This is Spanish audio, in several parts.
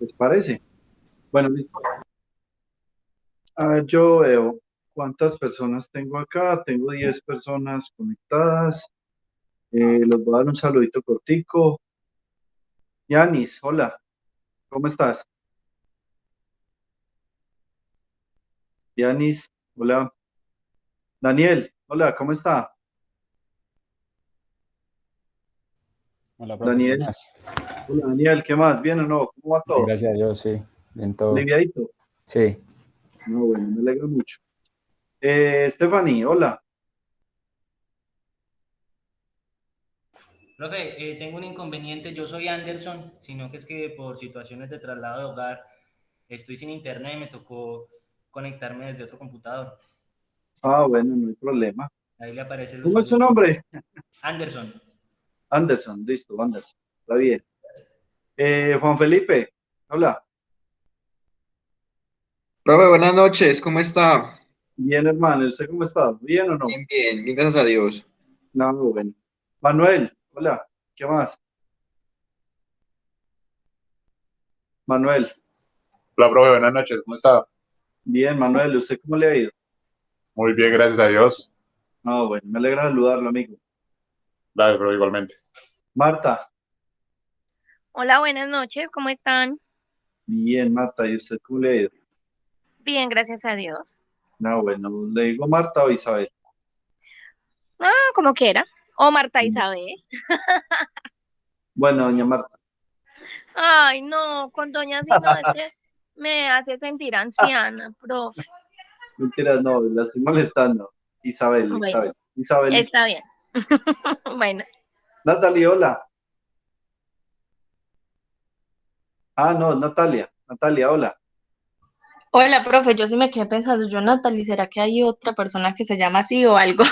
¿Les parece? Bueno, listo. Yo veo cuántas personas tengo acá. Tengo 10 personas conectadas. Les voy a dar un saludito cortico. Yanis, hola, ¿cómo estás? Yanis, hola. Daniel, hola, ¿cómo está? Hola, profe, ¿qué Daniel, más? hola Daniel, ¿qué más? ¿Bien o no? ¿Cómo va Bien, todo? gracias a Dios, sí, bien todo. ¿Aliviadito? Sí, No, bueno, me alegro mucho. Stephanie, hola. Profe, tengo un inconveniente, yo soy Anderson, sino que es que por situaciones de traslado de hogar estoy sin internet y me tocó conectarme desde otro computador. Bueno, no hay problema. Ahí le aparece el ¿Cómo es usuario su nombre? Anderson. Anderson, listo, Anderson. Está bien. Juan Felipe, hola. Profe, buenas noches, ¿cómo está? Bien, hermano. ¿Usted cómo está? ¿Bien o no? Bien, bien, bien, gracias a Dios. No, bueno. Manuel, hola. ¿Qué más? Manuel. Hola, profe, buenas noches, ¿cómo está? Bien, Manuel. ¿Usted cómo le ha ido? Muy bien, gracias a Dios. No, bueno. Me alegra saludarlo, amigo. Gracias, profe, igualmente. Marta. Hola, buenas noches, ¿cómo están? Bien, Marta. ¿Y usted cómo le ha ido? Bien, gracias a Dios. No, bueno. ¿Le digo Marta o Isabel? Como quiera. O Marta Isabel. Bueno, doña Marta. Ay, no, con doña sí no, es que me hace sentir anciana, profe. Mentiras, no. La estoy molestando. Isabel, Bueno, Isabel. Isabelita. está bien. Bueno, Natalie, hola. No, Natalia. Natalia, hola. Hola, profe, yo sí me quedé pensando, yo Natalie, ¿será que hay otra persona que se llama así o algo?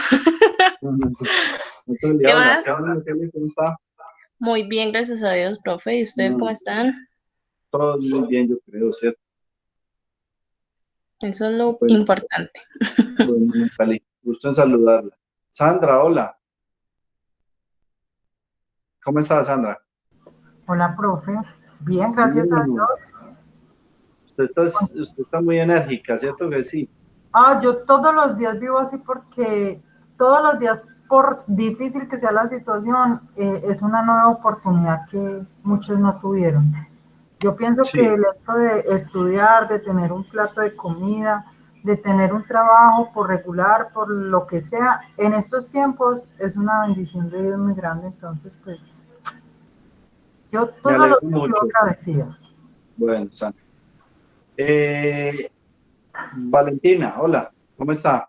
Natalia, ¿Qué hola. más? ¿Qué onda, Natalia? ¿Cómo está? Muy bien, gracias a Dios, profe. ¿Y ustedes cómo No, están? todo muy bien, yo creo, ¿cierto? Eso es lo Bueno, importante. bueno, Natalie, gusto en saludarla. Sandra, hola. ¿Cómo está, Sandra? Hola, profe. Bien, Bien gracias a o no. Dios. Usted está muy enérgica, ¿cierto que sí? Yo todos los días vivo así porque todos los días, por difícil que sea la situación, es una nueva oportunidad que muchos no tuvieron. Yo pienso que Sí, el hecho de estudiar, de tener un plato de comida, de tener un trabajo por regular, por lo que sea, en estos tiempos es una bendición de Dios muy grande. Entonces, pues, yo me todos los alegro días vivo mucho. agradecida. Bueno, Sandra. Eh, Valentina, hola. ¿Cómo está?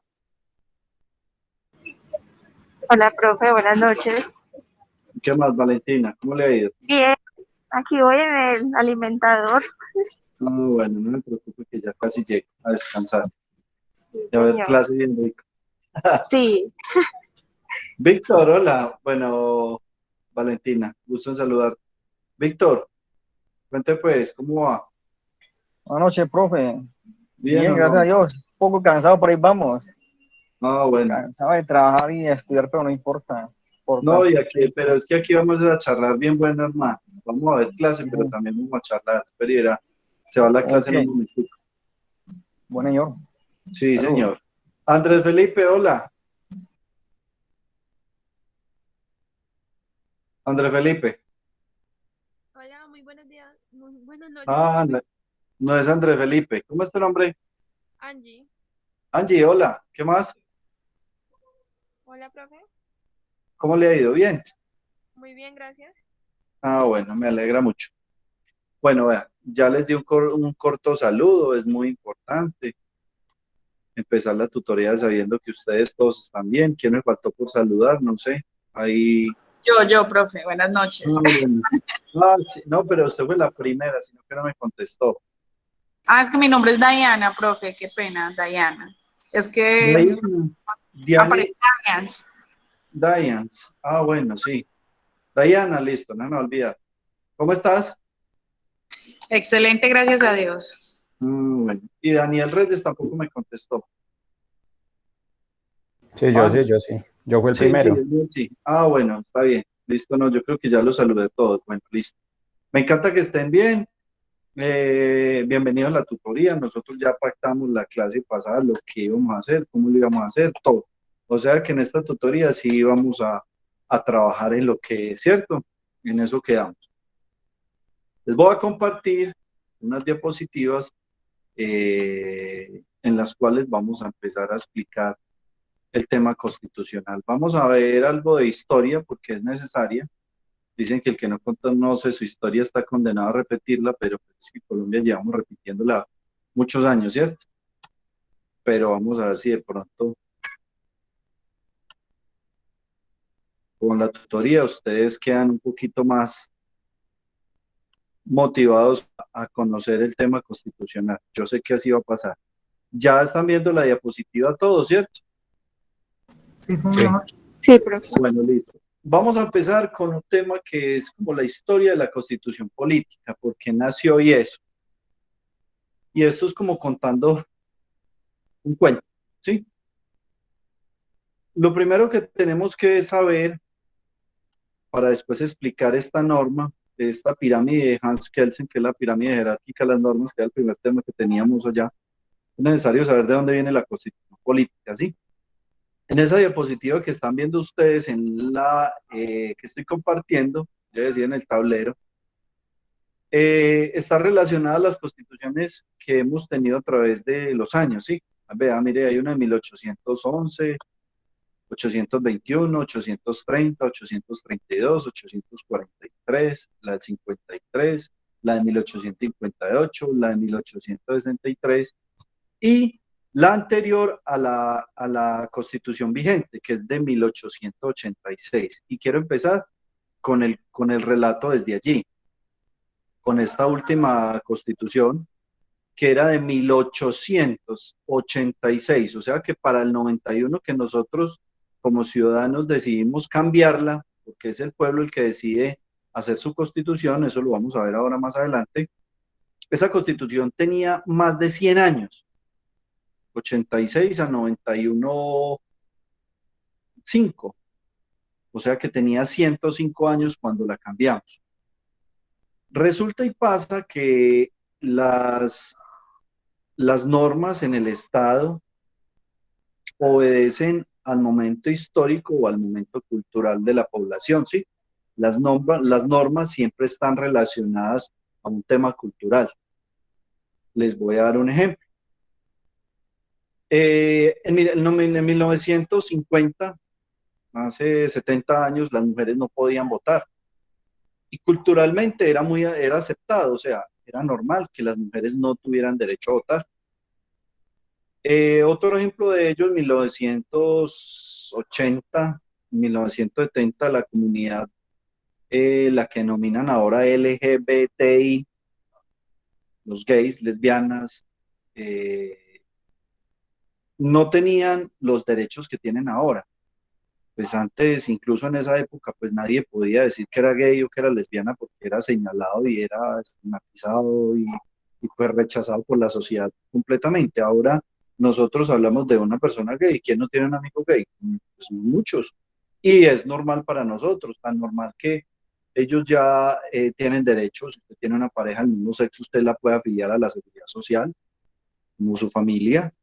Hola, profe, buenas noches. ¿Qué más, Valentina? ¿Cómo le ha ido? Bien, aquí voy en el alimentador. Bueno, no me preocupe que ya casi llego a descansar Sí, y a ver señor. clase bien rico. Sí, Víctor, hola. Bueno, Valentina, gusto en saludar. Víctor, cuente pues, ¿cómo va? Buenas noches, profe. ¿Bien Bien, o gracias a no? Dios. Un poco cansado, por ahí vamos. Bueno. Cansado de trabajar y de estudiar, pero no importa. No, Importante y es aquí, seguir. pero es que aquí vamos a charlar bien bueno, hermano. Vamos a ver clase, pero Ujú. también vamos a charlar. Espera, y verá, se va la clase Ok, en un momento. bueno, señor. Sí, señor. Saludos. Andrés Felipe, hola. Andrés Felipe. Hola, muy buenos días, muy buenas noches, Ah, profe. no, no es Andrés Felipe. ¿Cómo es tu nombre? Angie. Angie, hola. ¿Qué más? Hola, profe. ¿Cómo le ha ido? Bien. Muy bien, gracias. Bueno, me alegra mucho. Bueno, vea, ya les di un corto saludo, es muy importante empezar la tutoría sabiendo que ustedes todos están bien. ¿Quién me faltó por saludar? No sé. Ahí. Yo, profe, buenas noches. Bueno. Sí, no, pero usted fue la primera, sino que no me contestó. Es que mi nombre es Diana, profe, qué pena, Diana. Es que Diana. aparece Diane, Diane. Dians. Bueno, sí. Diana, listo, no me olvidar. ¿Cómo estás? Excelente, gracias a Dios. Bueno. Y Daniel Reyes tampoco me contestó. sí, yo No. sí, yo sí. Yo fui el Sí, sí, primero. Daniel, sí. Bueno, está bien. Listo, no, yo creo que ya los saludé todos. Bueno, listo. Me encanta que estén bien. Bienvenido a la tutoría. Nosotros ya pactamos la clase pasada, lo que íbamos a hacer, cómo lo íbamos a hacer, todo. O sea que en esta tutoría sí íbamos a trabajar en lo que es cierto, en eso quedamos. Les voy a compartir unas diapositivas en las cuales vamos a empezar a explicar el tema constitucional. Vamos a ver algo de historia porque es necesaria. Dicen que el que no conoce su historia está condenado a repetirla, pero es que Colombia llevamos repitiéndola muchos años, ¿cierto? Pero vamos a ver si de pronto con la tutoría ustedes quedan un poquito más motivados a conocer el tema constitucional. Yo sé que así va a pasar. Ya están viendo la diapositiva todos, ¿cierto? Sí, señor. Sí, profe. Bueno, listo. Vamos a empezar con un tema que es como la historia de la Constitución política, por qué nació y eso. Y esto es como contando un cuento, ¿sí? Lo primero que tenemos que saber para después explicar esta norma, esta pirámide de Hans Kelsen, que es la pirámide jerárquica de las normas, que era el primer tema que teníamos allá, es necesario saber de dónde viene la Constitución política, ¿sí? En esa diapositiva que están viendo ustedes, en la que estoy compartiendo, ya decía en el tablero, está relacionada a las constituciones que hemos tenido a través de los años, ¿sí? Vea, mire, hay una de 1811, 821, 830, 832, 843, la del 53, la de 1858, la de 1863 y la anterior a la Constitución vigente, que es de 1886. Y quiero empezar con el relato desde allí, con esta última Constitución, que era de 1886, o sea que para el 91 que nosotros como ciudadanos decidimos cambiarla, porque es el pueblo el que decide hacer su Constitución, eso lo vamos a ver ahora más adelante, esa Constitución tenía más de 100 años, 86 a 91, 5, o sea que tenía 105 años cuando la cambiamos. Resulta y pasa que las normas en el Estado obedecen al momento histórico o al momento cultural de la población, ¿sí? Las normas siempre están relacionadas a un tema cultural. Les voy a dar un ejemplo. En 1950, hace 70 años, las mujeres no podían votar. Y culturalmente era aceptado, o sea, era normal que las mujeres no tuvieran derecho a votar. Otro ejemplo de ello, en 1980, 1970, la comunidad, la que denominan ahora LGBTI, los gays, lesbianas, no tenían los derechos que tienen ahora. Pues antes, incluso en esa época, pues nadie podía decir que era gay o que era lesbiana porque era señalado y era estigmatizado y pues rechazado por la sociedad completamente. Ahora nosotros hablamos de una persona gay. ¿Quién no tiene un amigo gay? Pues muchos. Y es normal para nosotros, tan normal que ellos ya tienen derechos. Si usted tiene una pareja del mismo sexo, usted la puede afiliar a la seguridad social, como su familia.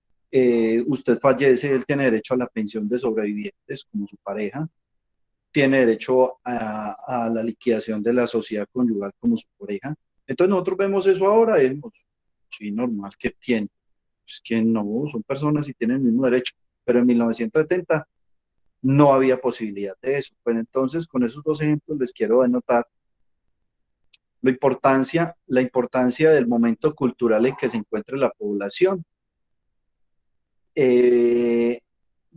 Usted fallece, él tiene derecho a la pensión de sobrevivientes, como su pareja. Tiene derecho a la liquidación de la sociedad conyugal, como su pareja. Entonces nosotros vemos eso ahora, y decimos, sí, normal, que tiene. Es que no, son personas y tienen el mismo derecho, pero en 1970 no había posibilidad de eso. Pero entonces, con esos dos ejemplos les quiero denotar la importancia del momento cultural en que se encuentra la población.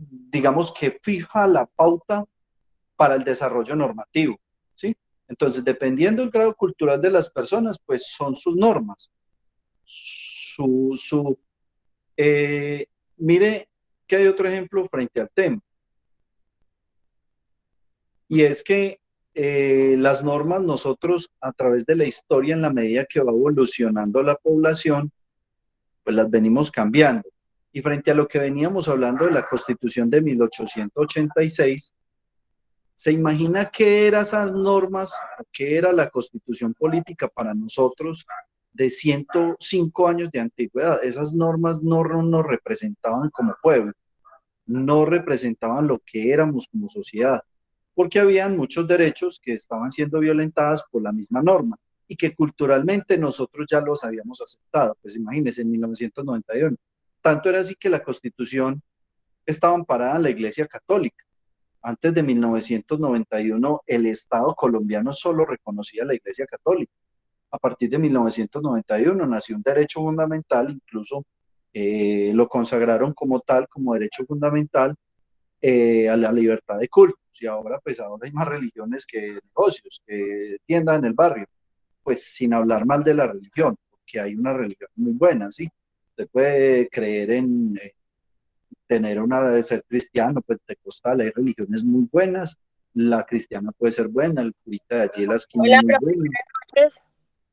Digamos que fija la pauta para el desarrollo normativo, ¿sí? Entonces, dependiendo del grado cultural de las personas, pues son sus normas. Mire que hay otro ejemplo frente al tema. Y es que las normas nosotros a través de la historia, en la medida que va evolucionando la población, pues las venimos cambiando. Y frente a lo que veníamos hablando de la Constitución de 1886, ¿se imagina qué eran esas normas, qué era la Constitución política para nosotros de 105 años de antigüedad. Esas normas no nos representaban como pueblo, no representaban lo que éramos como sociedad, porque habían muchos derechos que estaban siendo violentados por la misma norma y que culturalmente nosotros ya los habíamos aceptado. Pues imagínense, en 1991. Tanto era así que la Constitución estaba amparada en la Iglesia Católica. Antes de 1991, el Estado colombiano solo reconocía a la Iglesia Católica. A partir de 1991 nació un derecho fundamental, incluso lo consagraron como tal, como derecho fundamental a la libertad de cultos. Y ahora, pues ahora hay más religiones que negocios, que tiendas en el barrio. Pues sin hablar mal de la religión, porque hay una religión muy buena, ¿sí? Usted puede creer en ser cristiano, pentecostal, hay religiones muy buenas, la cristiana puede ser buena, el curita de allí de la esquina Hola, es muy profe, bueno. buenas noches.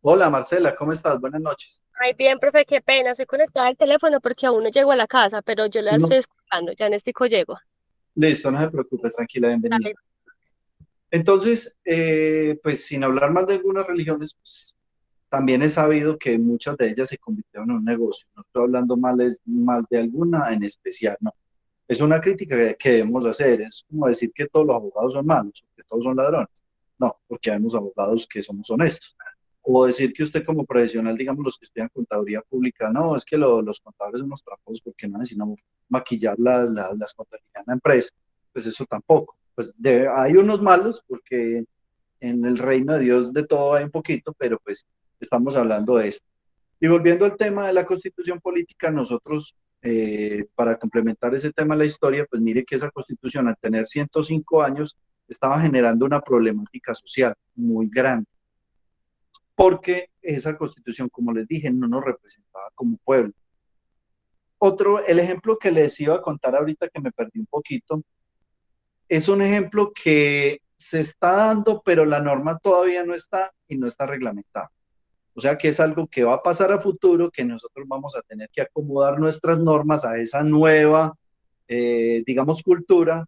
Hola Marcela, ¿cómo estás? Buenas noches. Ay, bien, profe, qué pena. Estoy conectada al teléfono porque aún no llego a la casa, pero yo la No, estoy escuchando. Ya en estico llego. listo, no se preocupe, tranquila, bienvenida. Dale. Entonces, pues sin hablar mal de algunas religiones, pues, también he sabido que muchas de ellas se convirtieron en un negocio. No estoy hablando mal de alguna en especial, no. Es una crítica que debemos hacer. Es como decir que todos los abogados son malos, que todos son ladrones. No, porque hay unos abogados que somos honestos. O decir que usted como profesional, digamos los que estudian contaduría pública, no, es que los contadores son unos tramposos porque no necesitan maquillar las contabilidades en la empresa. Pues eso tampoco. Pues hay unos malos porque en el reino de Dios de todo hay un poquito, pero pues estamos hablando de eso. Y volviendo al tema de la constitución política, nosotros, para complementar ese tema de la historia, pues mire que esa constitución al tener 105 años estaba generando una problemática social muy grande, porque esa constitución, como les dije, no nos representaba como pueblo. El ejemplo que les iba a contar ahorita que me perdí un poquito, es un ejemplo que se está dando, pero la norma todavía no está y no está reglamentada. O sea que es algo que va a pasar a futuro, que nosotros vamos a tener que acomodar nuestras normas a esa nueva, digamos, cultura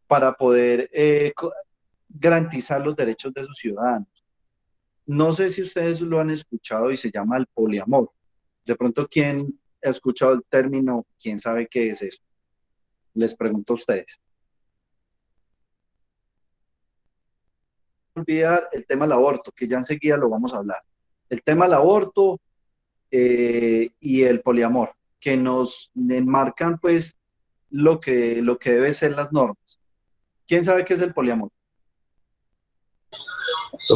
para poder garantizar los derechos de sus ciudadanos. No sé si ustedes lo han escuchado y se llama el poliamor. De pronto, ¿quién ha escuchado el término? ¿Quién sabe qué es eso? Les pregunto a ustedes. Olvidar el tema del aborto, que ya enseguida lo vamos a hablar. El tema del aborto y el poliamor, que nos enmarcan pues lo que debe ser las normas. ¿Quién sabe qué es el poliamor?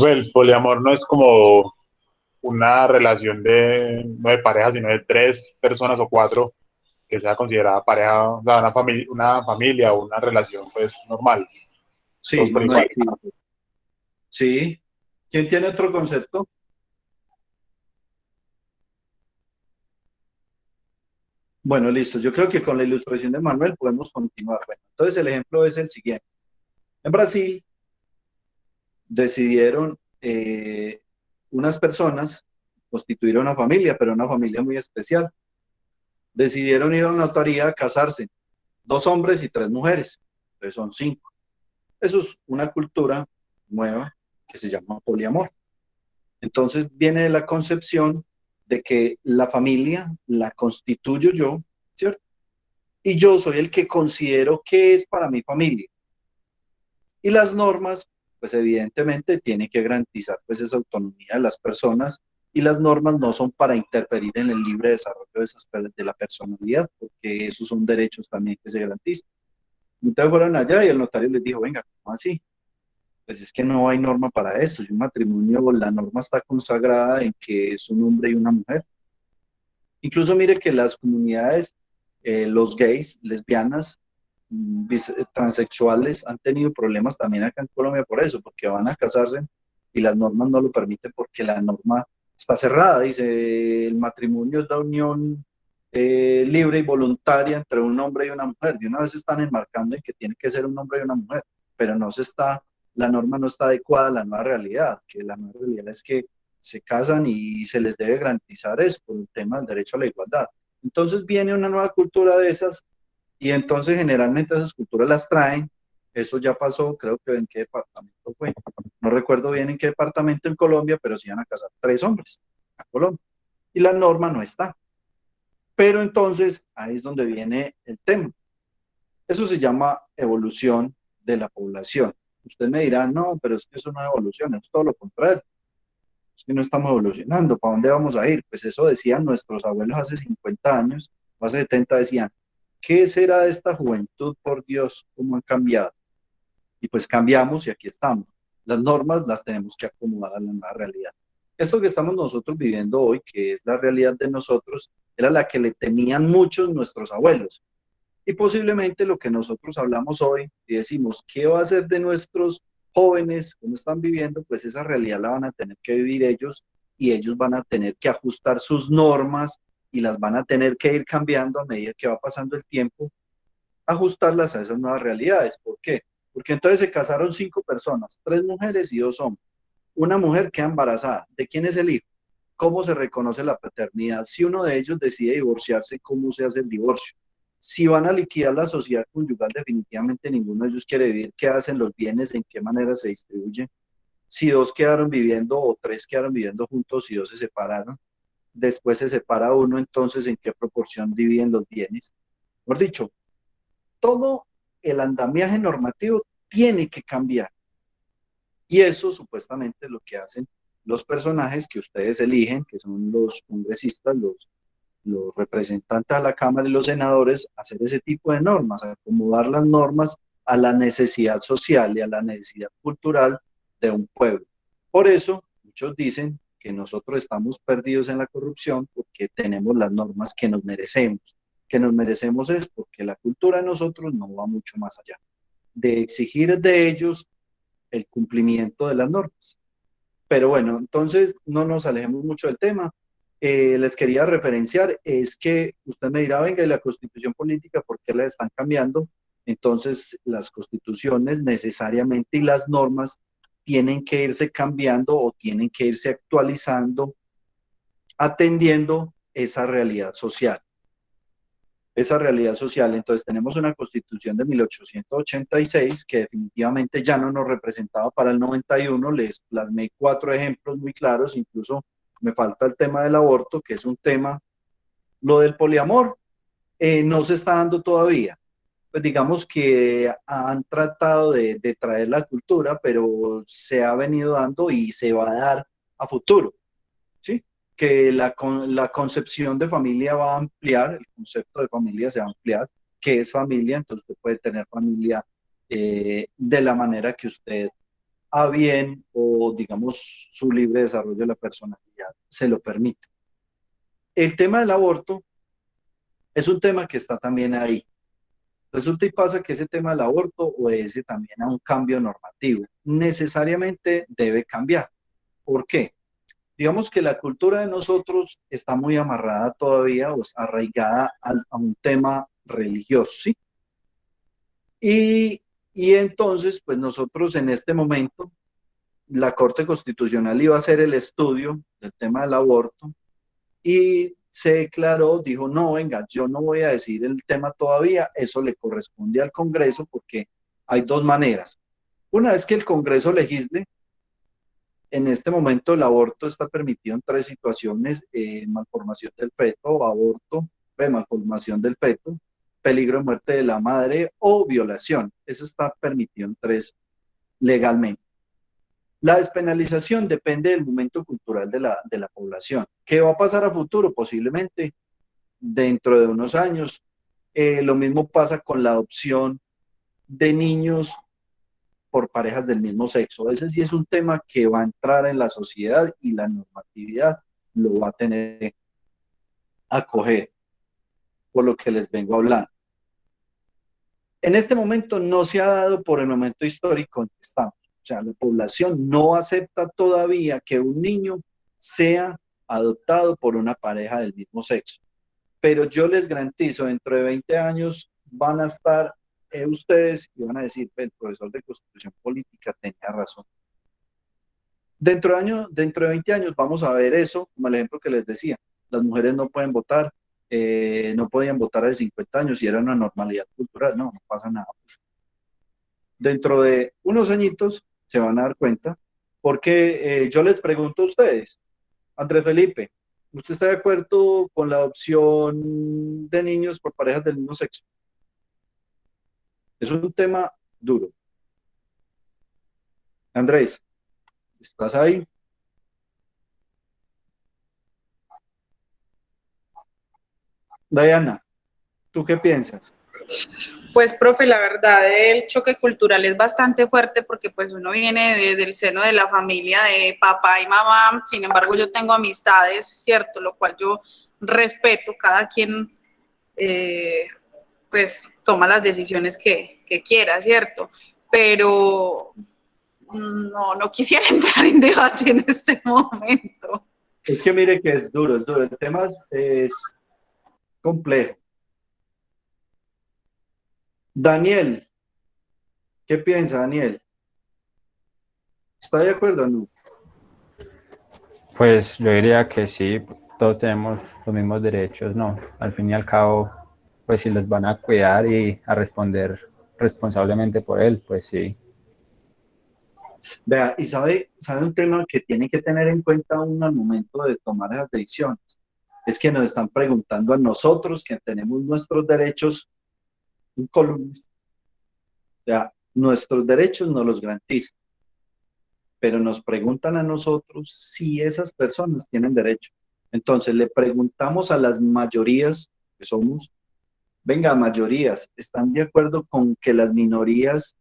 El poliamor no es como una relación no de pareja, sino de 3 personas o 4 que sea considerada pareja, o sea, una familia o una relación pues normal. Sí, Todos por igual. Sí. ¿Quién tiene otro concepto? Bueno, listo. Yo creo que con la ilustración de Manuel podemos continuar. Bueno, entonces el ejemplo es el siguiente. En Brasil decidieron unas personas constituir una familia, pero una familia muy especial. Decidieron ir a una notaría a casarse, 2 hombres y 3 mujeres, entonces son 5. Eso es una cultura nueva que se llama poliamor. Entonces viene la concepción de que la familia la constituyo yo, ¿cierto? Y yo soy el que considero qué es para mi familia. Y las normas, pues evidentemente tienen que garantizar pues esa autonomía de las personas, y las normas no son para interferir en el libre desarrollo de la personalidad, porque esos son derechos también que se garantizan. Entonces fueron allá y el notario les dijo, venga, ¿cómo así? Pues es que no hay norma para esto. Y un matrimonio, la norma está consagrada en que es un hombre y una mujer. Incluso mire que las comunidades, los gays, lesbianas, transexuales han tenido problemas también acá en Colombia por eso, porque van a casarse y las normas no lo permiten porque la norma está cerrada. Dice, el matrimonio es la unión libre y voluntaria entre un hombre y una mujer. De una vez están enmarcando en que tiene que ser un hombre y una mujer, pero la norma no está adecuada a la nueva realidad, que la nueva realidad es que se casan y se les debe garantizar eso por el tema del derecho a la igualdad. Entonces viene una nueva cultura de esas, y entonces generalmente esas culturas las traen Eso ya pasó, creo que en qué departamento fue. No recuerdo bien en qué departamento en Colombia, pero se iban a casar 3 hombres a Colombia. Y la norma no está. Pero entonces, ahí es donde viene el tema. Eso se llama evolución de la población. Usted me dirá, no, pero es que eso no es evolución, es todo lo contrario. Es que no estamos evolucionando, ¿para dónde vamos a ir? Pues eso decían nuestros abuelos hace 50 años, o hace 70 decían, ¿qué será de esta juventud, por Dios? ¿Cómo han cambiado? Y pues cambiamos y aquí estamos. Las normas las tenemos que acomodar a la nueva realidad. Esto que estamos nosotros viviendo hoy, que es la realidad de nosotros, era la que le temían muchos nuestros abuelos. Y posiblemente lo que nosotros hablamos hoy y decimos, ¿qué va a hacer de nuestros jóvenes? ¿Cómo están viviendo? Pues esa realidad la van a tener que vivir ellos y ellos van a tener que ajustar sus normas y las van a tener que ir cambiando a medida que va pasando el tiempo, ajustarlas a esas nuevas realidades. ¿Por qué? Porque entonces se casaron 5 personas, 3 mujeres y 2 hombres. Una mujer queda embarazada. ¿De quién es el hijo? ¿Cómo se reconoce la paternidad? Si uno de ellos decide divorciarse, ¿cómo se hace el divorcio? Si van a liquidar la sociedad conyugal, definitivamente ninguno de ellos quiere vivir. ¿Qué hacen los bienes? ¿En qué manera se distribuyen? Si 2 quedaron viviendo o 3 quedaron viviendo juntos y 2 se separaron, después se separa uno, entonces ¿en qué proporción dividen los bienes? Por dicho, todo el andamiaje normativo tiene que cambiar. Y eso supuestamente es lo que hacen los personajes que ustedes eligen, que son los congresistas, los representantes a la Cámara y los senadores, hacer ese tipo de normas, acomodar las normas a la necesidad social y a la necesidad cultural de un pueblo. Por eso, muchos dicen que nosotros estamos perdidos en la corrupción porque tenemos las normas que nos merecemos. Que nos merecemos es porque la cultura de nosotros no va mucho más allá de exigir de ellos el cumplimiento de las normas. Pero bueno, entonces no nos alejemos mucho del tema. Les quería referenciar, es que usted me dirá, venga, ¿y la constitución política por qué la están cambiando? Entonces, las constituciones necesariamente y las normas tienen que irse cambiando o tienen que irse actualizando, atendiendo esa realidad social. Esa realidad social. Entonces tenemos una constitución de 1886 que definitivamente ya no nos representaba para el 91, les plasmé 4 ejemplos muy claros, incluso me falta el tema del aborto, que es un tema, lo del poliamor, no se está dando todavía. Pues digamos que han tratado de traer la cultura, pero se ha venido dando y se va a dar a futuro, ¿sí? Que la concepción de familia va a ampliar, el concepto de familia se va a ampliar, ¿qué es familia? Entonces usted puede tener familia de la manera que usted a bien o digamos su libre desarrollo de la personalidad se lo permite. El tema del aborto es un tema que está también ahí. Resulta y pasa que ese tema del aborto obedece también a un cambio normativo. Necesariamente debe cambiar. ¿Por qué? Digamos que la cultura de nosotros está muy amarrada todavía o arraigada a un tema religioso, ¿sí? Y entonces, pues nosotros en este momento, la Corte Constitucional iba a hacer el estudio del tema del aborto y se declaró, dijo, no, venga, yo no voy a decir el tema todavía, eso le corresponde al Congreso porque hay 2 maneras. Una es que el Congreso legisle. En este momento el aborto está permitido en 3 situaciones, malformación del feto, aborto, malformación del feto, peligro de muerte de la madre o violación. Eso está permitido en 3 legalmente. La despenalización depende del momento cultural de la población. ¿Qué va a pasar a futuro? Posiblemente dentro de unos años. Lo mismo pasa con la adopción de niños por parejas del mismo sexo. Ese sí es un tema que va a entrar en la sociedad y la normatividad lo va a tener que acoger, por lo que les vengo hablando. En este momento no se ha dado por el momento histórico en que estamos. O sea, la población no acepta todavía que un niño sea adoptado por una pareja del mismo sexo. Pero yo les garantizo, dentro de 20 años van a estar ustedes y van a decir, el profesor de Constitución Política tenía razón. Dentro de 20 años vamos a ver eso, como el ejemplo que les decía, las mujeres no pueden votar, no podían votar a 50 años y era una normalidad cultural, no pasa nada. Pues. Dentro de unos añitos se van a dar cuenta, porque yo les pregunto a ustedes, Andrés Felipe, ¿usted está de acuerdo con la adopción de niños por parejas del mismo sexo? Es un tema duro. Andrés, ¿estás ahí? Diana, ¿tú qué piensas? Pues, profe, la verdad, el choque cultural es bastante fuerte porque pues uno viene del seno de la familia de papá y mamá, sin embargo yo tengo amistades, ¿cierto? Lo cual yo respeto, cada quien pues toma las decisiones que quiera, ¿cierto? Pero no quisiera entrar en debate en este momento. Es que mire que es duro, el tema es complejo. Daniel, ¿qué piensa Daniel? ¿Está de acuerdo o no? Pues yo diría que sí, todos tenemos los mismos derechos, ¿no? Al fin y al cabo, pues si los van a cuidar y a responder responsablemente por él, pues sí. Vea, y sabe un tema que tiene que tener en cuenta uno al momento de tomar esas decisiones. Es que nos están preguntando a nosotros que tenemos nuestros derechos incólumes. O sea, nuestros derechos nos los garantizan, pero nos preguntan a nosotros si esas personas tienen derecho. Entonces le preguntamos a las mayorías que somos, venga, mayorías, ¿están de acuerdo con que las minorías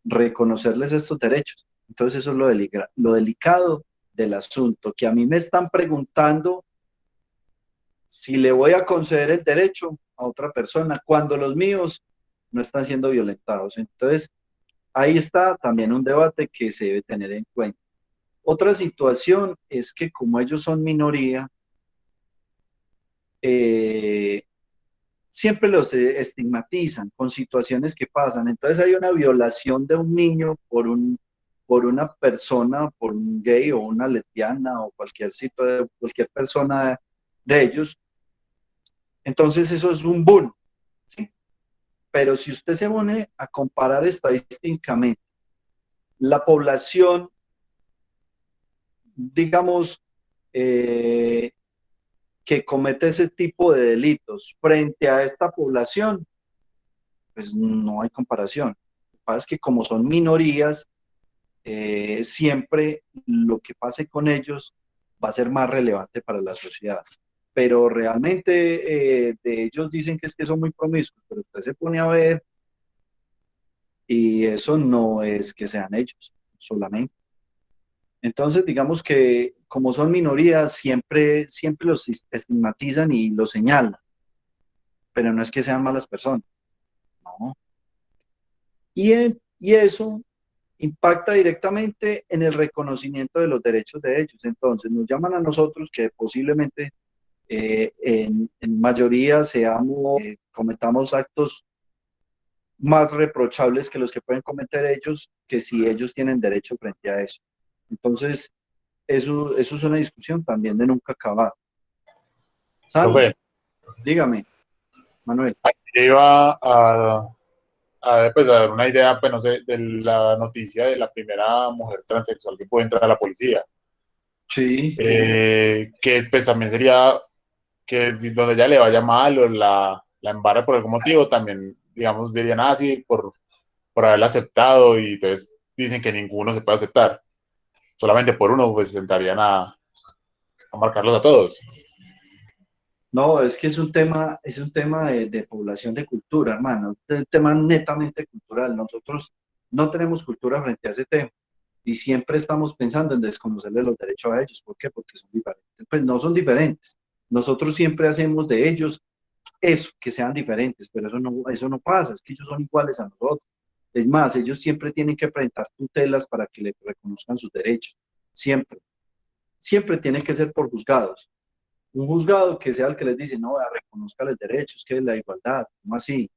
reconocerles estos derechos? Entonces eso es lo delicado del asunto, que a mí me están preguntando si le voy a conceder el derecho a otra persona cuando los míos no están siendo violentados. Entonces, ahí está también un debate que se debe tener en cuenta. Otra situación es que como ellos son minoría, siempre los estigmatizan con situaciones que pasan. Entonces hay una violación de un niño por una persona, por un gay o una lesbiana o cualquier persona de ellos. Entonces eso es un boom, ¿sí? Pero si usted se pone a comparar estadísticamente la población, digamos, que comete ese tipo de delitos frente a esta población, pues no hay comparación. Lo que pasa es que como son minorías, siempre lo que pase con ellos va a ser más relevante para la sociedad. Pero realmente de ellos dicen que es que son muy promiscuos, pero usted se pone a ver y eso no es que sean ellos solamente. Entonces, digamos que como son minorías, siempre los estigmatizan y los señalan, pero no es que sean malas personas, no. Y eso impacta directamente en el reconocimiento de los derechos de ellos. Entonces, nos llaman a nosotros que posiblemente en mayoría cometamos actos más reprochables que los que pueden cometer ellos, que si ellos tienen derecho frente a eso. Entonces, eso es una discusión también de nunca acabar. Sandra, dígame, Manuel. Yo iba pues, a dar una idea, pues, no sé, de la noticia de la primera mujer transexual que puede entrar a la policía. Sí. Que pues también sería que donde ella le vaya mal o la embarre por algún motivo, también, digamos, dirían así por haberla aceptado, y entonces dicen que ninguno se puede aceptar. Solamente por uno, pues entrarían a marcarlos a todos. No, es que es un tema de población, de cultura, hermano, un tema netamente cultural. Nosotros no tenemos cultura frente a ese tema y siempre estamos pensando en desconocerle los derechos a ellos. ¿Por qué? Porque son diferentes. Pues no son diferentes. Nosotros siempre hacemos de ellos eso, que sean diferentes, pero eso no pasa, es que ellos son iguales a nosotros. Es más, ellos siempre tienen que presentar tutelas para que le reconozcan sus derechos. Siempre. Siempre tienen que ser por juzgados. Un juzgado que sea el que les dice, no, reconozca los derechos, que es la igualdad, ¿cómo así?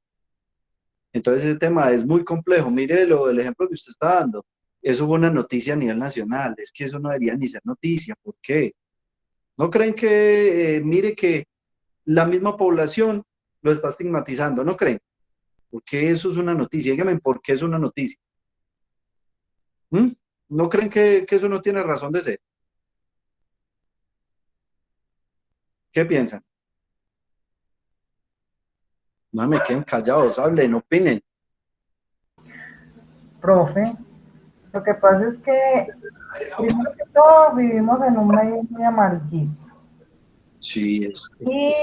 Entonces ese tema es muy complejo. Mire el ejemplo que usted está dando. Eso fue una noticia a nivel nacional. Es que eso no debería ni ser noticia. ¿Por qué? ¿No creen que, mire que la misma población lo está estigmatizando? ¿No creen? ¿Por qué eso es una noticia? Dígame, ¿por qué es una noticia? ¿No creen que eso no tiene razón de ser? ¿Qué piensan? No me queden callados, hablen, opinen. Profe, lo que pasa es que, primero que todo, vivimos en un medio muy amarillista. Sí, Y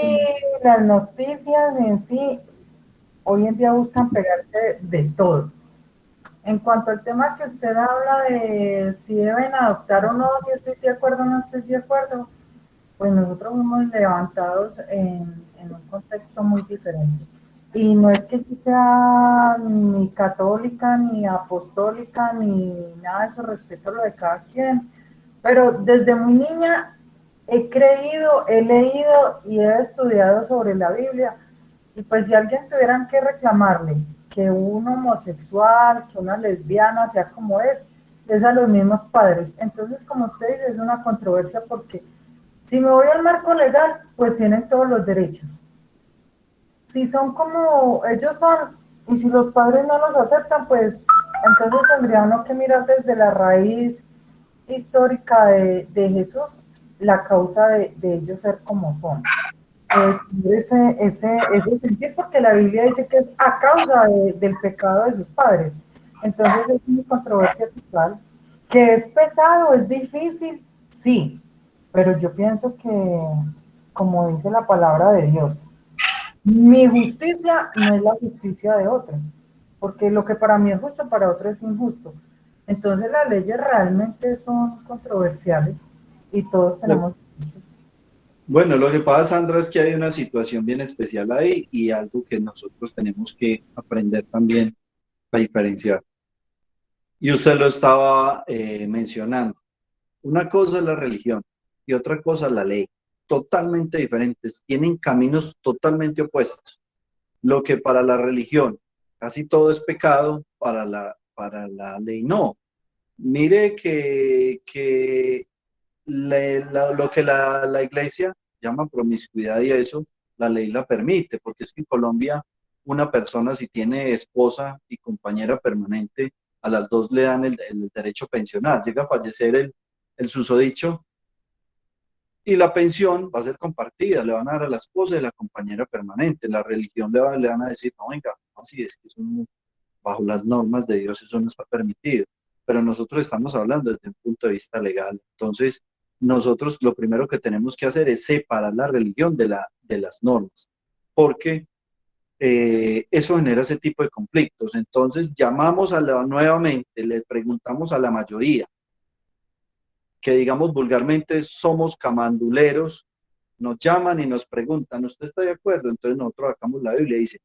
las noticias en sí, hoy en día buscan pegarse de todo. En cuanto al tema que usted habla de si deben adoptar o no, si estoy de acuerdo o no estoy de acuerdo, pues nosotros fuimos levantados en un contexto muy diferente. Y no es que yo sea ni católica, ni apostólica, ni nada de eso, respeto lo de cada quien, pero desde muy niña he creído, he leído y he estudiado sobre la Biblia. Y pues si alguien tuvieran que reclamarle que un homosexual, que una lesbiana, sea como es a los mismos padres. Entonces, como usted dice, es una controversia porque si me voy al marco legal, pues tienen todos los derechos. Si son como ellos son, y si los padres no los aceptan, pues entonces tendría uno que mirar desde la raíz histórica de Jesús, la causa de ellos ser como son. Ese sentir, porque la Biblia dice que es a causa del pecado de sus padres. Entonces es una controversia total, que es pesado, es difícil, sí, pero yo pienso que, como dice la palabra de Dios, mi justicia no es la justicia de otro, porque lo que para mí es justo, para otro es injusto. Entonces las leyes realmente son controversiales y todos tenemos... Bueno, lo que pasa, Sandra, es que hay una situación bien especial ahí y algo que nosotros tenemos que aprender también a diferenciar. Y usted lo estaba mencionando. Una cosa es la religión y otra cosa la ley. Totalmente diferentes. Tienen caminos totalmente opuestos. Lo que para la religión casi todo es pecado, para la ley no. Mire que lo que la iglesia llama promiscuidad y eso, la ley la permite, porque es que en Colombia una persona si tiene esposa y compañera permanente, a las dos le dan el derecho pensional. Llega a fallecer el susodicho y la pensión va a ser compartida, le van a dar a la esposa y la compañera permanente. La religión le van a decir, no, venga, así es que eso bajo las normas de Dios eso no está permitido. Pero nosotros estamos hablando desde un punto de vista legal. Entonces, nosotros lo primero que tenemos que hacer es separar la religión de las normas, porque eso genera ese tipo de conflictos. Entonces, llamamos nuevamente, le preguntamos a la mayoría, que digamos vulgarmente somos camanduleros, nos llaman y nos preguntan, ¿usted está de acuerdo? Entonces nosotros sacamos la Biblia y dice,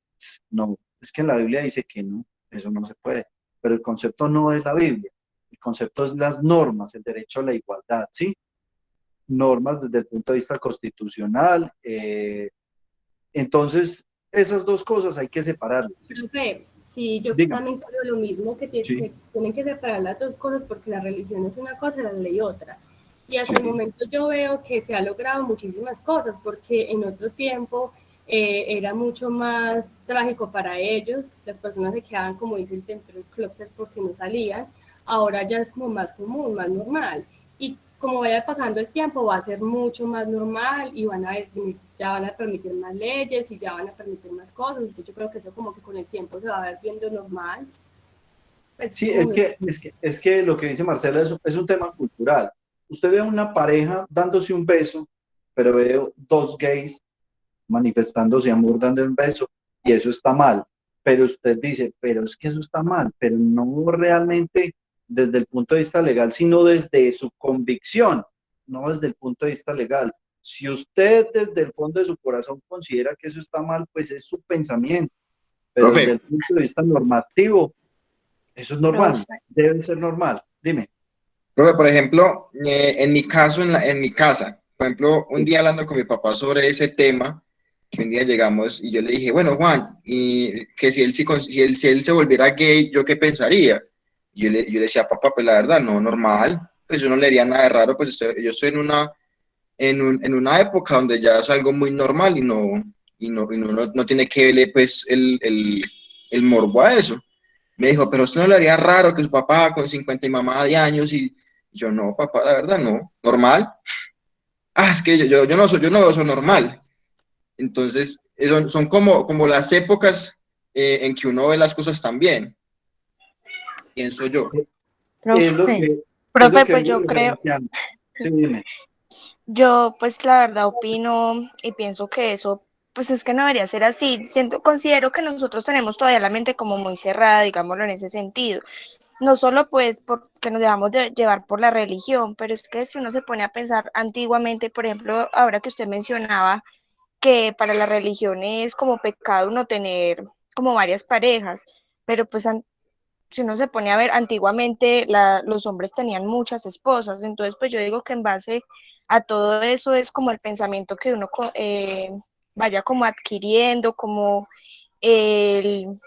no, es que en la Biblia dice que no, eso no se puede. Pero el concepto no es la Biblia, el concepto es las normas, el derecho a la igualdad, ¿sí? Normas desde el punto de vista constitucional. Entonces, esas dos cosas hay que separarlas. Profe, sí, yo Diga. también creo lo mismo, que tienen que separar las dos cosas porque la religión es una cosa y la ley otra. Y hasta el momento yo veo que se ha logrado muchísimas cosas, porque en otro tiempo era mucho más trágico para ellos, las personas se quedaban, como dice el Temple Closet, porque no salían. Ahora ya es como más común, más normal. Y como vaya pasando el tiempo va a ser mucho más normal y ya van a permitir más leyes y ya van a permitir más cosas. Entonces yo creo que eso como que con el tiempo se va a ver viendo normal. Pues sí, es que lo que dice Marcela es un tema cultural. Usted ve a una pareja dándose un beso, pero ve dos gays manifestándose amor dando un beso y eso está mal. Pero usted dice, pero es que eso está mal, pero no realmente desde el punto de vista legal, sino desde su convicción, no desde el punto de vista legal. Si usted desde el fondo de su corazón considera que eso está mal, pues es su pensamiento. Pero Profe. desde el punto de vista normativo, eso es normal, debe ser normal. Dime. Profe, por ejemplo, en mi caso, en mi casa, por ejemplo, un día hablando con mi papá sobre ese tema, que un día llegamos y yo le dije, bueno, Juan, y que si él se volviera gay, ¿yo qué pensaría? Y yo le decía, papá, pues la verdad, no, normal, pues yo no le diría nada de raro, pues yo estoy en una época donde ya es algo muy normal y no tiene que verle pues el el morbo a eso. Me dijo, pero usted no le haría raro que su papá con 50 y mamá de años y yo no, papá, la verdad no, normal. Ah, es que yo no veo eso normal. Entonces, son como las épocas en que uno ve las cosas también, pienso yo. Es lo Profe, que, es profe, lo que pues vengo yo creo, referenciando. Sí, dime. yo pues la verdad opino y pienso que eso, pues es que no debería ser así. Considero que nosotros tenemos todavía la mente como muy cerrada, digámoslo en ese sentido. No solo pues porque nos dejamos de llevar por la religión, pero es que si uno se pone a pensar antiguamente, por ejemplo, ahora que usted mencionaba que para la religión es como pecado no tener como varias parejas, pero pues si uno se pone a ver, antiguamente los hombres tenían muchas esposas, entonces pues yo digo que en base a todo eso es como el pensamiento que uno vaya como adquiriendo, como el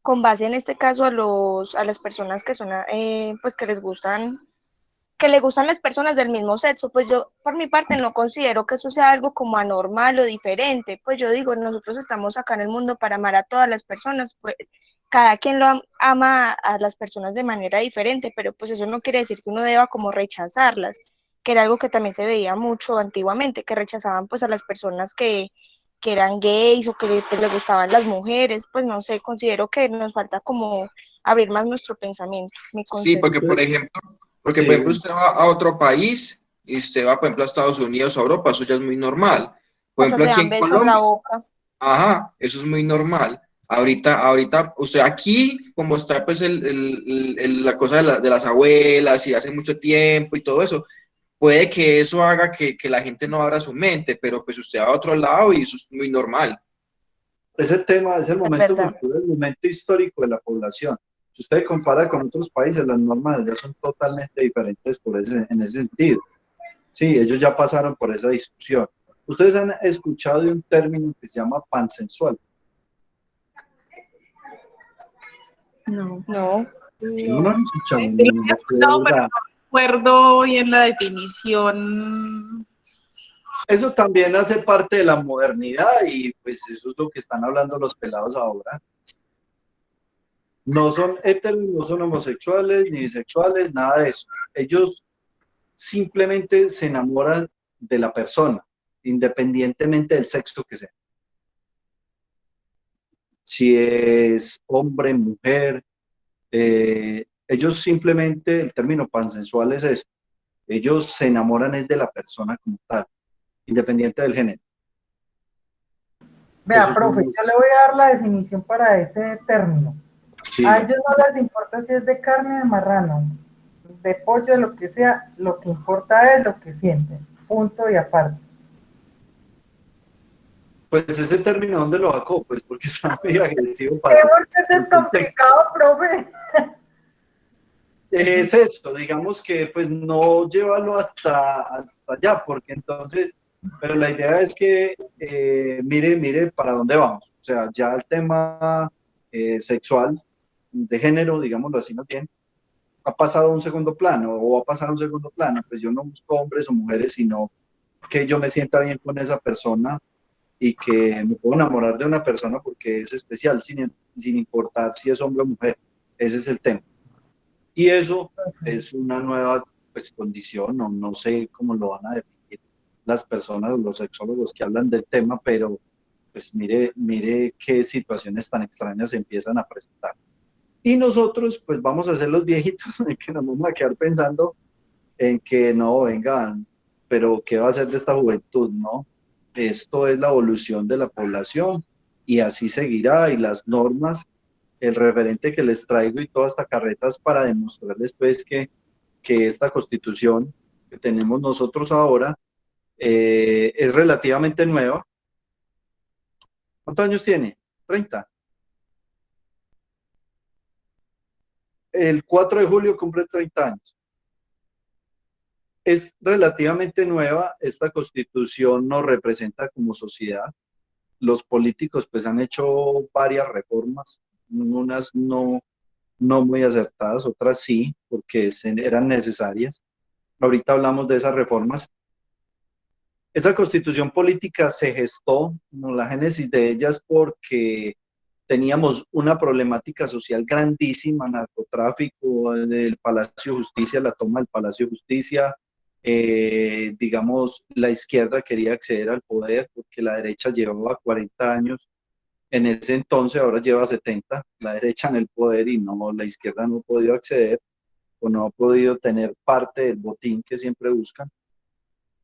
con base en este caso a las personas que son, pues que le gustan las personas del mismo sexo, pues yo por mi parte no considero que eso sea algo como anormal o diferente, pues yo digo, nosotros estamos acá en el mundo para amar a todas las personas, pues cada quien ama a las personas de manera diferente, pero pues eso no quiere decir que uno deba como rechazarlas, que era algo que también se veía mucho antiguamente, que rechazaban pues a las personas que eran gays o que pues, les gustaban las mujeres, pues no sé, considero que nos falta como abrir más nuestro pensamiento, mi Sí, concepto. porque por ejemplo usted va a otro país y usted va, por ejemplo, a Estados Unidos o a Europa, eso ya es muy normal. Por Hasta ejemplo, se aquí dan en besos en la Colombia, boca. ajá, eso es muy normal. Ahorita, usted aquí, como está pues la cosa de las abuelas y hace mucho tiempo y todo eso, puede que eso haga que la gente no abra su mente, pero pues usted va a otro lado y eso es muy normal. Ese tema es el Es momento verdad. cultural, el momento histórico de la población. Si usted compara con otros países, las normas ya son totalmente diferentes en ese sentido. Sí, ellos ya pasaron por esa discusión. Ustedes han escuchado de un término que se llama pansensual. No. No lo han escuchado, Sí lo no, había es que de escuchado, pero verdad. no recuerdo bien la definición. Eso también hace parte de la modernidad y pues eso es lo que están hablando los pelados ahora. No son heteros, no son homosexuales, ni bisexuales, nada de eso. Ellos simplemente se enamoran de la persona, independientemente del sexo que sea. Si es hombre, mujer, ellos simplemente, el término pansensual es eso. Ellos se enamoran es de la persona como tal, independiente del género. Vea, Eso es profe, un- yo le voy a dar la definición para ese término. Sí, A ellos no les importa si es de carne, de marrano, de pollo, de lo que sea, lo que importa es lo que sienten, punto y aparte. pues ese término, ¿dónde lo sacó? Pues porque está muy agresivo Sí, para porque es el contexto. descomplicado, profe. Es esto, digamos que pues no llevarlo hasta allá, porque entonces, pero la idea es que mire para dónde vamos. O sea, ya el tema sexual, de género, digámoslo así más bien, ha pasado a un segundo plano o va a pasar a un segundo plano. Pues yo no busco hombres o mujeres, sino que yo me sienta bien con esa persona y que me puedo enamorar de una persona porque es especial, sin importar si es hombre o mujer. Ese es el tema. Y eso es una nueva pues, condición, no sé cómo lo van a definir las personas, los sexólogos que hablan del tema, pero pues mire qué situaciones tan extrañas se empiezan a presentar. Y nosotros pues vamos a ser los viejitos en que nos vamos a quedar pensando en que no, vengan, pero ¿qué va a hacer de esta juventud? No, esto es la evolución de la población y así seguirá y las normas, el referente que les traigo y toda esta carreta es para demostrarles pues que esta constitución que tenemos nosotros ahora es relativamente nueva. ¿Cuántos años tiene? 30. El 4 de julio cumple 30 años. Es relativamente nueva, esta constitución nos representa como sociedad. Los políticos pues han hecho varias reformas, unas no muy acertadas, otras sí, porque eran necesarias. Ahorita hablamos de esas reformas. Esa constitución política se gestó, la génesis de ellas, porque teníamos una problemática social grandísima, narcotráfico, el Palacio de Justicia, la toma del Palacio de Justicia, digamos, la izquierda quería acceder al poder porque la derecha llevaba 40 años en ese entonces, ahora lleva 70, la derecha en el poder y no, la izquierda no ha podido acceder o no ha podido tener parte del botín que siempre buscan.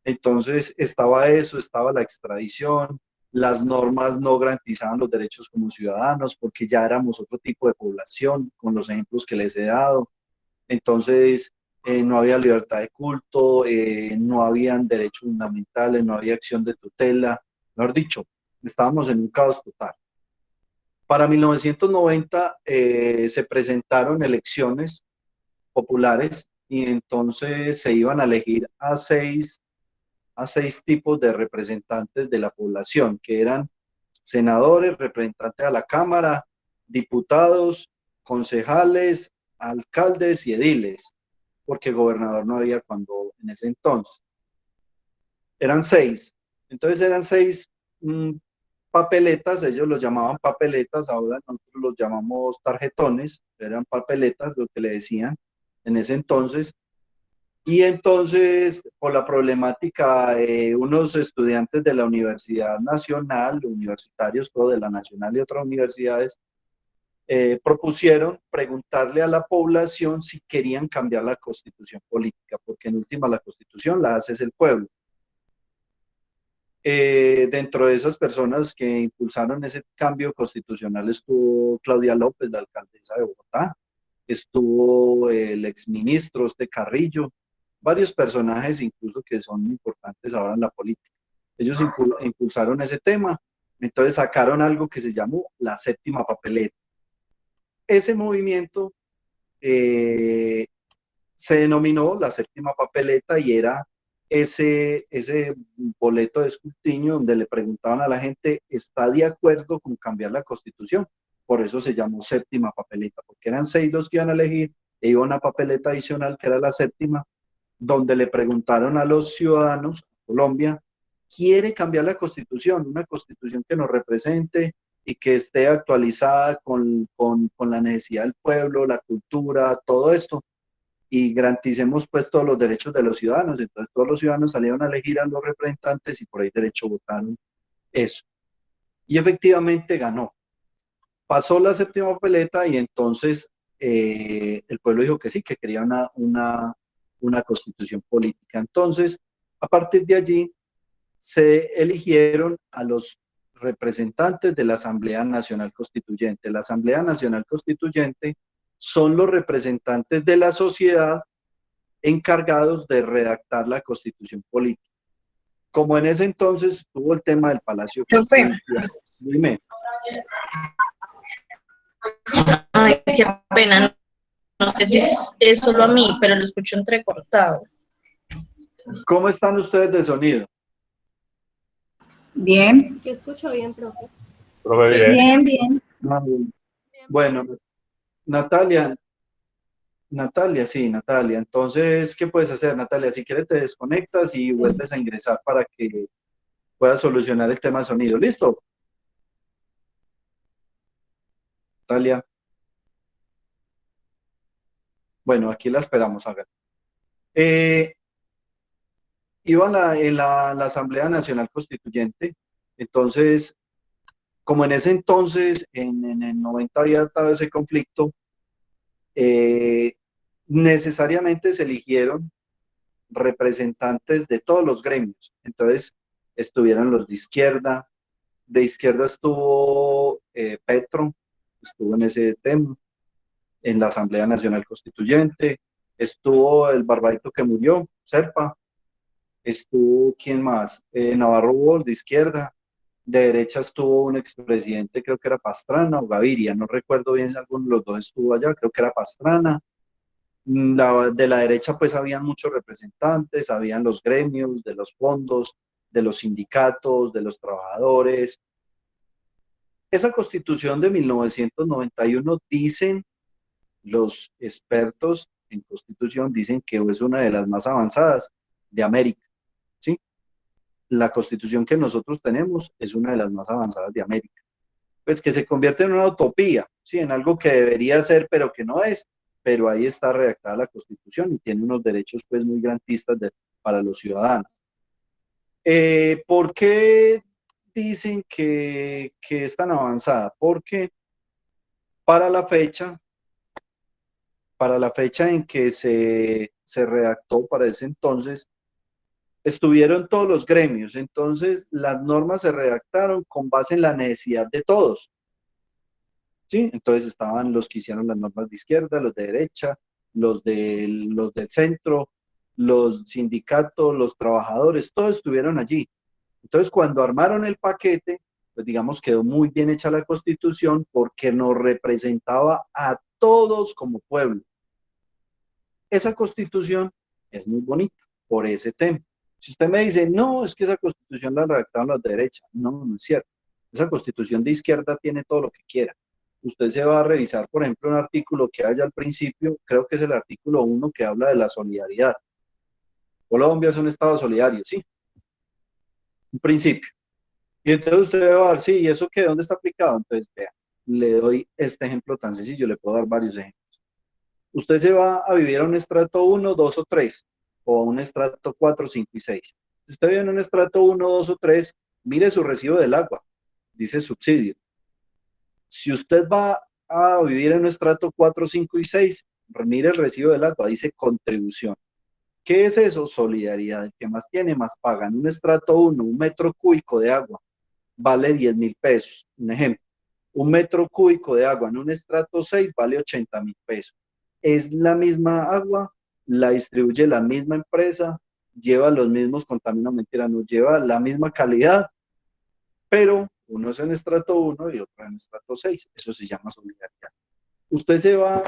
Entonces estaba eso, estaba la extradición, las normas no garantizaban los derechos como ciudadanos porque ya éramos otro tipo de población, con los ejemplos que les he dado. Entonces no había libertad de culto, no habían derechos fundamentales, no había acción de tutela, mejor dicho, estábamos en un caos total. Para 1990 se presentaron elecciones populares y entonces se iban a elegir a seis tipos de representantes de la población, que eran senadores, representantes a la Cámara, diputados, concejales, alcaldes y ediles, porque gobernador no había cuando en ese entonces. Eran 6. Entonces eran 6 papeletas, ellos los llamaban papeletas, ahora nosotros los llamamos tarjetones, eran papeletas, lo que le decían en ese entonces. Y entonces, por la problemática, unos estudiantes de la Universidad Nacional, universitarios, todo de la Nacional y otras universidades, propusieron preguntarle a la población si querían cambiar la constitución política, porque en última la constitución la hace el pueblo. Dentro de esas personas que impulsaron ese cambio constitucional estuvo Claudia López, la alcaldesa de Bogotá, estuvo el exministro Carrillo, varios personajes incluso que son importantes ahora en la política. Ellos impulsaron ese tema, entonces sacaron algo que se llamó la séptima papeleta. Ese movimiento se denominó la séptima papeleta y era ese boleto de escrutinio donde le preguntaban a la gente, ¿está de acuerdo con cambiar la constitución? Por eso se llamó séptima papeleta, porque eran 6 los que iban a elegir, e iba una papeleta adicional que era la séptima, donde le preguntaron a los ciudadanos, Colombia, ¿quiere cambiar la constitución? Una constitución que nos represente y que esté actualizada con la necesidad del pueblo, la cultura, todo esto, y garanticemos pues todos los derechos de los ciudadanos. Entonces todos los ciudadanos salieron a elegir a los representantes y por ahí derecho votaron eso. Y efectivamente ganó. Pasó la séptima papeleta y entonces el pueblo dijo que sí, que quería una constitución política. Entonces, a partir de allí, se eligieron a los representantes de la Asamblea Nacional Constituyente. La Asamblea Nacional Constituyente son los representantes de la sociedad encargados de redactar la constitución política. Como en ese entonces tuvo el tema del Palacio de Justicia. Dime. Ay, qué pena. No sé si es solo a mí, pero lo escucho entrecortado. ¿Cómo están ustedes de sonido? Bien. Yo escucho bien, profe. Profe, bien. Bien. Bueno, Natalia, sí, Natalia. Entonces, ¿qué puedes hacer, Natalia? Si quieres te desconectas y vuelves a ingresar para que puedas solucionar el tema de sonido. ¿Listo? Natalia. Bueno, aquí la esperamos, haga. Iba en la Asamblea Nacional Constituyente, entonces, como en ese entonces, en el 90 había estado ese conflicto, necesariamente se eligieron representantes de todos los gremios. Entonces, estuvieron los de izquierda estuvo Petro, estuvo en ese tema, en la Asamblea Nacional Constituyente, estuvo el barbadito que murió, Serpa, estuvo, ¿quién más? Navarro Wolf, de izquierda, de derecha estuvo un expresidente, creo que era Pastrana o Gaviria, no recuerdo bien si alguno de los dos estuvo allá, creo que era Pastrana. De la derecha pues habían muchos representantes, habían los gremios, de los fondos, de los sindicatos, de los trabajadores. Esa constitución de 1991 dicen los expertos en constitución, dicen que es una de las más avanzadas de América, ¿sí? La constitución que nosotros tenemos es una de las más avanzadas de América, pues que se convierte en una utopía, ¿sí? En algo que debería ser, pero que no es, pero ahí está redactada la Constitución y tiene unos derechos pues muy garantistas para los ciudadanos. ¿Por qué dicen que es tan avanzada? Porque para la fecha en que se redactó para ese entonces, estuvieron todos los gremios, entonces las normas se redactaron con base en la necesidad de todos, ¿sí? Entonces estaban los que hicieron las normas de izquierda, los de derecha, los del centro, los sindicatos, los trabajadores, todos estuvieron allí. Entonces cuando armaron el paquete, pues digamos quedó muy bien hecha la Constitución porque nos representaba a todos como pueblo. Esa Constitución es muy bonita por ese tema. Si usted me dice, no, es que esa Constitución la redactaron los de derecha, no, no es cierto. Esa Constitución de izquierda tiene todo lo que quiera. Usted se va a revisar, por ejemplo, un artículo que haya al principio, creo que es el artículo 1 que habla de la solidaridad. Colombia es un estado solidario, sí. Un principio. Y entonces usted va a ver, sí, ¿y eso qué? ¿Dónde está aplicado? Entonces, vea, le doy este ejemplo tan sencillo, le puedo dar varios ejemplos. Usted se va a vivir a un estrato 1, 2 o 3, o a un estrato 4, 5 y 6. Si usted vive en un estrato 1, 2 o 3, mire su recibo del agua, dice subsidio. Si usted va a vivir en un estrato 4, 5 y 6, mire el recibo del agua, dice contribución. ¿Qué es eso? Solidaridad. El que más tiene, más paga. En un estrato 1, un metro cúbico de agua vale 10.000 pesos. Un ejemplo. Un metro cúbico de agua en un estrato 6 vale 80.000 pesos. Es la misma agua, la distribuye la misma empresa, lleva los mismos contaminantes, mentira, no lleva la misma calidad, pero uno es en estrato 1 y otro en estrato 6. Eso se llama solidaridad. Usted se va,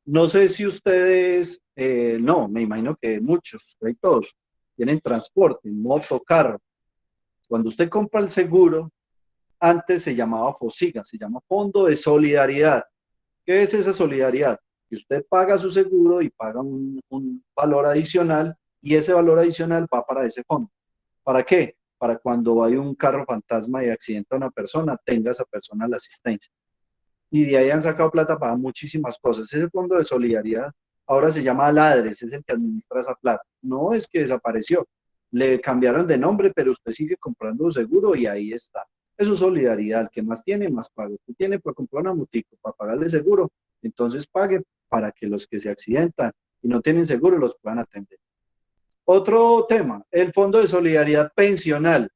no sé si ustedes, no, me imagino que muchos, hay todos, tienen transporte, moto, carro. Cuando usted compra el seguro, antes se llamaba FOSIGA, se llama Fondo de Solidaridad. ¿Qué es esa solidaridad? Que usted paga su seguro y paga un valor adicional y ese valor adicional va para ese fondo. ¿Para qué? Para cuando hay un carro fantasma y accidenta a una persona, tenga esa persona la asistencia. Y de ahí han sacado plata para muchísimas cosas. Ese fondo de solidaridad ahora se llama Ladres, es el que administra esa plata. No es que desapareció, le cambiaron de nombre, pero usted sigue comprando un seguro y ahí está. Eso es solidaridad, el que más tiene, más paga. Usted tiene para comprar una motico, para pagarle seguro, entonces pague para que los que se accidentan y no tienen seguro los puedan atender. Otro tema, el Fondo de Solidaridad Pensional.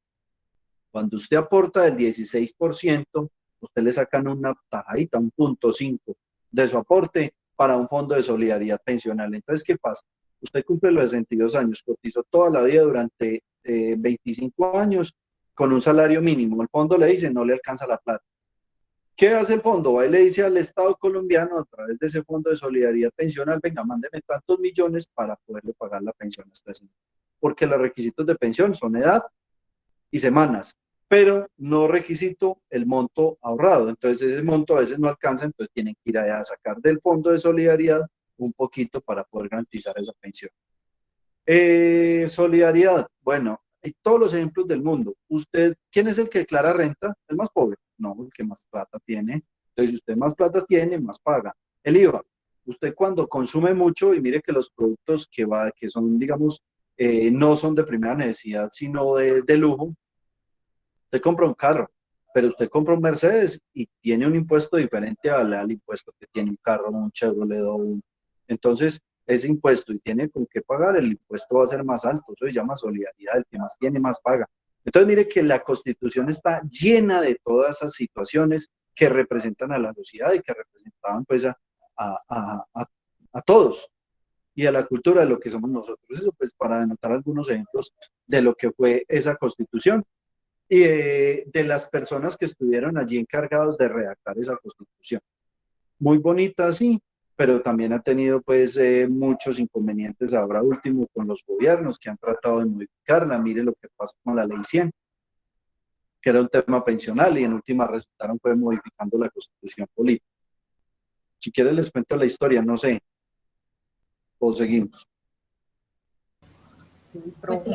Cuando usted aporta del 16%, usted le sacan una tajadita, un 0.5 de su aporte para un fondo de solidaridad pensional. Entonces, ¿qué pasa? Usted cumple los 62 años, cotizó toda la vida durante 25 años con un salario mínimo. El fondo le dice, no le alcanza la plata. ¿Qué hace el fondo? Va y le dice al Estado colombiano, a través de ese fondo de solidaridad pensional, venga, mándeme tantos millones para poderle pagar la pensión a esta señora. Porque los requisitos de pensión son edad y semanas, pero no requisito el monto ahorrado. Entonces ese monto a veces no alcanza, entonces tienen que ir a sacar del fondo de solidaridad un poquito para poder garantizar esa pensión. Solidaridad, bueno, hay todos los ejemplos del mundo. Usted, ¿quién es el que declara renta? El más pobre. No, el que más plata tiene. Entonces, si usted más plata tiene, más paga. El IVA. Usted cuando consume mucho, y mire que los productos que son, digamos, no son de primera necesidad, sino de lujo, usted compra un carro, pero usted compra un Mercedes y tiene un impuesto diferente al impuesto que tiene un carro, un Chevrolet o un... Entonces, ese impuesto y tiene con qué pagar, el impuesto va a ser más alto. Eso se llama solidaridad, el que más tiene, más paga. Entonces, mire que la Constitución está llena de todas esas situaciones que representan a la sociedad y que representaban pues a todos y a la cultura de lo que somos nosotros. Eso pues para denotar algunos ejemplos de lo que fue esa Constitución y de las personas que estuvieron allí encargados de redactar esa Constitución. Muy bonita, sí, pero también ha tenido pues muchos inconvenientes ahora último con los gobiernos que han tratado de modificarla. Mire lo que pasó con la Ley 100, que era un tema pensional y en última resultaron pues modificando la Constitución política. Si quieren les cuento la historia, no sé, o seguimos. Sí, profe.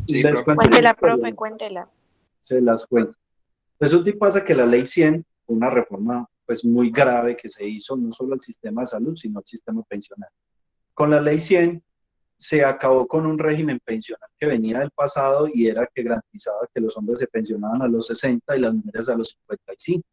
Sí, Les profe. cuento Cuéntela, la historia. profe, cuéntela. Se las cuento. Resulta y pasa que la ley 100, una reforma pues muy grave que se hizo no solo al sistema de salud, sino al sistema pensional. Con la ley 100 se acabó con un régimen pensional que venía del pasado y era que garantizaba que los hombres se pensionaban a los 60 y las mujeres a los 55.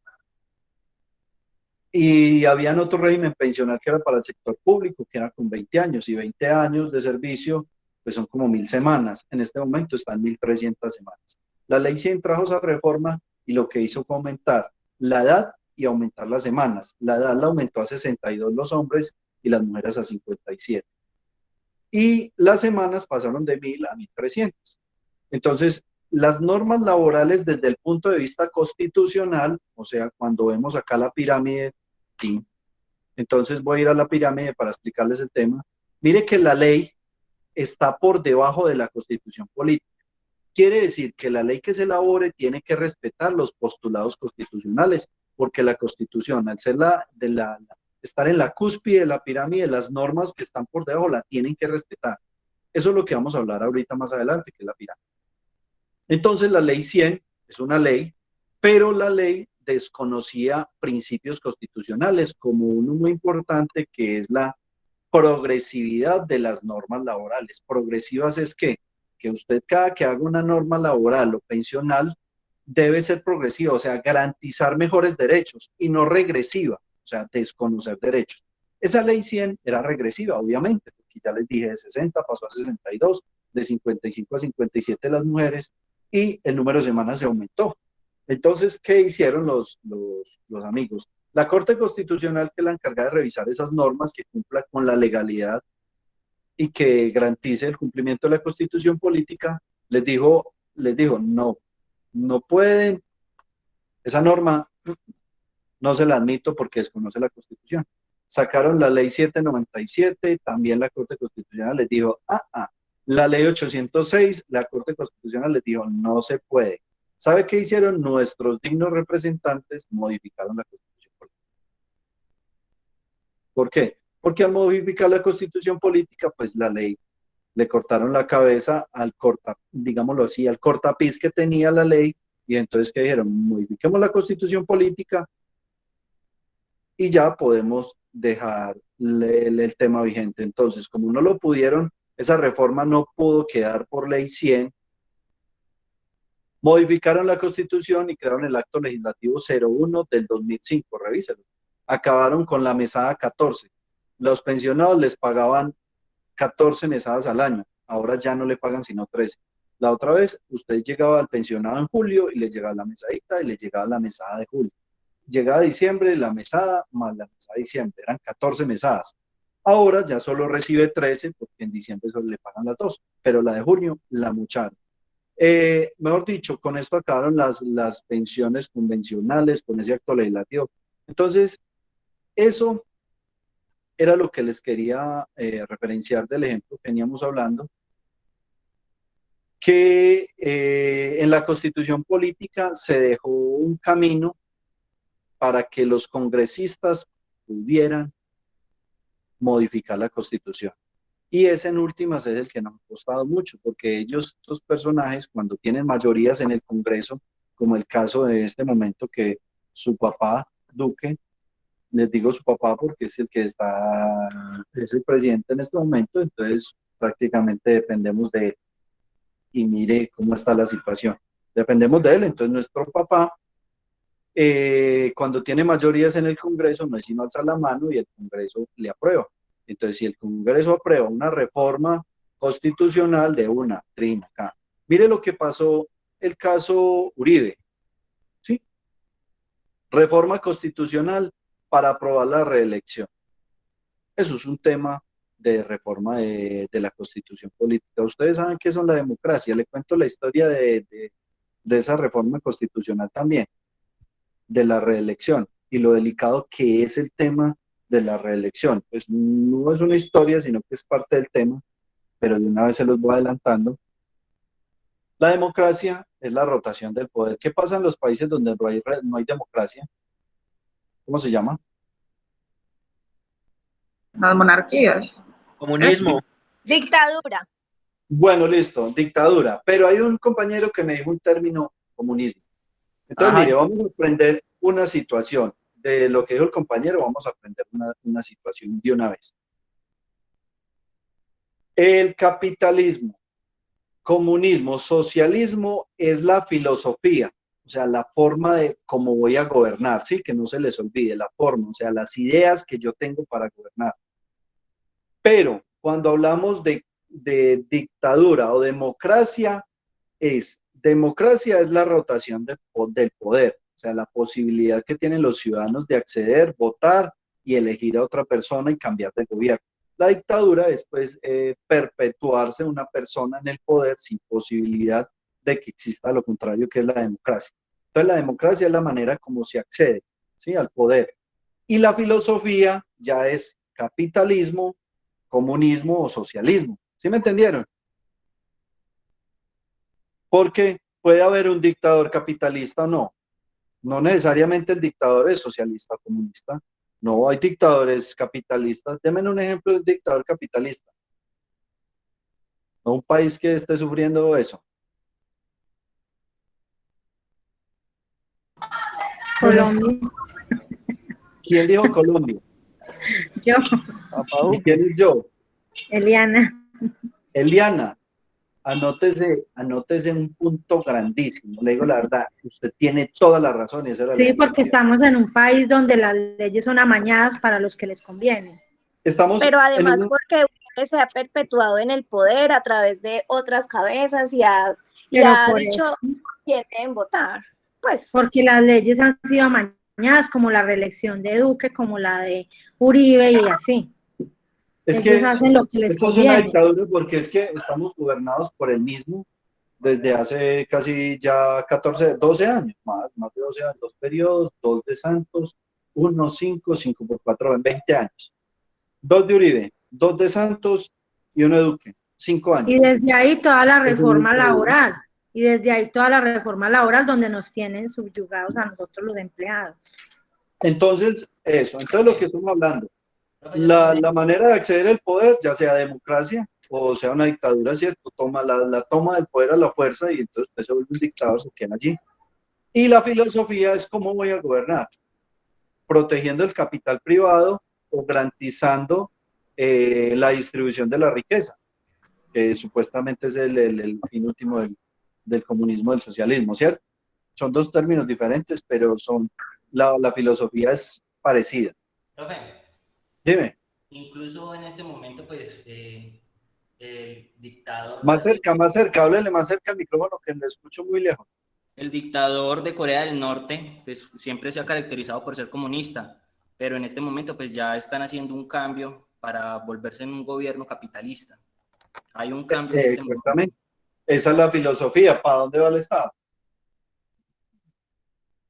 Y habían otro régimen pensional que era para el sector público, que era con 20 años, y 20 años de servicio, pues son como 1000 semanas. En este momento están 1300 semanas. La ley 100 trajo esa reforma y lo que hizo fue aumentar la edad y aumentar las semanas. La edad la aumentó a 62 los hombres y las mujeres a 57. Y las semanas pasaron de 1000 a 1300. Entonces, las normas laborales desde el punto de vista constitucional, o sea, cuando vemos acá la pirámide, ¿sí? Entonces voy a ir a la pirámide para explicarles el tema. Mire que la ley está por debajo de la constitución política. Quiere decir que la ley que se elabore tiene que respetar los postulados constitucionales, porque la constitución, al ser estar en la cúspide de la pirámide, las normas que están por debajo la tienen que respetar. Eso es lo que vamos a hablar ahorita más adelante, que es la pirámide. Entonces la ley 100 es una ley, pero la ley desconocía principios constitucionales, como uno muy importante que es la progresividad de las normas laborales. Progresivas es que usted cada que haga una norma laboral o pensional debe ser progresiva, o sea, garantizar mejores derechos y no regresiva, o sea, desconocer derechos. Esa ley 100 era regresiva, obviamente, porque ya les dije, de 60 pasó a 62, de 55 a 57 las mujeres, y el número de semanas se aumentó. Entonces, ¿qué hicieron los amigos? La Corte Constitucional, que es la encargada de revisar esas normas que cumplan con la legalidad y que garantice el cumplimiento de la Constitución política, les dijo, no pueden, esa norma no se la admito porque desconoce la Constitución. Sacaron la ley 797, también la Corte Constitucional les dijo, la ley 806, la Corte Constitucional les dijo, no se puede. ¿Sabe qué hicieron? Nuestros dignos representantes modificaron la Constitución política. ¿Por qué? Porque al modificar la Constitución política, pues la ley le cortaron la cabeza al digámoslo así, al cortapiés que tenía la ley, y entonces ¿qué dijeron? Modifiquemos la Constitución política y ya podemos dejar el tema vigente. Entonces, como no lo pudieron, esa reforma no pudo quedar por ley 100, modificaron la Constitución y crearon el Acto Legislativo 01 del 2005, revíselo. Acabaron con la mesada 14. Los pensionados les pagaban 14 mesadas al año, ahora ya no le pagan sino 13. La otra vez, usted llegaba al pensionado en julio y le llegaba la mesadita y le llegaba la mesada de julio. Llegaba diciembre, la mesada más la mesada de diciembre, eran 14 mesadas. Ahora ya solo recibe 13 porque en diciembre solo le pagan las 2, pero la de junio la mucharon. Mejor dicho, con esto acabaron las pensiones convencionales, con ese acto legislativo. Entonces, eso era lo que les quería referenciar del ejemplo que veníamos hablando, que en la Constitución política se dejó un camino para que los congresistas pudieran modificar la Constitución. Y ese en últimas es el que nos ha costado mucho, porque ellos, estos personajes, cuando tienen mayorías en el Congreso, como el caso de este momento que su papá, Duque, les digo su papá porque es el que es el presidente en este momento, entonces prácticamente dependemos de él. Y mire cómo está la situación. Dependemos de él, entonces nuestro papá, cuando tiene mayorías en el Congreso, no es sino alzar la mano y el Congreso le aprueba. Entonces, si el Congreso aprueba una reforma constitucional de una trina acá, mire lo que pasó el caso Uribe, ¿sí? Reforma constitucional para aprobar la reelección. Eso es un tema de reforma de la Constitución política. Ustedes saben qué son la democracia. Le cuento la historia de esa reforma constitucional también, de la reelección, y lo delicado que es el tema de la reelección. Pues no es una historia, sino que es parte del tema, pero de una vez se los voy adelantando. La democracia es la rotación del poder. ¿Qué pasa en los países donde no hay democracia? ¿Cómo se llama? Las monarquías. Comunismo. Dictadura. Bueno, listo, dictadura. Pero hay un compañero que me dijo un término, comunismo. Entonces, Ajá. mire, vamos a aprender una situación. De lo que dijo el compañero, vamos a aprender una situación de una vez. El capitalismo, comunismo, socialismo es la filosofía, o sea, la forma de cómo voy a gobernar, ¿sí? Que no se les olvide la forma, o sea, las ideas que yo tengo para gobernar. Pero cuando hablamos de dictadura o democracia, democracia es la rotación del poder, o sea, la posibilidad que tienen los ciudadanos de acceder, votar y elegir a otra persona y cambiar de gobierno. La dictadura es, pues, perpetuarse una persona en el poder sin posibilidad de que exista lo contrario, que es la democracia. Entonces, la democracia es la manera como se accede, ¿sí?, al poder. Y la filosofía ya es capitalismo, comunismo o socialismo. ¿Sí me entendieron? Porque puede haber un dictador capitalista o no. No necesariamente el dictador es socialista o comunista. No, hay dictadores capitalistas. Denme un ejemplo de un dictador capitalista. ¿O un país que esté sufriendo eso? Colombia. ¿Quién dijo Colombia? Yo, ¿Y quién es yo? Eliana. Eliana, anótese un punto grandísimo. Le digo la verdad, usted tiene toda la razón. Y esa era Sí, la porque estamos en un país donde las leyes son amañadas para los que les conviene. Estamos Pero además en un... porque se ha perpetuado en el poder a través de otras cabezas y ha Pero por dicho eso, quién deben votar. Pues porque las leyes han sido amañadas, como la reelección de Duque, como la de Uribe y así. Es Ellos que hacen lo que les esto es una conviene. dictadura porque es que estamos gobernados por el mismo desde hace casi ya 12 años, más de 12 años, 2 periodos, 2 de Santos, 1, 5, 5 por 4, 20 años. 2 de Uribe, 2 de Santos y 1 de Duque, 5 años. Y desde ahí toda la Eso es reforma increíble. laboral. Y desde ahí toda la reforma laboral donde nos tienen subyugados a nosotros los empleados. Entonces, entonces lo que estamos hablando, la manera de acceder al poder, ya sea democracia o sea una dictadura, ¿cierto? La toma del poder a la fuerza y entonces usted se vuelve un dictador, se queda allí. Y la filosofía es cómo voy a gobernar, protegiendo el capital privado o garantizando la distribución de la riqueza, que supuestamente es el fin último del comunismo, del socialismo, ¿cierto? Son dos términos diferentes, pero la filosofía es parecida. Profe, Dime. incluso en este momento, pues, el dictador, Más cerca, háblele más cerca al micrófono que le escucho muy lejos. el dictador de Corea del Norte, pues siempre se ha caracterizado por ser comunista, pero en este momento pues ya están haciendo un cambio para volverse en un gobierno capitalista. Hay un cambio en este momento. Exactamente. Esa es la filosofía. ¿Para dónde va el Estado?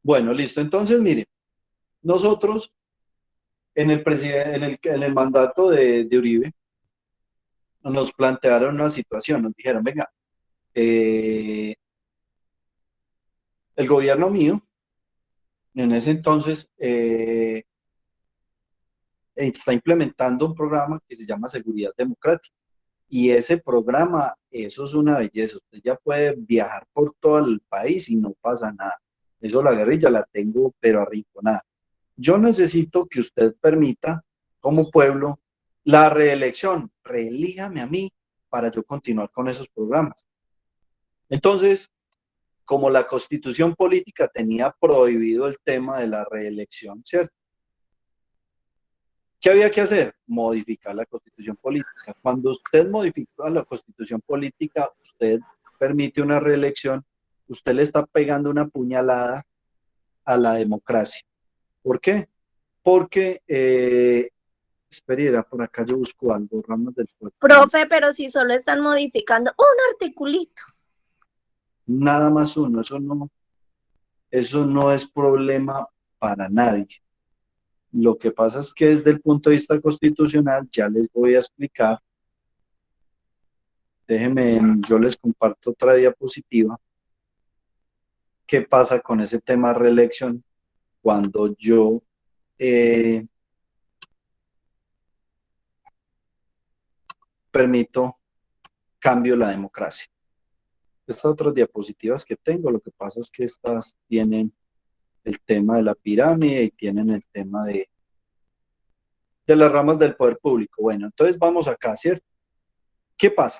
Bueno, listo. Entonces, mire, nosotros en el mandato de Uribe nos plantearon una situación, nos dijeron, venga, el gobierno mío, en ese entonces, está implementando un programa que se llama Seguridad Democrática. Y ese programa, eso es una belleza. Usted ya puede viajar por todo el país y no pasa nada. Eso la guerrilla la tengo, pero arrinconada. Yo necesito que usted permita, como pueblo, la reelección. Reelíjame a mí para yo continuar con esos programas. Entonces, como la Constitución política tenía prohibido el tema de la reelección, ¿cierto? ¿Qué había que hacer? Modificar la Constitución política. Cuando usted modifica la Constitución política, usted permite una reelección, usted le está pegando una puñalada a la democracia. ¿Por qué? Porque, espera, por acá yo busco algo, ramas del pueblo. profe, pero si solo están modificando un articulito. Nada más uno, eso no es problema para nadie. Lo que pasa es que desde el punto de vista constitucional, ya les voy a explicar. Déjenme, yo les comparto otra diapositiva. ¿Qué pasa con ese tema de reelección cuando yo permito cambio la democracia? Estas otras diapositivas que tengo, lo que pasa es que estas tienen el tema de la pirámide y tienen el tema de las ramas del poder público. Bueno, entonces vamos acá, ¿cierto? ¿Qué pasa?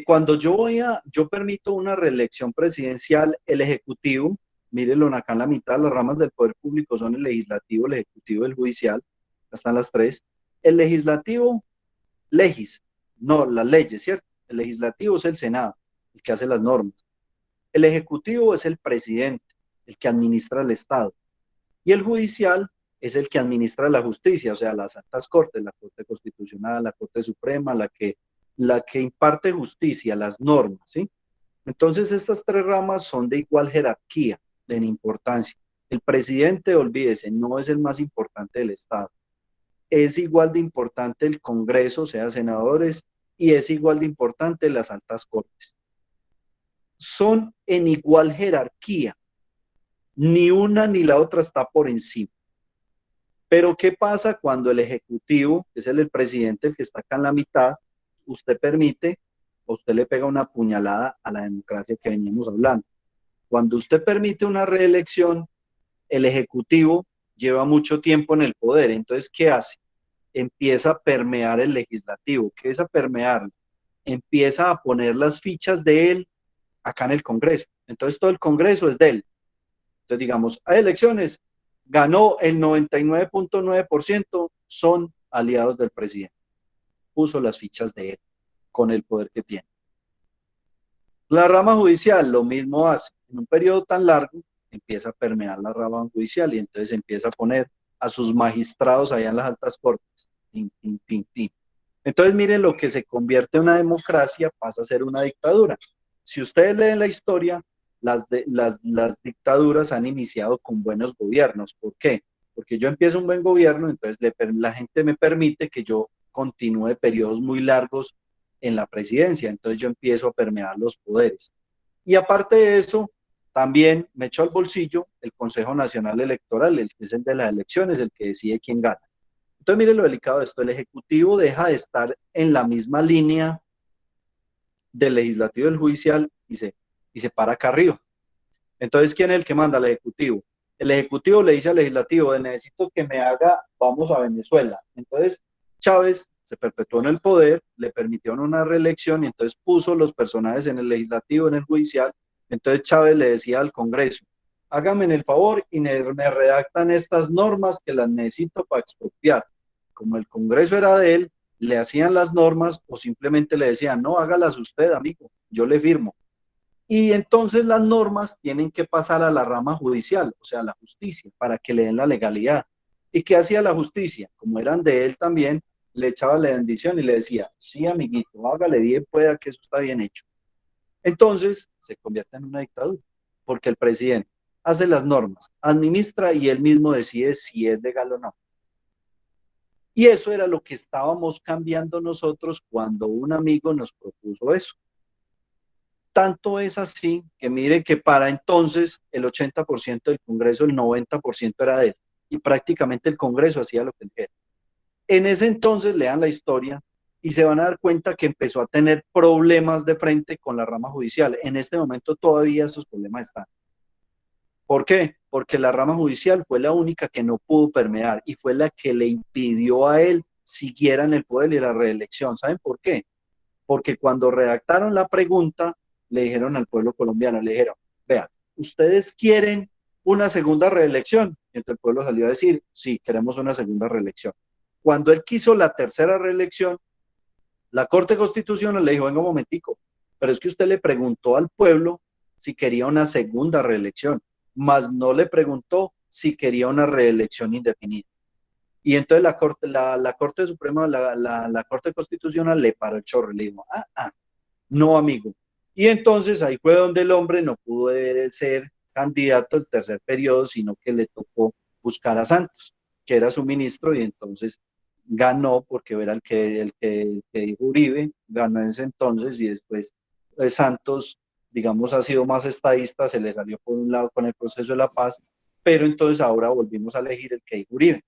Cuando yo permito una reelección presidencial, el Ejecutivo, mírenlo acá en la mitad, las ramas del poder público son el Legislativo, el Ejecutivo y el Judicial, acá están las tres. El Legislativo, no, las leyes, ¿cierto? El Legislativo es el Senado, el que hace las normas. El Ejecutivo es el presidente, el que administra el Estado. Y el Judicial es el que administra la justicia, o sea, las altas cortes, la Corte Constitucional, la Corte Suprema, la que imparte justicia, las normas, ¿sí? Entonces, estas tres ramas son de igual jerarquía, de importancia. El presidente, olvídese, no es el más importante del Estado. Es igual de importante el Congreso, o sea, senadores, y es igual de importante las altas cortes. Son en igual jerarquía. Ni una ni la otra está por encima. Pero, ¿qué pasa cuando el Ejecutivo, que es el presidente, el que está acá en la mitad, usted permite, o usted le pega una puñalada a la democracia que veníamos hablando? Cuando usted permite una reelección, el Ejecutivo lleva mucho tiempo en el poder. Entonces, ¿qué hace? Empieza a permear el Legislativo. ¿Qué es a permear? Empieza a poner las fichas de él acá en el Congreso. Entonces, todo el Congreso es de él. Entonces, digamos, hay elecciones, ganó el 99.9%, son aliados del presidente. Puso las fichas de él, con el poder que tiene. La rama judicial lo mismo hace. En un periodo tan largo, empieza a permear la rama judicial y entonces empieza a poner a sus magistrados allá en las altas cortes. Tin, tin, tin, tin. Entonces, miren, lo que se convierte en una democracia pasa a ser una dictadura. Si ustedes leen la historia, las dictaduras han iniciado con buenos gobiernos. ¿Por qué? Porque yo empiezo un buen gobierno, entonces la gente me permite que yo continúe periodos muy largos en la presidencia, entonces yo empiezo a permear los poderes. Y aparte de eso, también me echo al bolsillo el Consejo Nacional Electoral, el que es el de las elecciones, el que decide quién gana. Entonces, miren lo delicado de esto, el Ejecutivo deja de estar en la misma línea del Legislativo y del Judicial y se para acá arriba. Entonces, ¿quién es el que manda? El Ejecutivo. El Ejecutivo le dice al Legislativo, necesito que me haga, vamos a Venezuela. Entonces, Chávez se perpetuó en el poder, le permitieron una reelección y entonces puso los personajes en el Legislativo, en el Judicial. Entonces Chávez le decía al Congreso, hágame el favor y me redactan estas normas que las necesito para expropiar. Como el Congreso era de él, le hacían las normas o simplemente le decían, no, hágalas usted, amigo, yo le firmo. Y entonces las normas tienen que pasar a la rama judicial, o sea, a la justicia, para que le den la legalidad. ¿Y qué hacía la justicia? Como eran de él también, le echaba la bendición y le decía, sí, amiguito, hágale bien, pueda que eso está bien hecho. Entonces se convierte en una dictadura, porque el presidente hace las normas, administra y él mismo decide si es legal o no. Y eso era lo que estábamos cambiando nosotros cuando un amigo nos propuso eso. Tanto es así que mire que para entonces el 80% del Congreso, el 90% era de él, y prácticamente el Congreso hacía lo que él quería. En ese entonces lean la historia y se van a dar cuenta que empezó a tener problemas de frente con la rama judicial. En este momento todavía esos problemas están. ¿Por qué? Porque la rama judicial fue la única que no pudo permear y fue la que le impidió a él siguiera en el poder y la reelección. ¿Saben por qué? Porque cuando redactaron la pregunta, le dijeron al pueblo colombiano, le dijeron, vean, ¿ustedes quieren una segunda reelección? Y entonces el pueblo salió a decir, sí, queremos una segunda reelección. Cuando él quiso la tercera reelección, la Corte Constitucional le dijo, venga un momentico, pero es que usted le preguntó al pueblo si quería una segunda reelección, mas no le preguntó si quería una reelección indefinida. Y entonces la Corte Suprema, la Corte Constitucional le paró el chorro y le dijo, no, amigo. Y entonces ahí fue donde el hombre no pudo ser candidato al tercer periodo, sino que le tocó buscar a Santos, que era su ministro, y entonces ganó, porque era el que dijo Uribe, ganó en ese entonces, y después Santos, digamos, ha sido más estadista, se le salió por un lado con el proceso de la paz, pero entonces ahora volvimos a elegir el que dijo Uribe.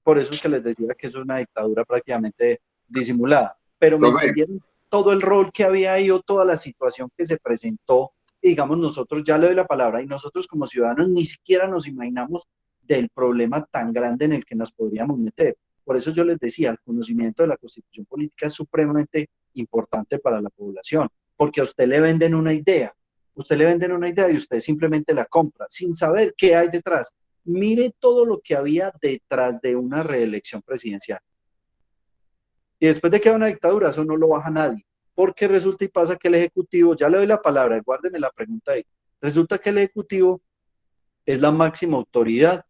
Por eso es que les decía que es una dictadura prácticamente disimulada. Pero me entendieron, todo el rol que había ahí o toda la situación que se presentó, y digamos nosotros, ya le doy la palabra, y nosotros como ciudadanos ni siquiera nos imaginamos del problema tan grande en el que nos podríamos meter. Por eso yo les decía, el conocimiento de la Constitución Política es supremamente importante para la población, porque a usted le venden una idea, y usted simplemente la compra, sin saber qué hay detrás. Mire todo lo que había detrás de una reelección presidencial. Y después de que hay una dictadura, eso no lo baja nadie, porque resulta y pasa que el Ejecutivo, ya le doy la palabra, guárdeme la pregunta ahí, resulta que el Ejecutivo es la máxima autoridad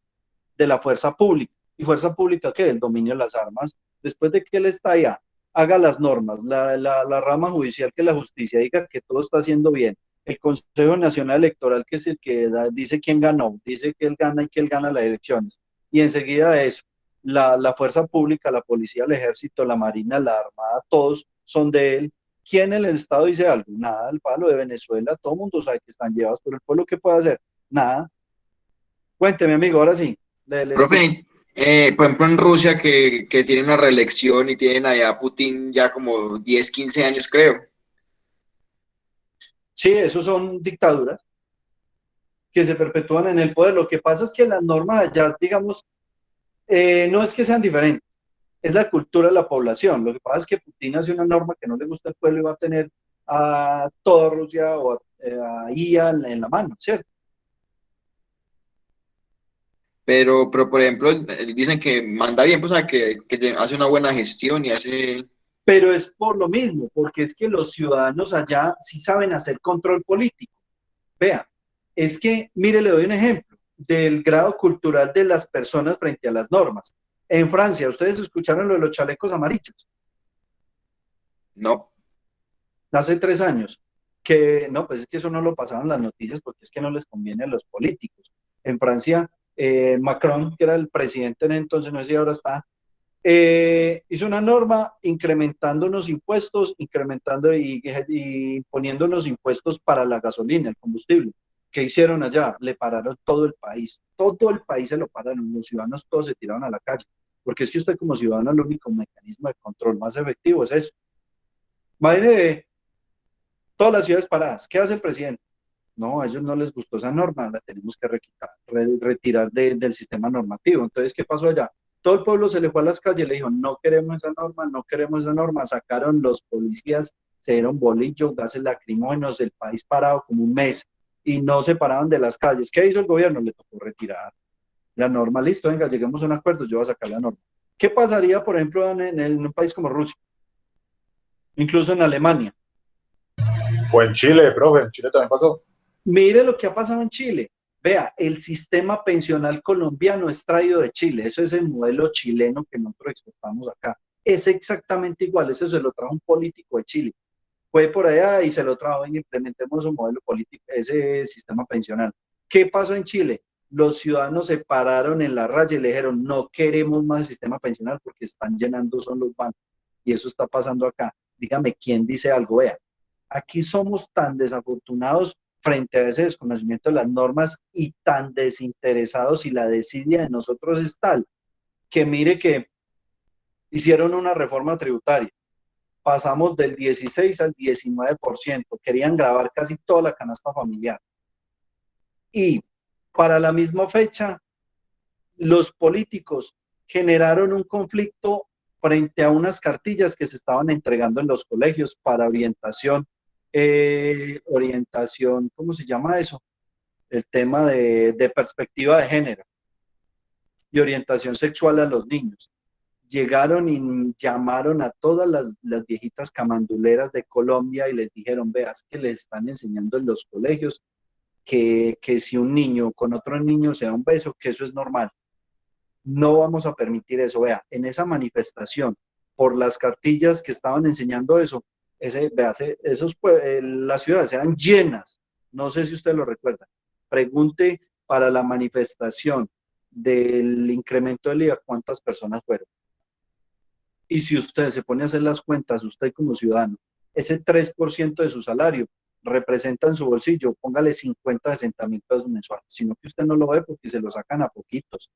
de la fuerza pública. ¿Y fuerza pública qué? El dominio de las armas. Después de que él está allá, haga las normas, la rama judicial, que la justicia diga que todo está haciendo bien, el Consejo Nacional Electoral, que es el que dice quién ganó, dice que él gana y que él gana las elecciones, y enseguida de eso, la fuerza pública, la policía, el ejército, la marina, la armada, todos son de él. ¿Quién en el Estado dice algo? Nada. El palo de Venezuela, todo el mundo sabe que están llevados por el pueblo. ¿Qué puede hacer? Nada. Cuénteme, amigo, ahora sí. Profe, por ejemplo, en Rusia que tienen una reelección y tienen allá a Putin ya como 10, 15 años, creo. Sí, esos son dictaduras que se perpetúan en el poder. Lo que pasa es que las normas allá, digamos, no es que sean diferentes, es la cultura de la población. Lo que pasa es que Putin hace una norma que no le gusta al pueblo y va a tener a toda Rusia o a IA en la mano, ¿cierto? Pero por ejemplo, dicen que manda bien, pues, o sea, que hace una buena gestión y hace... Pero es por lo mismo, porque es que los ciudadanos allá sí saben hacer control político. Vea, es que, mire, le doy un ejemplo del grado cultural de las personas frente a las normas. En Francia, ¿ustedes escucharon lo de los chalecos amarillos? No. Hace 3 años. Que no, pues es que eso no lo pasaban las noticias porque es que no les conviene a los políticos. En Francia, Macron, que era el presidente en entonces, no sé si ahora está, hizo una norma incrementando los impuestos, incrementando y poniéndonos impuestos para la gasolina, el combustible. ¿Qué hicieron allá? Le pararon todo el país se lo pararon, los ciudadanos todos se tiraron a la calle, porque es que usted como ciudadano el único mecanismo de control más efectivo es eso. Imagínese todas las ciudades paradas, ¿qué hace el presidente? No, a ellos no les gustó esa norma, la tenemos que retirar del sistema normativo. Entonces, ¿qué pasó allá? Todo el pueblo se le fue a las calles y le dijo, no queremos esa norma, no queremos esa norma. Sacaron los policías, se dieron bolillos, gases lacrimógenos, el país parado como un mes y no se paraban de las calles. ¿Qué hizo el gobierno? Le tocó retirar la norma. Listo, venga, lleguemos a un acuerdo, yo voy a sacar la norma. ¿Qué pasaría, por ejemplo, en un país como Rusia? Incluso en Alemania. O en Chile, profe, en Chile también pasó. Mire lo que ha pasado en Chile. Vea, el sistema pensional colombiano es traído de Chile. Eso es el modelo chileno que nosotros exportamos acá. Es exactamente igual. Eso se lo trajo un político de Chile. Fue por allá y se lo trajo y implementemos un modelo político, ese sistema pensional. ¿Qué pasó en Chile? Los ciudadanos se pararon en la raya y le dijeron, no queremos más sistema pensional porque están llenando son los bancos. Y eso está pasando acá. Dígame, ¿quién dice algo? Vea, aquí somos tan desafortunados frente a ese desconocimiento de las normas y tan desinteresados, y la desidia de nosotros es tal que mire que hicieron una reforma tributaria, pasamos del 16 al 19%, querían grabar casi toda la canasta familiar y para la misma fecha los políticos generaron un conflicto frente a unas cartillas que se estaban entregando en los colegios para orientación, ¿cómo se llama eso? El tema de perspectiva de género y orientación sexual a los niños. Llegaron y llamaron a todas las viejitas camanduleras de Colombia y les dijeron, veas que les están enseñando en los colegios que si un niño con otro niño se da un beso, que eso es normal. No vamos a permitir eso. Vea, en esa manifestación, por las cartillas que estaban enseñando eso, las ciudades eran llenas. No sé si usted lo recuerda. Pregunte para la manifestación del incremento del IVA, ¿cuántas personas fueron? Y si usted se pone a hacer las cuentas, usted como ciudadano, ese 3% de su salario representa en su bolsillo, póngale 50, 60 mil pesos mensuales, sino que usted no lo ve porque se lo sacan a poquitos,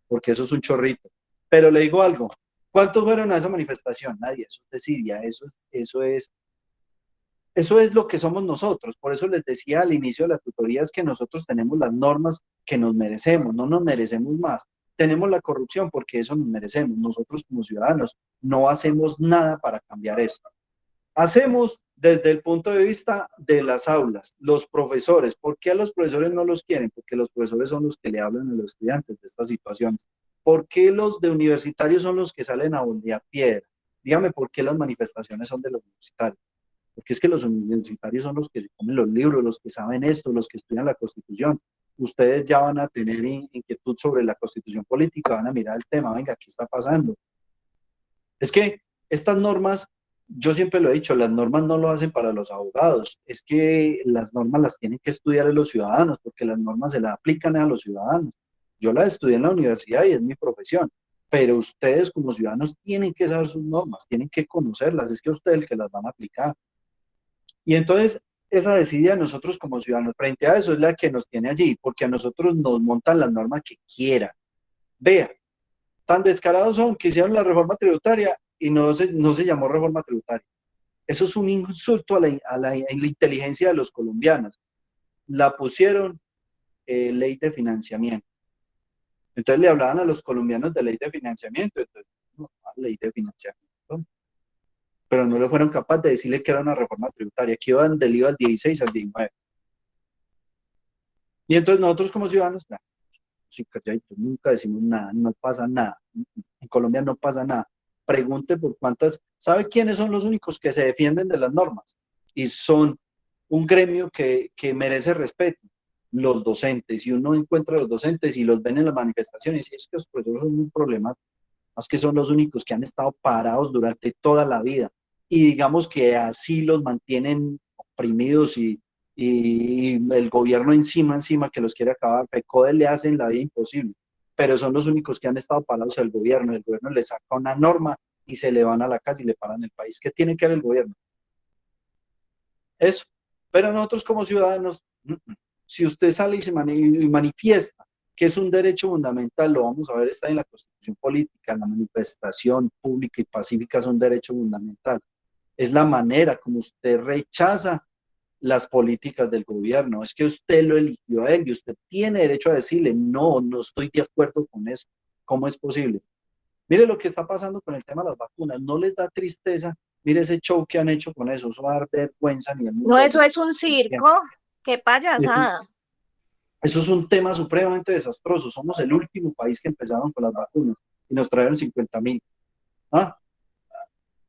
porque eso es un chorrito. Pero le digo algo, ¿cuántos fueron a esa manifestación? Nadie, eso es desidia, eso es Eso es lo que somos nosotros. Por eso les decía al inicio de la tutoría, es que nosotros tenemos las normas que nos merecemos, no nos merecemos más. Tenemos la corrupción porque eso nos merecemos. Nosotros como ciudadanos no hacemos nada para cambiar eso. Hacemos desde el punto de vista de las aulas, los profesores. ¿Por qué a los profesores no los quieren? Porque los profesores son los que le hablan a los estudiantes de estas situaciones. ¿Por qué los de universitarios son los que salen a voltear piedra? Dígame por qué las manifestaciones son de los universitarios. Porque es que los universitarios son los que se comen los libros, los que saben esto, los que estudian la Constitución. Ustedes ya van a tener inquietud sobre la Constitución política, van a mirar el tema, venga, ¿qué está pasando? Es que estas normas, yo siempre lo he dicho, las normas no lo hacen para los abogados, es que las normas las tienen que estudiar los ciudadanos, porque las normas se las aplican a los ciudadanos. Yo las estudié en la universidad y es mi profesión, pero ustedes como ciudadanos tienen que saber sus normas, tienen que conocerlas, es que ustedes el que las van a aplicar. Y entonces, esa desidia de nosotros como ciudadanos, frente a eso, es la que nos tiene allí, porque a nosotros nos montan las normas que quieran. Vea, tan descarados son que hicieron la reforma tributaria y no se llamó reforma tributaria. Eso es un insulto a la inteligencia de los colombianos. La pusieron ley de financiamiento. Entonces le hablaban a los colombianos de ley de financiamiento, entonces, no, ley de financiamiento. Pero no le fueron capaces de decirle que era una reforma tributaria, que iban del IVA al 16 al 19. Y entonces nosotros como ciudadanos, nah, sí, calladitos, nunca decimos nada, no pasa nada. En Colombia no pasa nada. Pregunte por cuántas, ¿sabe quiénes son los únicos que se defienden de las normas? Y son un gremio que merece respeto, los docentes. Y uno encuentra a los docentes y los ven en las manifestaciones y es que los profesores son un problema, es que son los únicos que han estado parados durante toda la vida. Y digamos que así los mantienen oprimidos y el gobierno encima que los quiere acabar. PECODE le hacen la vida imposible, pero son los únicos que han estado parados el gobierno le saca una norma y se le van a la calle y le paran el país. ¿Qué tiene que hacer el gobierno? Eso. Pero nosotros como ciudadanos, si usted sale y se manifiesta que es un derecho fundamental, lo vamos a ver, está en la Constitución política, la manifestación pública y pacífica es un derecho fundamental. Es la manera como usted rechaza las políticas del gobierno, es que usted lo eligió a él y usted tiene derecho a decirle, no estoy de acuerdo con eso. ¿Cómo es posible? Mire lo que está pasando con el tema de las vacunas, no les da tristeza, mire ese show que han hecho con eso va a dar vergüenza ni el mundo. No, eso es un circo, qué payasada. Eso es un tema supremamente desastroso, somos el último país que empezaron con las vacunas y nos trajeron 50,000. ¿Ah?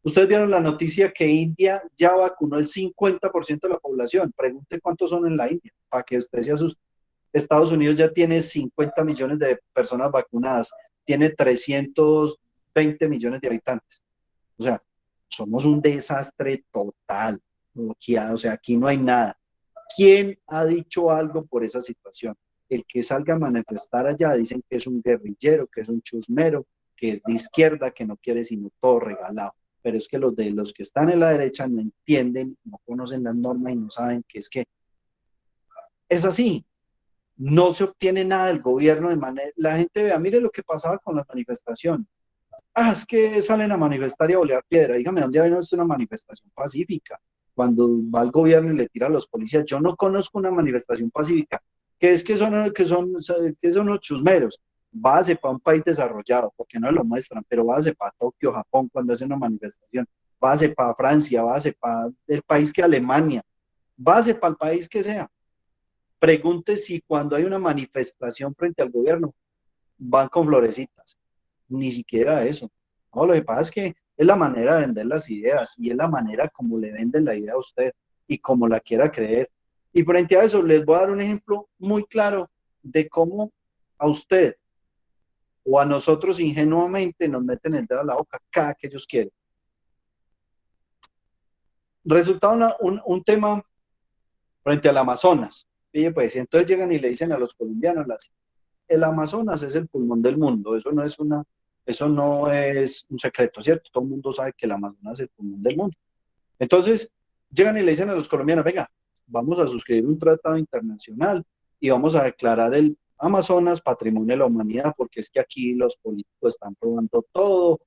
Ustedes vieron la noticia que India ya vacunó el 50% de la población. Pregunte cuántos son en la India, para que usted se asuste. Estados Unidos ya tiene 50 millones de personas vacunadas, tiene 320 millones de habitantes. O sea, somos un desastre total. O sea, aquí no hay nada. ¿Quién ha dicho algo por esa situación? El que salga a manifestar allá dicen que es un guerrillero, que es un chusmero, que es de izquierda, que no quiere sino todo regalado. Pero es que los que están en la derecha no entienden, no conocen las normas y no saben que es que es así. No se obtiene nada del gobierno de manera... La gente vea, mire lo que pasaba con las manifestaciones. Es que salen a manifestar y a bolear piedra. Dígame, ¿dónde hay una manifestación pacífica? Cuando va el gobierno y le tira a los policías. Yo no conozco una manifestación pacífica. Que son los chusmeros. Váyase para un país desarrollado, porque no lo muestran, pero váyase para Tokio, Japón, cuando hacen una manifestación. Váyase para Francia, váyase para el país que Alemania. Váyase para el país que sea. Pregunte si cuando hay una manifestación frente al gobierno van con florecitas. Ni siquiera eso. No, lo que pasa es que es la manera de vender las ideas y es la manera como le venden la idea a usted y como la quiera creer. Y frente a eso les voy a dar un ejemplo muy claro de cómo a usted o a nosotros ingenuamente nos meten el dedo a la boca cada que ellos quieren. Resulta un tema frente al Amazonas. Y pues entonces llegan y le dicen a los colombianos, el Amazonas es el pulmón del mundo, eso no es un secreto, ¿cierto? Todo el mundo sabe que el Amazonas es el pulmón del mundo. Entonces llegan y le dicen a los colombianos, venga, vamos a suscribir un tratado internacional y vamos a declarar el Amazonas patrimonio de la humanidad, porque es que aquí los políticos están probando todo.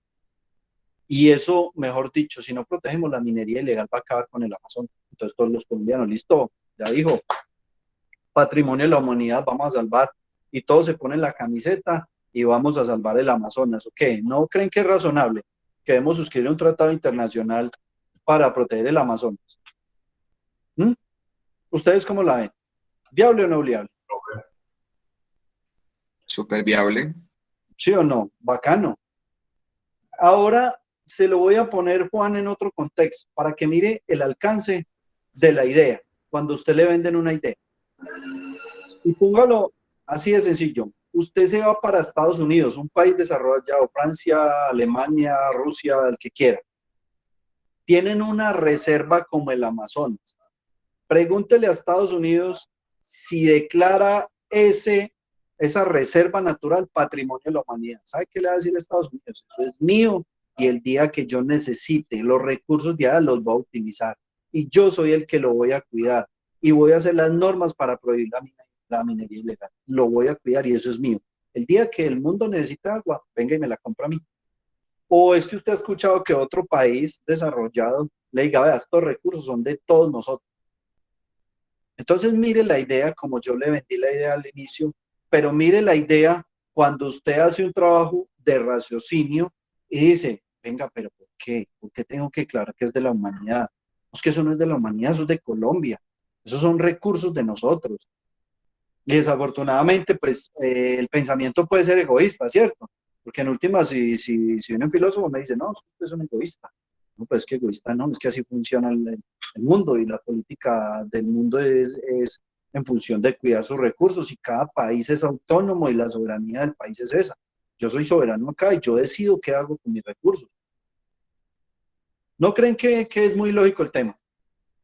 Y eso, mejor dicho, si no protegemos la minería ilegal, va a acabar con el Amazonas. Entonces todos los colombianos, listo, ya dijo, patrimonio de la humanidad, vamos a salvar, y todos se ponen la camiseta y vamos a salvar el Amazonas, ¿ok? ¿No creen que es razonable que debemos suscribir un tratado internacional para proteger el Amazonas? ¿Ustedes cómo la ven? ¿Viable o no viable? Súper viable. ¿Sí o no? Bacano. Ahora se lo voy a poner, Juan, en otro contexto, para que mire el alcance de la idea, cuando usted le venden una idea. Y póngalo así de sencillo. Usted se va para Estados Unidos, un país desarrollado, Francia, Alemania, Rusia, el que quiera. Tienen una reserva como el Amazonas. Pregúntele a Estados Unidos si declara esa reserva natural patrimonio de la humanidad. ¿Sabe qué le va a decir a Estados Unidos? Eso es mío y el día que yo necesite los recursos de allá los voy a utilizar. Y yo soy el que lo voy a cuidar. Y voy a hacer las normas para prohibir la minería ilegal. Lo voy a cuidar y eso es mío. El día que el mundo necesita agua, venga y me la compra a mí. ¿O es que usted ha escuchado que otro país desarrollado le diga, vea, estos recursos son de todos nosotros? Entonces mire la idea como yo le vendí la idea al inicio, pero mire la idea cuando usted hace un trabajo de raciocinio y dice, venga, pero ¿por qué? ¿Por qué tengo que aclarar que es de la humanidad? Es que eso no es de la humanidad, eso es de Colombia. Esos son recursos de nosotros. Y desafortunadamente, pues, el pensamiento puede ser egoísta, ¿cierto? Porque en última, si viene un filósofo me dice, no, usted es un egoísta. No, pues es que egoísta no, es que así funciona el mundo y la política del mundo es en función de cuidar sus recursos y cada país es autónomo y la soberanía del país es esa. Yo soy soberano acá y yo decido qué hago con mis recursos. ¿No creen que es muy lógico el tema?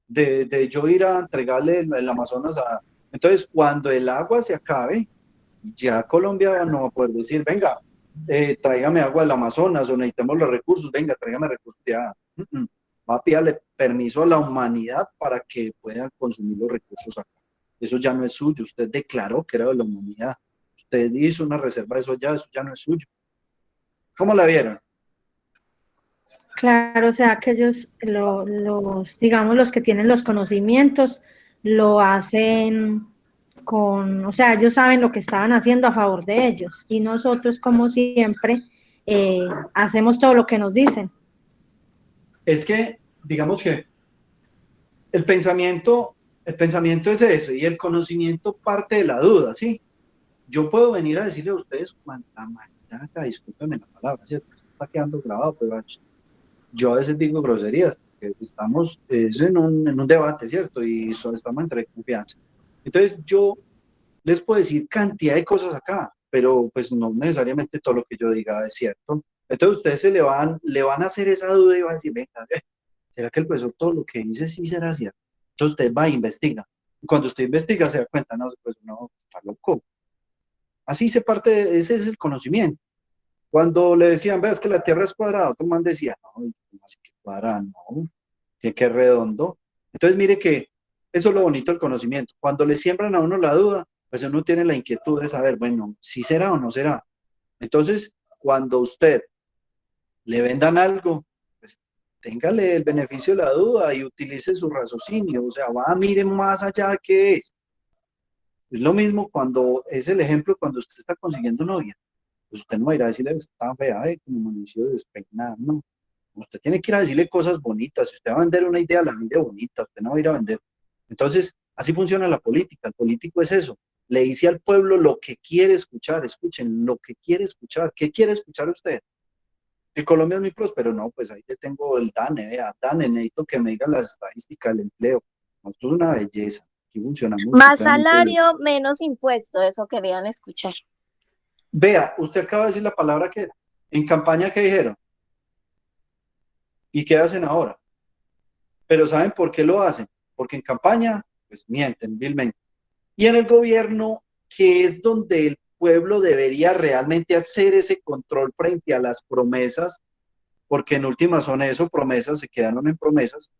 De yo ir a entregarle el Amazonas a... Entonces, cuando el agua se acabe, ya Colombia no va a poder decir, venga, tráigame agua del Amazonas o necesitamos los recursos, venga, tráigame recursos ya. Va a pedirle permiso a la humanidad para que pueda consumir los recursos acá. Eso ya no es suyo, usted declaró que era de la humanidad. Usted hizo una reserva de eso ya no es suyo. ¿Cómo la vieron? Claro, o sea, que ellos, digamos, los que tienen los conocimientos, lo hacen o sea, ellos saben lo que estaban haciendo a favor de ellos, y nosotros, como siempre, hacemos todo lo que nos dicen. Es que, digamos que el pensamiento es ese, y el conocimiento parte de la duda, ¿sí? Yo puedo venir a decirle a ustedes cuánta maldad, discúlpenme la palabra, ¿cierto? Está quedando grabado, pero yo a veces digo groserías, porque estamos en un debate, ¿cierto? Y estamos entre confianza. Entonces yo les puedo decir cantidad de cosas acá, pero pues no necesariamente todo lo que yo diga es cierto. Entonces ustedes le van a hacer esa duda y van a decir, venga, ¿será que el profesor todo lo que dice sí será cierto? Entonces usted va e investiga. Y cuando usted investiga se da cuenta, no, pues no, está loco. Así se parte, ese es el conocimiento. Cuando le decían, veas que la Tierra es cuadrada, otro man decía, no, así que cuadrada, no, que es redondo. Entonces mire que eso es lo bonito del conocimiento. Cuando le siembran a uno la duda, pues uno tiene la inquietud de saber, bueno, si será o no será. Entonces, cuando usted le vendan algo, pues téngale el beneficio de la duda y utilice su raciocinio. O sea, mire más allá de qué es. Es lo mismo cuando, es el ejemplo cuando usted está consiguiendo novia. Pues usted no va a ir a decirle, está fea, como inicio de despeinar, no. Usted tiene que ir a decirle cosas bonitas. Si usted va a vender una idea, la vende bonita, usted no va a ir a vender. Entonces, así funciona la política. El político es eso. Le dice al pueblo lo que quiere escuchar. Escuchen, lo que quiere escuchar. ¿Qué quiere escuchar usted? Que Colombia es muy próspero. No, pues ahí le tengo el DANE. Vea, DANE, necesito que me diga las estadísticas del empleo. Esto es una belleza. Aquí funciona mucho. Más salario, menos impuesto. Eso querían escuchar. Vea, usted acaba de decir la palabra que en campaña que dijeron. ¿Y qué hacen ahora? Pero ¿saben por qué lo hacen? Porque en campaña, pues mienten vilmente. Y en el gobierno, que es donde el pueblo debería realmente hacer ese control frente a las promesas, porque en última son eso, promesas, se quedaron en promesas,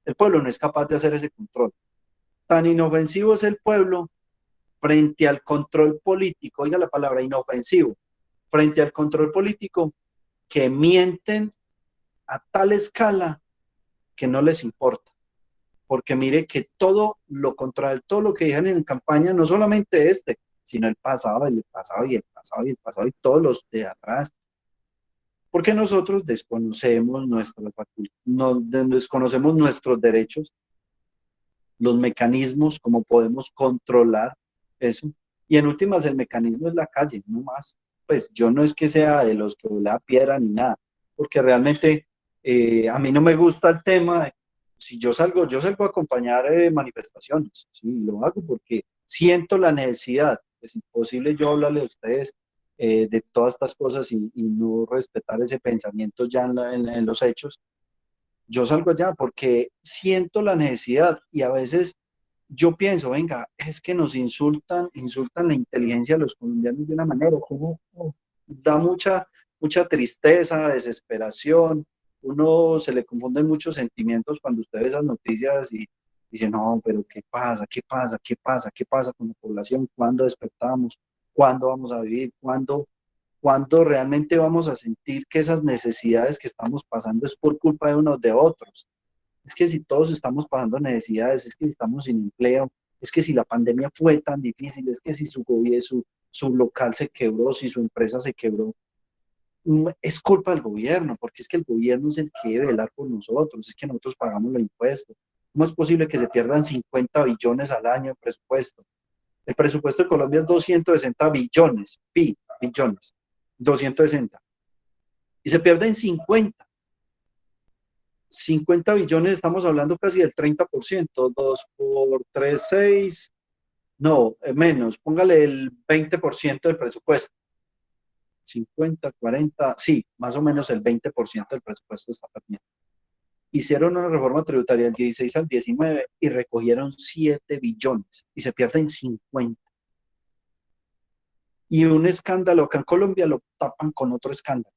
el pueblo no es capaz de hacer ese control. Tan inofensivo es el pueblo frente al control político, oiga la palabra inofensivo, frente al control político, que mienten a tal escala que no les importa. porque mire que todo lo contrario, todo lo que dijeron en campaña, no solamente sino el pasado, el pasado y el pasado y el pasado y todos los de atrás, porque nosotros desconocemos desconocemos nuestros derechos, los mecanismos, cómo podemos controlar eso, y en últimas el mecanismo es la calle, no más. Pues yo no es que sea de los que la piedra ni nada, porque realmente a mí no me gusta el tema. Si yo salgo a acompañar manifestaciones, sí, lo hago porque siento la necesidad. Es imposible yo hablarle a ustedes de todas estas cosas y no respetar ese pensamiento ya en los hechos. Yo salgo allá porque siento la necesidad y a veces yo pienso, venga, es que nos insultan la inteligencia de los colombianos de una manera como da mucha tristeza, desesperación. Uno se le confunden muchos sentimientos cuando usted ve esas noticias y dice, no, pero ¿qué pasa? ¿Qué pasa? ¿Qué pasa? ¿Qué pasa con la población? ¿Cuándo despertamos? ¿Cuándo vamos a vivir? ¿Cuándo realmente vamos a sentir que esas necesidades que estamos pasando es por culpa de unos de otros? Es que si todos estamos pasando necesidades, es que si estamos sin empleo, es que si la pandemia fue tan difícil, es que si su gobierno, su local se quebró, si su empresa se quebró, es culpa del gobierno, porque es que el gobierno es el que debe velar por nosotros, es que nosotros pagamos los impuestos. ¿Cómo es posible que se pierdan 50 billones al año de presupuesto? El presupuesto de Colombia es 260 billones, billones, 260. Y se pierden 50 billones, estamos hablando casi del 30%, 2 por 3, 6, no, menos, póngale el 20% del presupuesto. 50, 40, sí, más o menos el 20% del presupuesto está perdiendo. Hicieron una reforma tributaria del 16 al 19 y recogieron 7 billones y se pierden 50. Y un escándalo acá en Colombia lo tapan con otro escándalo.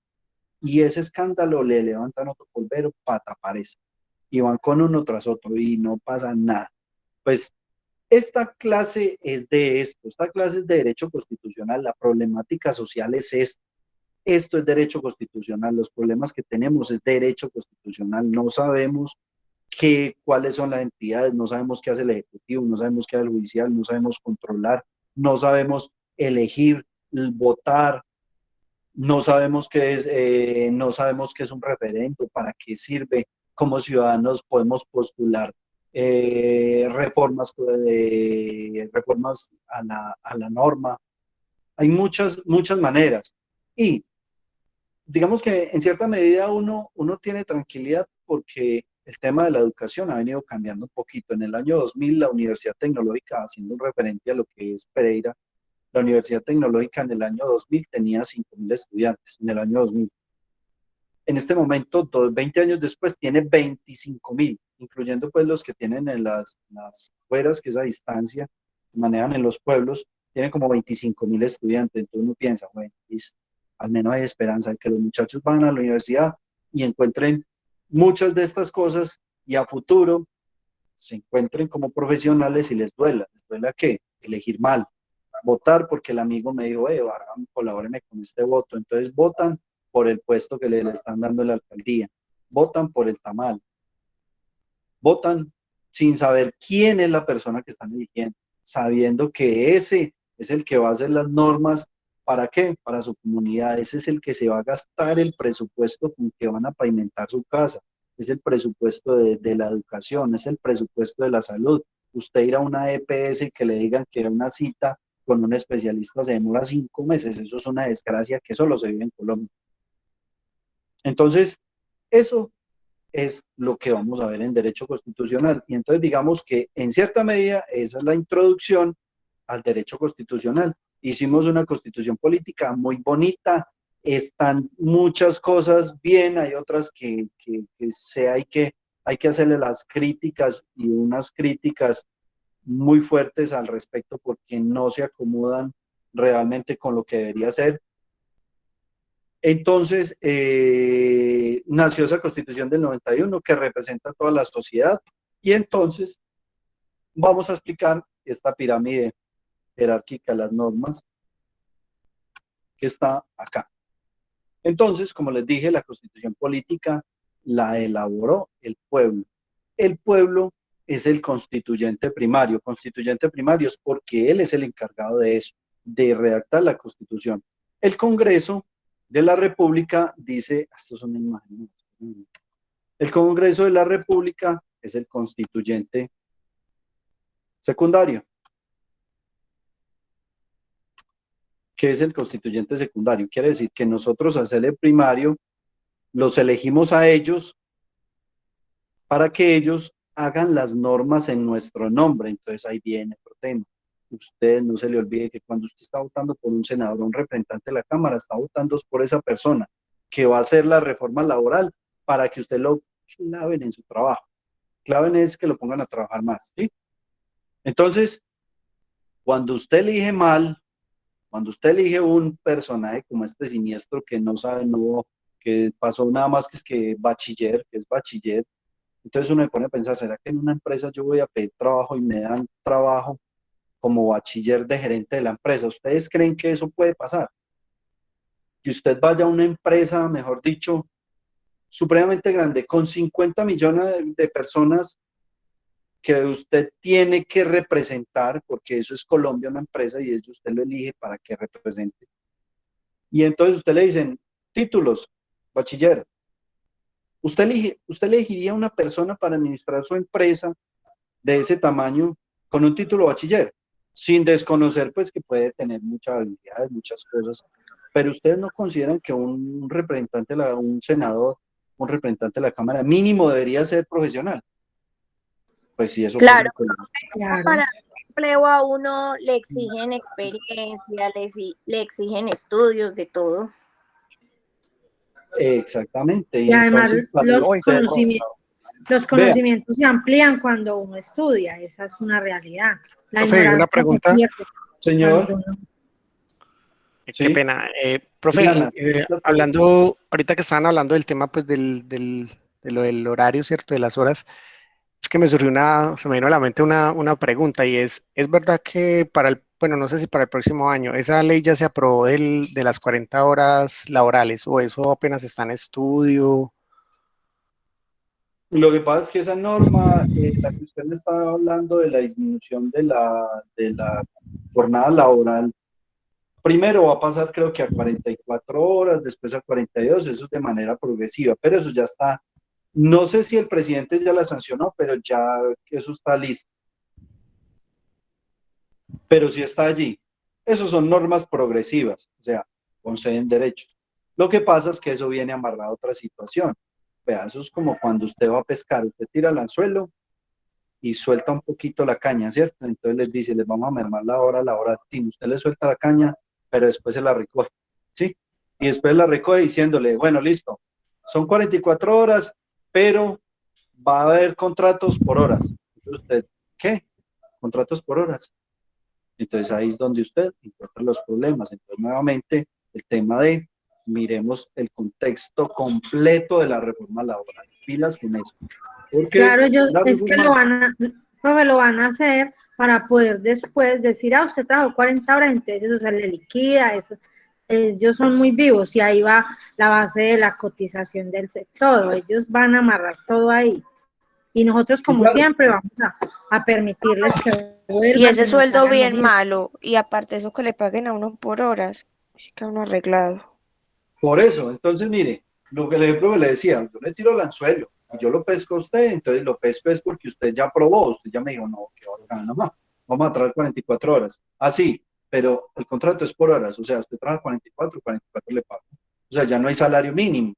Y ese escándalo le levantan otro polvero para tapar eso. Y van con uno tras otro y no pasa nada. Pues esta clase es de esto, esta clase es de derecho constitucional, la problemática social es esto. Esto es derecho constitucional, los problemas que tenemos es derecho constitucional, no sabemos cuáles son las entidades, no sabemos qué hace el Ejecutivo, no sabemos qué hace el Judicial, no sabemos controlar, no sabemos elegir, votar, no sabemos no sabemos qué es un referendo, para qué sirve, como ciudadanos podemos postular reformas a la norma. Hay muchas maneras. Y digamos que en cierta medida uno tiene tranquilidad porque el tema de la educación ha venido cambiando un poquito. En el año 2000, la Universidad Tecnológica, haciendo un referente a lo que es Pereira, la Universidad Tecnológica en el año 2000 tenía 5.000 estudiantes, en el año 2000. En este momento, 20 años después, tiene 25.000, incluyendo pues los que tienen en las afueras, que es a distancia, que manejan en los pueblos, tienen como 25.000 estudiantes. Entonces uno piensa, bueno, listo, al menos hay esperanza de que los muchachos van a la universidad y encuentren muchas de estas cosas y a futuro se encuentren como profesionales y les duela ¿qué? Elegir mal, votar porque el amigo me dijo, colabóreme con este voto. Entonces votan por el puesto que le están dando en la alcaldía, votan por el tamal, votan sin saber quién es la persona que están eligiendo, sabiendo que ese es el que va a hacer las normas. ¿Para qué? Para su comunidad. Ese es el que se va a gastar el presupuesto con que van a pavimentar su casa. Es el presupuesto de la educación, es el presupuesto de la salud. Usted ir a una EPS y que le digan que una cita con un especialista se demora 5 meses. Eso es una desgracia que solo se vive en Colombia. Entonces, eso es lo que vamos a ver en derecho constitucional. Y entonces digamos que en cierta medida esa es la introducción al derecho constitucional. Hicimos una constitución política muy bonita, están muchas cosas bien, hay otras que hay que hacerle las críticas y unas críticas muy fuertes al respecto porque no se acomodan realmente con lo que debería ser. Entonces, nació esa Constitución del 91 que representa a toda la sociedad y entonces vamos a explicar esta pirámide jerárquica de las normas que está acá. Entonces, como les dije, la Constitución política la elaboró el pueblo. El pueblo es el constituyente primario. Constituyente primario es porque él es el encargado de eso, de redactar la Constitución. El Congreso de la República dice, estos son imágenes. El Congreso de la República es el constituyente secundario. ¿Qué es el constituyente secundario? Quiere decir que nosotros al ser el primario los elegimos a ellos para que ellos hagan las normas en nuestro nombre. Entonces ahí viene otro tema. Usted no se le olvide que cuando usted está votando por un senador o un representante de la Cámara, está votando por esa persona que va a hacer la reforma laboral para que usted lo claven en su trabajo. Claven es que lo pongan a trabajar más, ¿sí? Entonces, cuando usted elige mal, cuando usted elige un personaje como este siniestro que no sabe, no, que pasó nada más que es que bachiller, que es bachiller, entonces uno se pone a pensar, ¿será que en una empresa yo voy a pedir trabajo y me dan trabajo como bachiller de gerente de la empresa? ¿Ustedes creen que eso puede pasar? Que usted vaya a una empresa, mejor dicho, supremamente grande, con 50 millones de personas que usted tiene que representar, porque eso es Colombia, una empresa, y eso usted lo elige para que represente. Y entonces usted le dicen, títulos, bachiller. Usted elegiría una persona para administrar su empresa de ese tamaño con un título bachiller, sin desconocer pues que puede tener muchas habilidades, muchas cosas, pero ustedes no consideran que un representante, un senador, un representante de la Cámara mínimo debería ser profesional. Pues sí, eso Claro, Claro. para empleo a uno le exigen experiencia, le exigen estudios de todo. Exactamente. Y además entonces, los conocimientos se amplían cuando uno estudia, esa es una realidad. La Profe, ignorancia una pregunta. se pierde Señor. cuando uno- Qué pena. Profe, Diana, hablando, ahorita que estaban hablando del tema pues de lo del horario, ¿cierto? De las horas, es que se me vino a la mente una pregunta y ¿es verdad que bueno, no sé si para el próximo año, esa ley ya se aprobó de las 40 horas laborales o eso apenas está en estudio? Lo que pasa es que esa norma, la que usted me estaba hablando de la disminución de la jornada laboral, primero va a pasar creo que a 44 horas, después a 42, eso es de manera progresiva, pero eso ya está. No sé si el presidente ya la sancionó, pero ya eso está listo. Pero sí está allí. Esas son normas progresivas, o sea, conceden derechos. Lo que pasa es que eso viene amarrado a otra situación. Vea, eso es como cuando usted va a pescar, usted tira el anzuelo y suelta un poquito la caña, ¿cierto? Entonces les dice, les vamos a mermar la hora, usted le suelta la caña, pero después se la recoge, ¿sí? Y después la recoge diciéndole, bueno, listo, son 44 horas, pero va a haber contratos por horas. Entonces usted, ¿qué? Contratos por horas. Entonces ahí es donde usted encuentra los problemas. Entonces nuevamente el tema de miremos el contexto completo de la reforma laboral. Pilas con eso. Porque Claro, ellos la es que reforma, lo van a hacer para poder después decir, usted trabajó 40 horas, entonces eso se le liquida, eso. Ellos son muy vivos y ahí va la base de la cotización del sector, ellos van a amarrar todo ahí. Y nosotros, como claro, siempre, vamos a permitirles que vuelvan. Y ese nos sueldo hagan lo bien mismo. malo, y aparte eso que le paguen a uno por horas, sí que uno arreglado. por eso, entonces mire, lo que el ejemplo que le decía, yo le tiro el anzuelo y yo lo pesco a usted, entonces lo pesco es porque usted ya probó, usted ya me dijo, no, qué bacán, nomás, vamos a traer 44 horas. Así, pero el contrato es por horas, o sea, usted trabaja 44 le pago. O sea, ya no hay salario mínimo.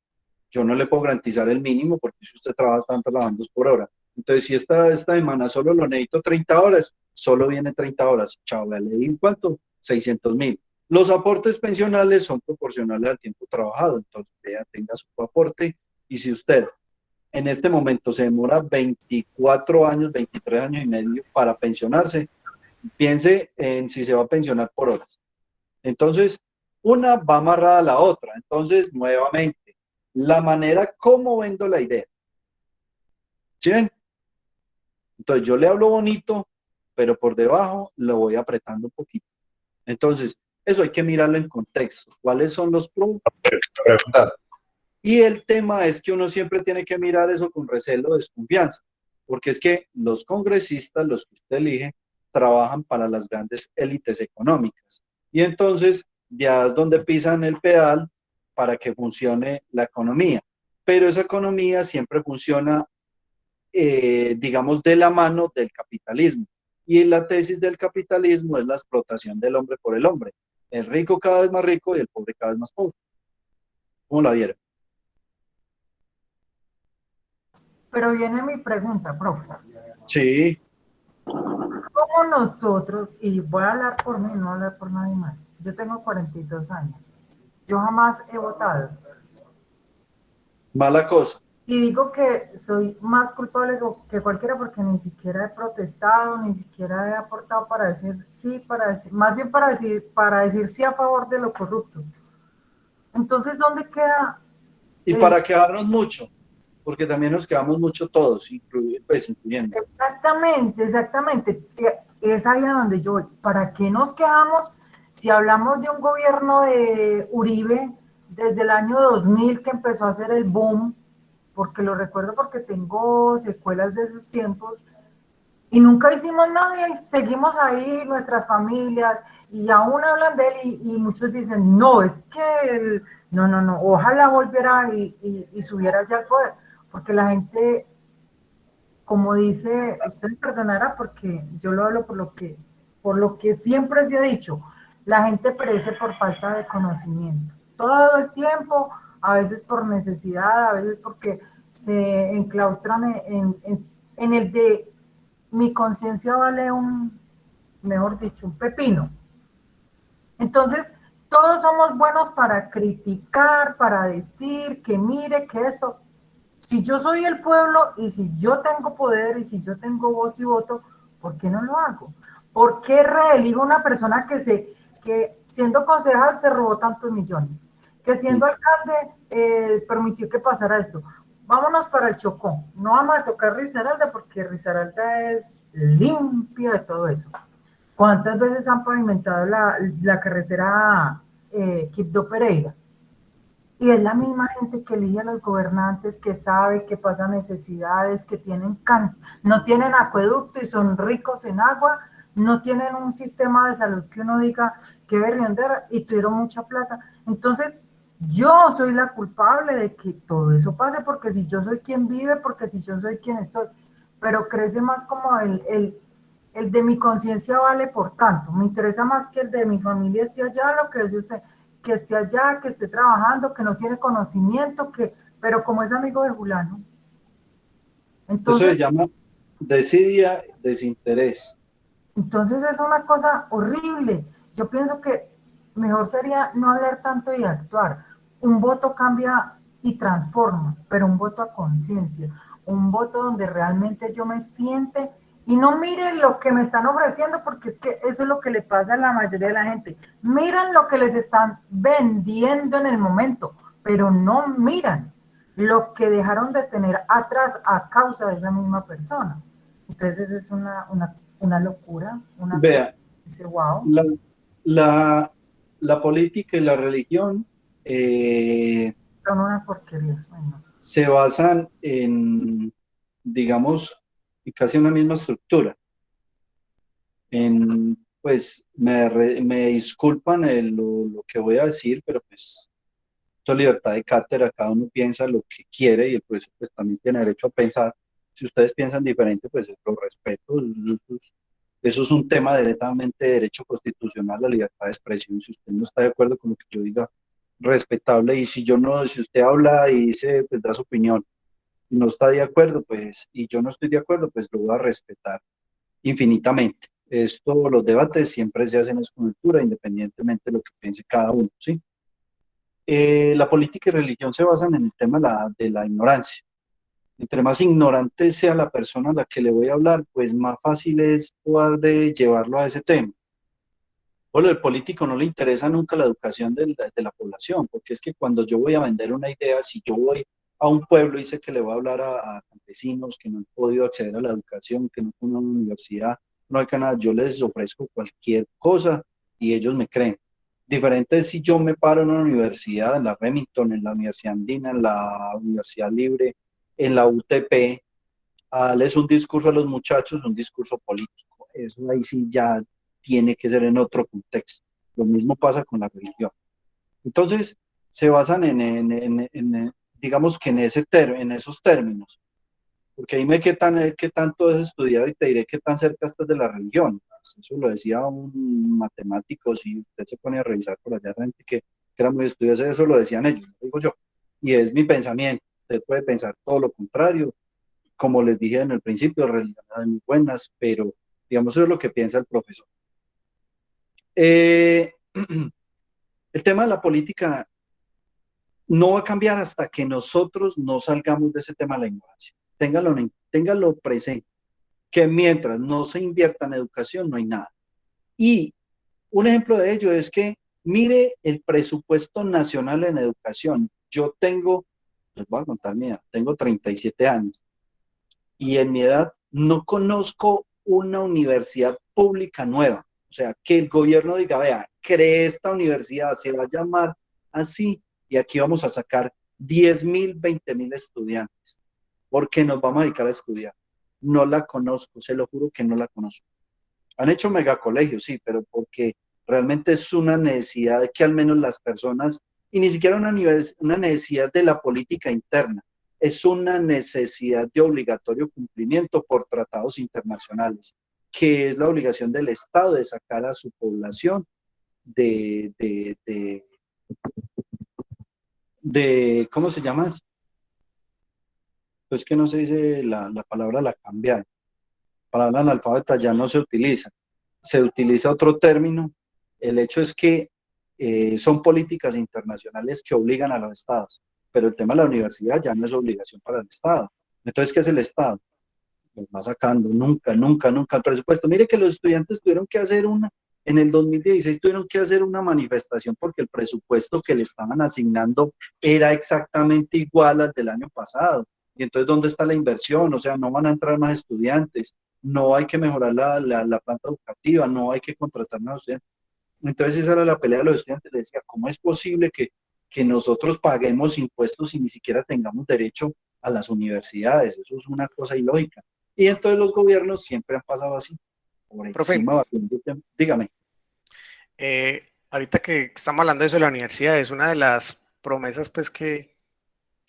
Yo no le puedo garantizar el mínimo porque si usted trabaja tanto trabajando por hora. Entonces, si esta semana solo lo necesito 30 horas, solo viene 30 horas. Chao, le di ¿cuánto? 600.000. Los aportes pensionales son proporcionales al tiempo trabajado. Entonces, vea, tenga su aporte. Y si usted en este momento se demora 24 años, 23 años y medio para pensionarse, piense en si se va a pensionar por horas. Entonces, una va amarrada a la otra. Entonces, nuevamente, la manera como vendo la idea. ¿Sí ven? Entonces yo le hablo bonito, pero por debajo lo voy apretando un poquito. Entonces, eso hay que mirarlo en contexto. ¿Cuáles son los pros? Y el tema es que uno siempre tiene que mirar eso con recelo, desconfianza. porque es que los congresistas, los que usted elige, trabajan para las grandes élites económicas. Y entonces, ya es donde pisan el pedal para que funcione la economía. Pero esa economía siempre funciona, digamos, de la mano del capitalismo. Y la tesis del capitalismo es la explotación del hombre por el hombre. El rico cada vez más rico y el pobre cada vez más pobre. ¿Cómo la vieron? Pero viene mi pregunta, profe. Sí. ¿Cómo nosotros, y voy a hablar por mí, no voy a hablar por nadie más, yo tengo 42 años, yo jamás he votado. Mala cosa. Y digo que soy más culpable que cualquiera porque ni siquiera he protestado, ni siquiera he aportado para decir sí, para decir, más bien para decir sí a favor de lo corrupto. Entonces, ¿dónde queda? Y para quedarnos mucho, porque también nos quedamos mucho todos, incluyendo. Exactamente, exactamente. Es ahí a donde yo voy. ¿Para qué nos quedamos si hablamos de un gobierno de Uribe desde el año 2000 que empezó a hacer el boom? Porque lo recuerdo porque tengo secuelas de esos tiempos, y nunca hicimos nada y seguimos ahí, nuestras familias, y aún hablan de él, y muchos dicen, no, es que, no, ojalá volviera y subiera ya al poder, porque la gente, como dice, usted me perdonará porque yo lo hablo por lo que siempre se ha dicho, la gente perece por falta de conocimiento, todo el tiempo, a veces por necesidad, a veces porque se enclaustran en el de mi conciencia vale mejor dicho, un pepino. Entonces, todos somos buenos para criticar, para decir que mire, que esto. Si yo soy el pueblo y si yo tengo poder y si yo tengo voz y voto, ¿por qué no lo hago? ¿Por qué reelijo una persona que siendo concejal se robó tantos millones? Que siendo alcalde permitió que pasara esto. Vámonos para el Chocó. No vamos a tocar Risaralda porque Risaralda es limpia de todo eso. ¿Cuántas veces han pavimentado la carretera Quibdó-Pereira? Y es la misma gente que elige a los gobernantes, que sabe que pasan necesidades, que no tienen acueducto y son ricos en agua, no tienen un sistema de salud que uno diga que berriendera y tuvieron mucha plata. Entonces, yo soy la culpable de que todo eso pase, porque si yo soy quien vive, porque si yo soy quien estoy, pero crece más como el de mi conciencia vale por tanto, me interesa más que el de mi familia esté allá, lo que dice usted, que esté allá, que esté trabajando, que no tiene conocimiento, pero como es amigo de Julano. Entonces, eso se llama desidia, desinterés. Entonces es una cosa horrible. Yo pienso que mejor sería no hablar tanto y actuar. Un voto cambia y transforma, pero un voto a conciencia, un voto donde realmente yo me siente y no miren lo que me están ofreciendo, porque es que eso es lo que le pasa a la mayoría de la gente. Miran lo que les están vendiendo en el momento, pero no miran lo que dejaron de tener atrás a causa de esa misma persona. Entonces eso es una locura. Vea, dice, wow. La política y la religión Son una porquería. Bueno. se basan en, digamos, en casi una misma estructura. Pues me disculpan lo que voy a decir, pero pues esto es libertad de cátedra, cada uno piensa lo que quiere y el profesor pues también tiene derecho a pensar. Si ustedes piensan diferente, pues lo respeto. Eso es un tema directamente de derecho constitucional, la libertad de expresión. Si usted no está de acuerdo con lo que yo diga, respetable. Y si usted habla y dice, pues da su opinión, y no está de acuerdo, pues, y yo no estoy de acuerdo, pues lo voy a respetar infinitamente. Los debates siempre se hacen con altura, independientemente de lo que piense cada uno, ¿sí? La política y religión se basan en el tema de la ignorancia. Entre más ignorante sea la persona a la que le voy a hablar, pues más fácil es poder de llevarlo a ese tema. Bueno, el político no le interesa nunca la educación de la población, porque es que cuando yo voy a vender una idea, si yo voy a un pueblo y sé que le voy a hablar a campesinos que no han podido acceder a la educación, que no tienen una universidad, no hay que nada, yo les ofrezco cualquier cosa y ellos me creen. Diferente es si yo me paro en una universidad, en la Remington, en la Universidad Andina, en la Universidad Libre, en la UTP, a darles un discurso a los muchachos, un discurso político. Eso ahí sí ya tiene que ser en otro contexto. Lo mismo pasa con la religión. Entonces, se basan digamos que en esos términos. Porque dime qué tanto has estudiado y te diré qué tan cerca estás de la religión. Eso lo decía un matemático, si usted se pone a revisar por allá, gente que era muy estudiosa, eso lo decían ellos, lo digo yo. Y es mi pensamiento. Usted puede pensar todo lo contrario. Como les dije en el principio, religiones muy buenas, pero digamos eso es lo que piensa el profesor. El tema de la política no va a cambiar hasta que nosotros no salgamos de ese tema de la ignorancia. Téngalo presente, que mientras no se invierta en educación no hay nada. Y un ejemplo de ello es que mire el presupuesto nacional en educación. Les voy a contar mi edad, tengo 37 años y en mi edad no conozco una universidad pública nueva. O sea, que el gobierno diga, vea, cree esta universidad, se va a llamar así y aquí vamos a sacar 10.000, 20.000 estudiantes porque nos vamos a dedicar a estudiar. No la conozco, se lo juro que no la conozco. Han hecho megacolegios, sí, pero porque realmente es una necesidad de que al menos las personas, y ni siquiera una necesidad de la política interna, es una necesidad de obligatorio cumplimiento por tratados internacionales, que es la obligación del Estado de sacar a su población ¿cómo se llama eso? Pues que no se dice la palabra, la cambiaron. La palabra analfabeta ya no se utiliza otro término. El hecho es que son políticas internacionales que obligan a los estados, pero el tema de la universidad ya no es obligación para el Estado. Entonces, ¿qué es el Estado? Pues va sacando nunca el presupuesto. Mire que los estudiantes tuvieron que hacer en el 2016 tuvieron que hacer una manifestación porque el presupuesto que le estaban asignando era exactamente igual al del año pasado. Y entonces, ¿dónde está la inversión? O sea, no van a entrar más estudiantes, no hay que mejorar la planta educativa, no hay que contratar más estudiantes. Entonces esa era la pelea de los estudiantes. Les decía, ¿cómo es posible que nosotros paguemos impuestos y ni siquiera tengamos derecho a las universidades? Eso es una cosa ilógica. Y entonces los gobiernos siempre han pasado así, por encima. Dígame. Ahorita que estamos hablando de eso de la universidad, es una de las promesas pues que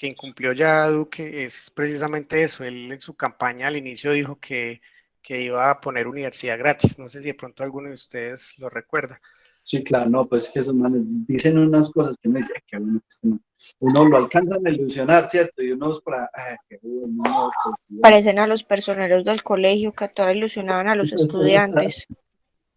incumplió ya Duque, es precisamente eso. Él en su campaña al inicio dijo que iba a poner universidad gratis. No sé si de pronto alguno de ustedes lo recuerda. Sí, claro, no, pues que esos manes dicen unas cosas que uno dice, qué bueno que este man. Uno lo alcanzan a ilusionar, ¿cierto? Y uno es para, qué bueno. Pues, Parecen a los personeros del colegio que a todos ilusionaban a los estudiantes.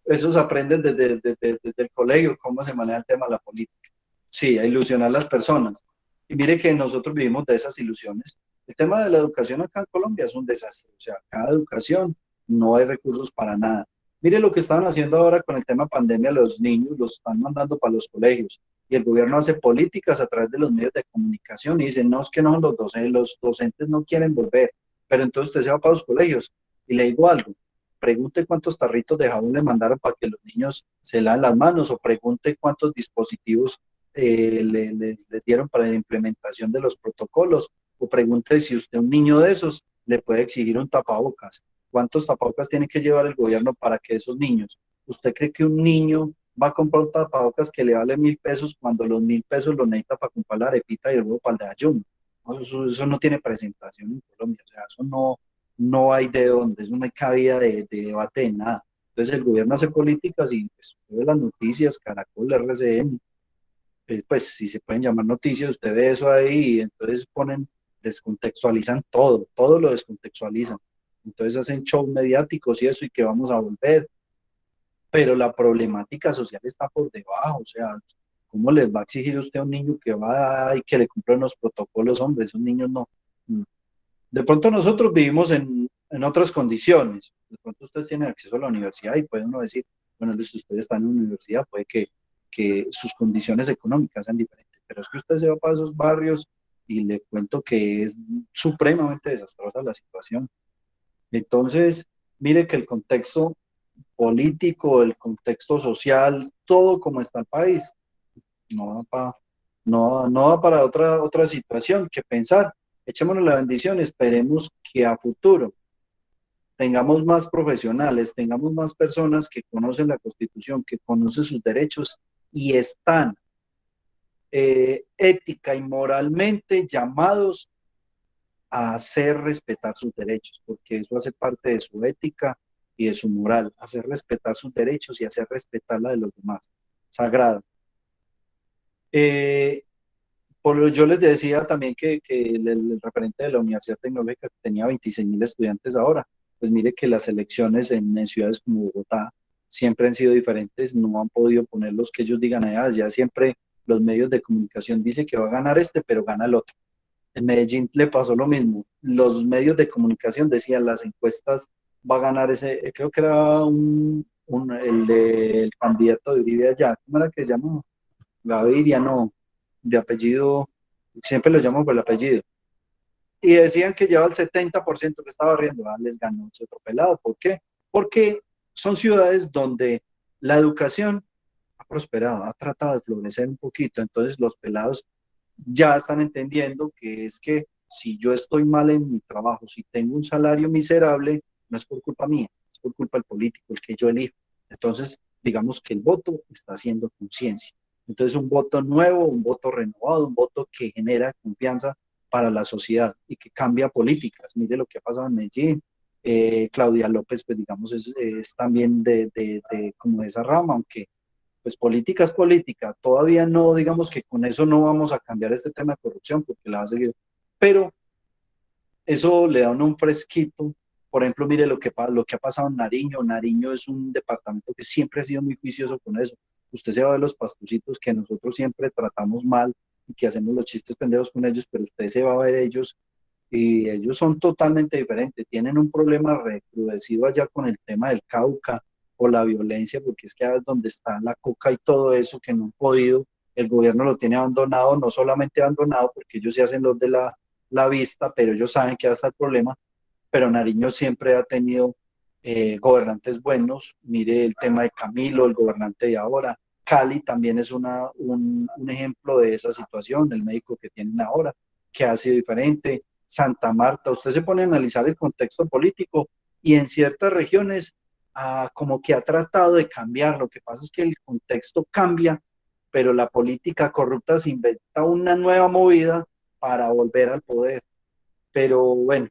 Esos aprenden desde el colegio cómo se maneja el tema de la política. Sí, a ilusionar a las personas. Y mire que nosotros vivimos de esas ilusiones. El tema de la educación acá en Colombia es un desastre. O sea, cada educación no hay recursos para nada. Mire lo que estaban haciendo ahora con el tema pandemia, los niños los están mandando para los colegios y el gobierno hace políticas a través de los medios de comunicación y dicen, no, es que no, los docentes no quieren volver, pero entonces usted se va para los colegios. Y le digo algo, pregunte cuántos tarritos de jabón le mandaron para que los niños se laven las manos o pregunte cuántos dispositivos les dieron para la implementación de los protocolos o pregunte si usted un niño de esos le puede exigir un tapabocas. ¿Cuántos tapabocas tiene que llevar el gobierno para que esos niños? ¿Usted cree que un niño va a comprar un tapabocas que le vale 1.000 pesos cuando los 1.000 pesos lo necesita para comprar la arepita y el huevo para el de ayuno? Eso no tiene presentación en Colombia, o sea, eso no hay de dónde, eso no hay cabida de debate de nada. Entonces el gobierno hace políticas y pues, ve las noticias, Caracol, RCN, pues si se pueden llamar noticias, usted ve eso ahí y entonces descontextualizan todo lo descontextualizan. Entonces hacen shows mediáticos y eso, y que vamos a volver. Pero la problemática social está por debajo, o sea, ¿cómo les va a exigir usted a un niño que va y que le cumplan los protocolos? Hombre, esos niños no. De pronto nosotros vivimos en otras condiciones. De pronto ustedes tienen acceso a la universidad y puede uno decir, bueno, si ustedes están en una universidad, puede que sus condiciones económicas sean diferentes. Pero es que usted se va para esos barrios y le cuento que es supremamente desastrosa la situación. Entonces, mire que el contexto político, el contexto social, todo como está el país, no va para otra situación que pensar. Echémonos la bendición, esperemos que a futuro tengamos más profesionales, tengamos más personas que conocen la Constitución, que conocen sus derechos y están ética y moralmente llamados a hacer respetar sus derechos, porque eso hace parte de su ética y de su moral, hacer respetar sus derechos y hacer respetar la de los demás. Sagrado. Yo les decía también que el referente de la Universidad Tecnológica tenía 26.000 estudiantes ahora. Pues mire que las elecciones en ciudades como Bogotá siempre han sido diferentes, no han podido poner los que ellos digan allá, ya siempre los medios de comunicación dicen que va a ganar este, pero gana el otro. En Medellín le pasó lo mismo, los medios de comunicación decían las encuestas va a ganar ese, creo que era el candidato de Uribe allá, ¿cómo era que se llamaba? Gaviria, no, de apellido, siempre lo llamo por el apellido. Y decían que lleva el 70% que estaba riendo, les ganó ese otro pelado. ¿Por qué? Porque son ciudades donde la educación ha prosperado, ha tratado de florecer un poquito, entonces los pelados ya están entendiendo que es que si yo estoy mal en mi trabajo, si tengo un salario miserable, no es por culpa mía, es por culpa del político, el que yo elijo. Entonces, digamos que el voto está haciendo conciencia. Entonces, un voto nuevo, un voto renovado, un voto que genera confianza para la sociedad y que cambia políticas. Mire lo que ha pasado en Medellín. Claudia López, pues digamos, es también como de esa rama, aunque pues política es política. Todavía no, digamos que con eso no vamos a cambiar este tema de corrupción porque la va a seguir. Pero eso le da un fresquito. Por ejemplo, mire lo que ha pasado en Nariño. Nariño es un departamento que siempre ha sido muy juicioso con eso. Usted se va a ver los pastucitos que nosotros siempre tratamos mal y que hacemos los chistes pendejos con ellos, pero usted se va a ver ellos y ellos son totalmente diferentes. Tienen un problema recrudecido allá con el tema del Cauca o la violencia, porque es que es donde está la coca y todo eso que no han podido. El gobierno lo tiene abandonado, no solamente abandonado porque ellos se hacen los de la vista, pero ellos saben que hasta el problema. Pero Nariño siempre ha tenido gobernantes buenos. Mire el tema de Camilo, el gobernante de ahora. Cali también es un ejemplo de esa situación, el médico que tienen ahora, que ha sido diferente. Santa Marta, usted se pone a analizar el contexto político y en ciertas regiones como que ha tratado de cambiar. Lo que pasa es que el contexto cambia, pero la política corrupta se inventa una nueva movida para volver al poder. Pero bueno,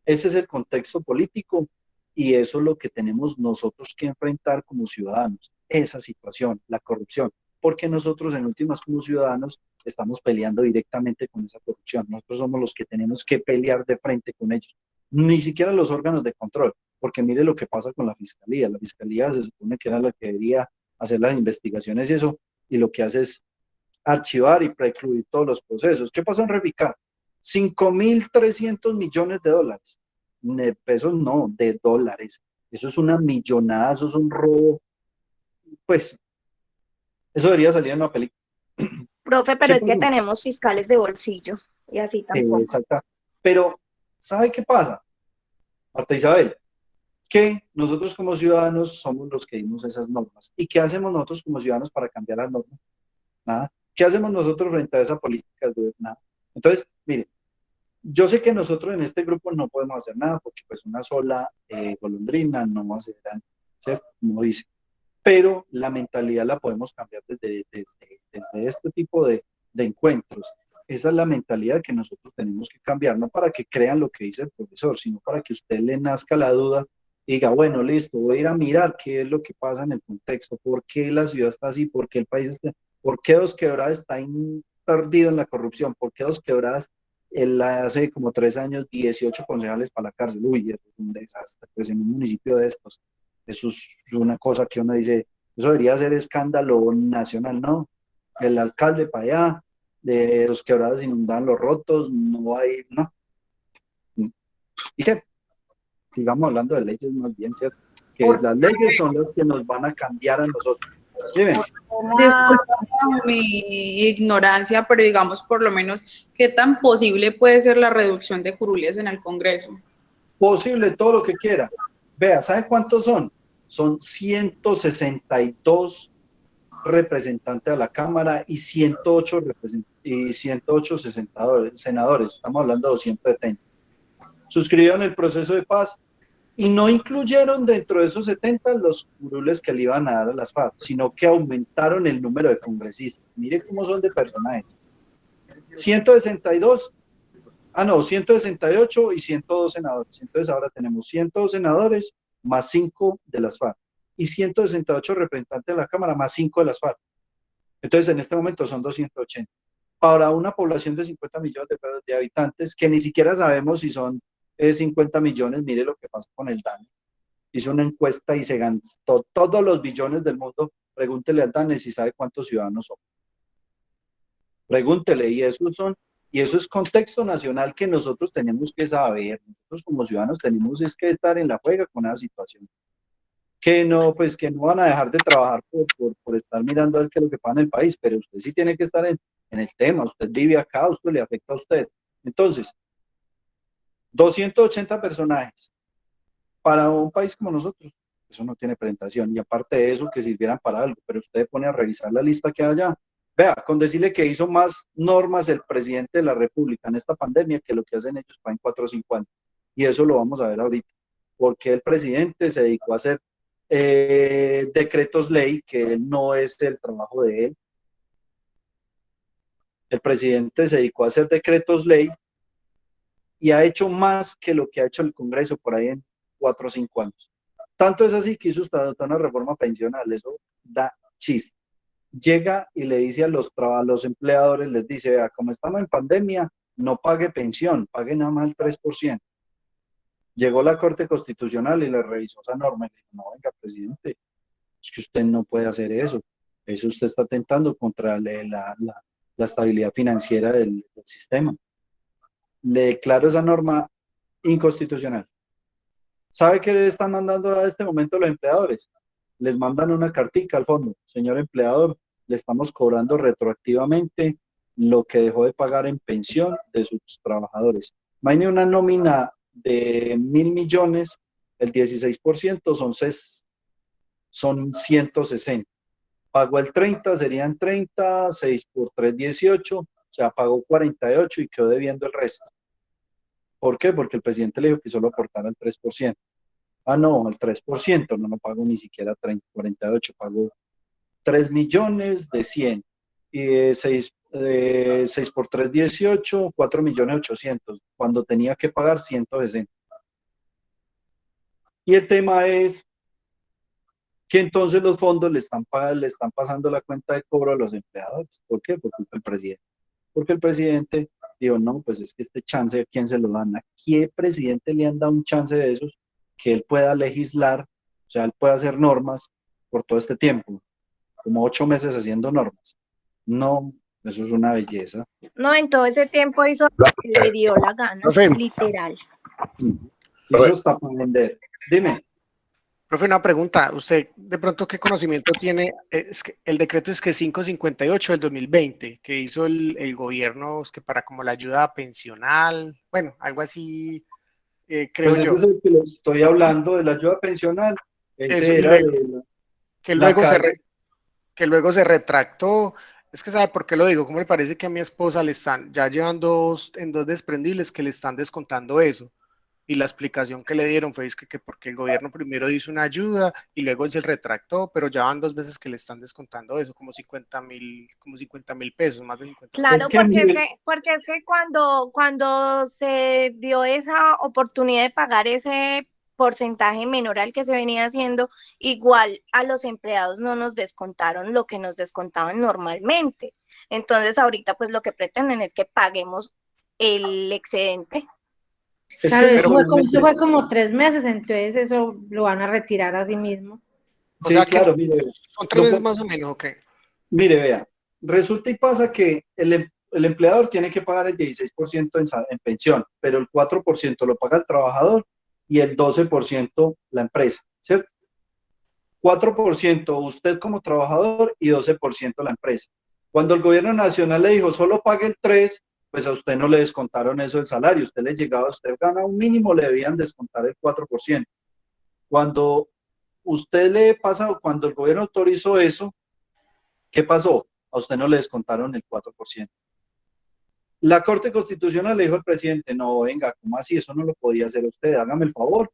ese es el contexto político y eso es lo que tenemos nosotros que enfrentar como ciudadanos, esa situación, la corrupción, porque nosotros en últimas como ciudadanos estamos peleando directamente con esa corrupción. Nosotros somos los que tenemos que pelear de frente con ellos, ni siquiera los órganos de control, porque mire lo que pasa con la fiscalía. La fiscalía se supone que era la que debería hacer las investigaciones y eso, y lo que hace es archivar y precluir todos los procesos. ¿Qué pasó en Reficar? 5.300 millones de dólares, de pesos no, de dólares. Eso es una millonada, eso es un robo. Pues, eso debería salir en una película. Profe, pero es que tenemos fiscales de bolsillo y así tampoco. Exacto. Pero, ¿sabe qué pasa, Marta Isabel? Que nosotros como ciudadanos somos los que dimos esas normas. ¿Y qué hacemos nosotros como ciudadanos para cambiar las normas? Nada. ¿Qué hacemos nosotros frente a esa política? Nada. Entonces, mire, yo sé que nosotros en este grupo no podemos hacer nada porque pues una sola golondrina no va a hacer daño, ¿cierto? Como dice. Pero la mentalidad la podemos cambiar desde este tipo de encuentros. Esa es la mentalidad que nosotros tenemos que cambiar, no para que crean lo que dice el profesor, sino para que usted le nazca la duda y diga, bueno, listo, voy a ir a mirar qué es lo que pasa en el contexto, por qué la ciudad está así, por qué el país está, por qué Dos Quebradas está perdido en la corrupción, por qué Dos Quebradas hace como 3 años 18 concejales para la cárcel. Uy, es un desastre, pues en un municipio de estos. Eso es una cosa que uno dice, eso debería ser escándalo nacional, ¿no? El alcalde para allá, de Dos Quebradas inundan los rotos, no hay, no. ¿Y qué? Sigamos hablando de leyes más bien, ¿cierto? Que las leyes son las que nos van a cambiar a nosotros. ¿Sí ven? Disculpa mi ignorancia, pero digamos por lo menos, ¿qué tan posible puede ser la reducción de curules en el Congreso? Posible, todo lo que quiera. Vea, ¿sabe cuántos son? Son 162 representantes a la Cámara y 108 senadores. Estamos hablando de 270. suscribieron el proceso de paz y no incluyeron dentro de esos 70 los curules que le iban a dar a las FARC, sino que aumentaron el número de congresistas. Mire cómo son de personajes. 168 y 102 senadores. Entonces ahora tenemos 102 senadores más 5 de las FARC y 168 representantes de la Cámara más 5 de las FARC. Entonces en este momento son 280. Para una población de 50 millones de habitantes, que ni siquiera sabemos si son 50 millones, mire lo que pasó con el DANE. Hizo una encuesta y se gastó todos los billones del mundo. Pregúntele al DANE si sabe cuántos ciudadanos son. Pregúntele, y eso es contexto nacional que nosotros tenemos que saber. Nosotros como ciudadanos tenemos que estar en la juega con esa situación. Que no van a dejar de trabajar por estar mirando a ver qué es lo que pasa en el país, pero usted sí tiene que estar en el tema. Usted vive acá, usted le afecta a usted. Entonces, 280 personajes para un país como nosotros, eso no tiene presentación, y aparte de eso, que sirvieran para algo, pero usted pone a revisar la lista que hay allá. Vea, con decirle que hizo más normas el presidente de la República en esta pandemia que lo que hacen ellos para en 4 o 5 años, y eso lo vamos a ver ahorita, porque el presidente se dedicó a hacer decretos ley, que no es el trabajo de él. El presidente se dedicó a hacer decretos ley y ha hecho más que lo que ha hecho el Congreso por ahí en 4 o 5 años. Tanto es así que hizo hasta una reforma pensional, eso da chiste. Llega y le dice a los empleadores, les dice, vea, como estamos en pandemia, no pague pensión, pague nada más el 3%. Llegó la Corte Constitucional y le revisó esa norma y le dijo, no, venga, presidente, es que usted no puede hacer eso. Eso usted está atentando contra la estabilidad financiera del sistema. Le declaro esa norma inconstitucional. ¿Sabe qué le están mandando a este momento los empleadores? Les mandan una cartica al fondo. Señor empleador, le estamos cobrando retroactivamente lo que dejó de pagar en pensión de sus trabajadores. Imagine una nómina de 1.000 millones, el 16% son 160. Pagó el 30, serían 30, 6 por 3, 18, o sea, pagó 48 y quedó debiendo el resto. ¿Por qué? Porque el presidente le dijo que solo aportara el 3%. Ah, no, el 3%, no pagó ni siquiera 30, 48, pagó 3 millones de 100. Y 6 por 3, 18, 4 millones 800, cuando tenía que pagar 160. Y el tema es que entonces los fondos le están pasando la cuenta de cobro a los empleadores. ¿Por qué? Porque el presidente dijo, no, pues es que este chance, ¿a quién se lo dan? ¿A qué presidente le han dado un chance de esos que él pueda legislar, o sea, él pueda hacer normas por todo este tiempo? Como 8 meses haciendo normas. No, eso es una belleza. No, en todo ese tiempo hizo lo que le dio la gana, literal. Eso está para vender. Dime. Profe, una pregunta. ¿Usted de pronto qué conocimiento tiene? Es que el decreto es que 558 del 2020, que hizo el gobierno, es que para como la ayuda pensional, bueno, algo así, creo pues yo. Pues es el que les estoy hablando de la ayuda pensional. Eso, que luego se retractó. Es que ¿sabe por qué lo digo? ¿Cómo le parece que a mi esposa le están, ya llevan en dos desprendibles que le están descontando eso? Y la explicación que le dieron fue que porque el gobierno primero hizo una ayuda y luego él se retractó, pero ya van 2 veces que le están descontando eso, como 50.000 pesos, más de 50. Claro, porque es que cuando se dio esa oportunidad de pagar ese porcentaje menor al que se venía haciendo, igual a los empleados no nos descontaron lo que nos descontaban normalmente. Entonces ahorita pues lo que pretenden es que paguemos el excedente. Claro, eso fue como 3 meses, entonces eso lo van a retirar a sí mismo. Sí, o sea, claro, mire. ¿Son 3 meses más o menos o qué? Mire, vea, resulta y pasa que el empleador tiene que pagar el 16% en pensión, pero el 4% lo paga el trabajador y el 12% la empresa, ¿cierto? 4% usted como trabajador y 12% la empresa. Cuando el gobierno nacional le dijo solo pague el 3%, pues a usted no le descontaron eso del salario, usted le llegaba, usted gana un mínimo, le debían descontar el 4%. Cuando cuando el gobierno autorizó eso, ¿qué pasó? A usted no le descontaron el 4%. La Corte Constitucional le dijo al presidente, no, venga, ¿cómo así? Eso no lo podía hacer usted, hágame el favor.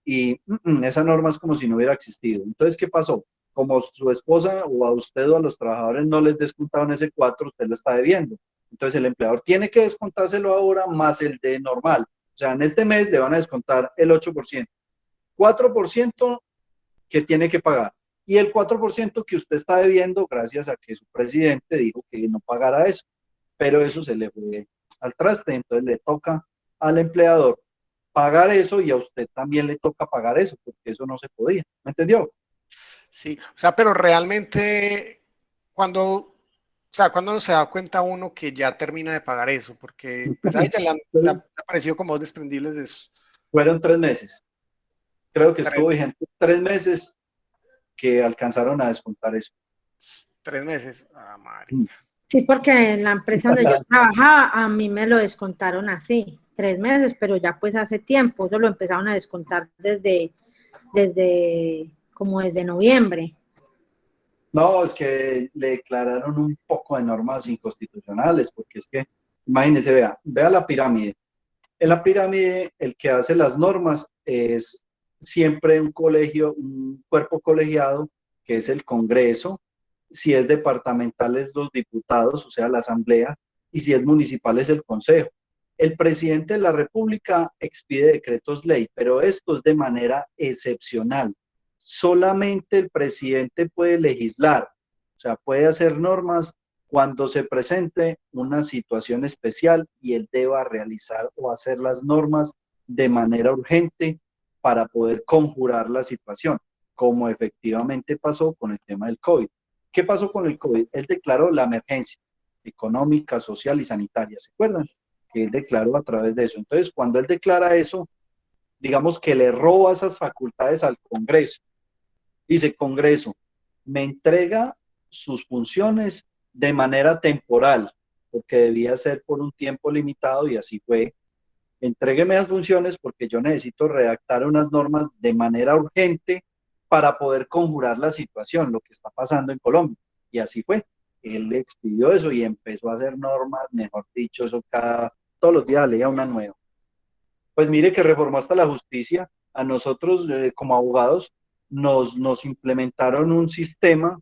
Y esa norma es como si no hubiera existido. Entonces, ¿qué pasó? Como su esposa o a usted o a los trabajadores no les descontaron ese 4, usted lo está debiendo. Entonces, el empleador tiene que descontárselo ahora más el de normal. O sea, en este mes le van a descontar el 8%. 4% que tiene que pagar. Y el 4% que usted está debiendo gracias a que su presidente dijo que no pagara eso. Pero eso se le fue al traste, entonces le toca al empleador pagar eso y a usted también le toca pagar eso, porque eso no se podía. ¿Me entendió? Sí, o sea, pero realmente, cuando no se da cuenta uno que ya termina de pagar eso, porque pues a ella le ha parecido como dos desprendibles de eso. Fueron 3 meses. Creo que estuvo vigente 3 meses que alcanzaron a descontar eso. 3 meses. Ah, madre. Sí, porque en la empresa donde yo trabajaba, a mí me lo descontaron así, 3 meses, pero ya pues hace tiempo, eso lo empezaron a descontar desde noviembre. No, es que le declararon un poco de normas inconstitucionales, porque es que, imagínese, vea la pirámide. En la pirámide, el que hace las normas es siempre un colegio, un cuerpo colegiado, que es el Congreso. Si es departamental es los diputados, o sea, la Asamblea, y si es municipal es el Consejo. El presidente de la República expide decretos ley, pero esto es de manera excepcional. Solamente el presidente puede legislar, o sea, puede hacer normas cuando se presente una situación especial y él deba realizar o hacer las normas de manera urgente para poder conjurar la situación, como efectivamente pasó con el tema del COVID. ¿Qué pasó con el COVID? Él declaró la emergencia económica, social y sanitaria, ¿se acuerdan? Que él declaró a través de eso. Entonces, cuando él declara eso, digamos que le roba esas facultades al Congreso. Dice, Congreso, me entrega sus funciones de manera temporal, porque debía ser por un tiempo limitado y así fue. Entrégueme las funciones porque yo necesito redactar unas normas de manera urgente para poder conjurar la situación, lo que está pasando en Colombia. Y así fue. Él le expidió eso y empezó a hacer normas, mejor dicho, eso todos los días leía una nueva. Pues mire que reformó hasta la justicia. A nosotros como abogados nos implementaron un sistema,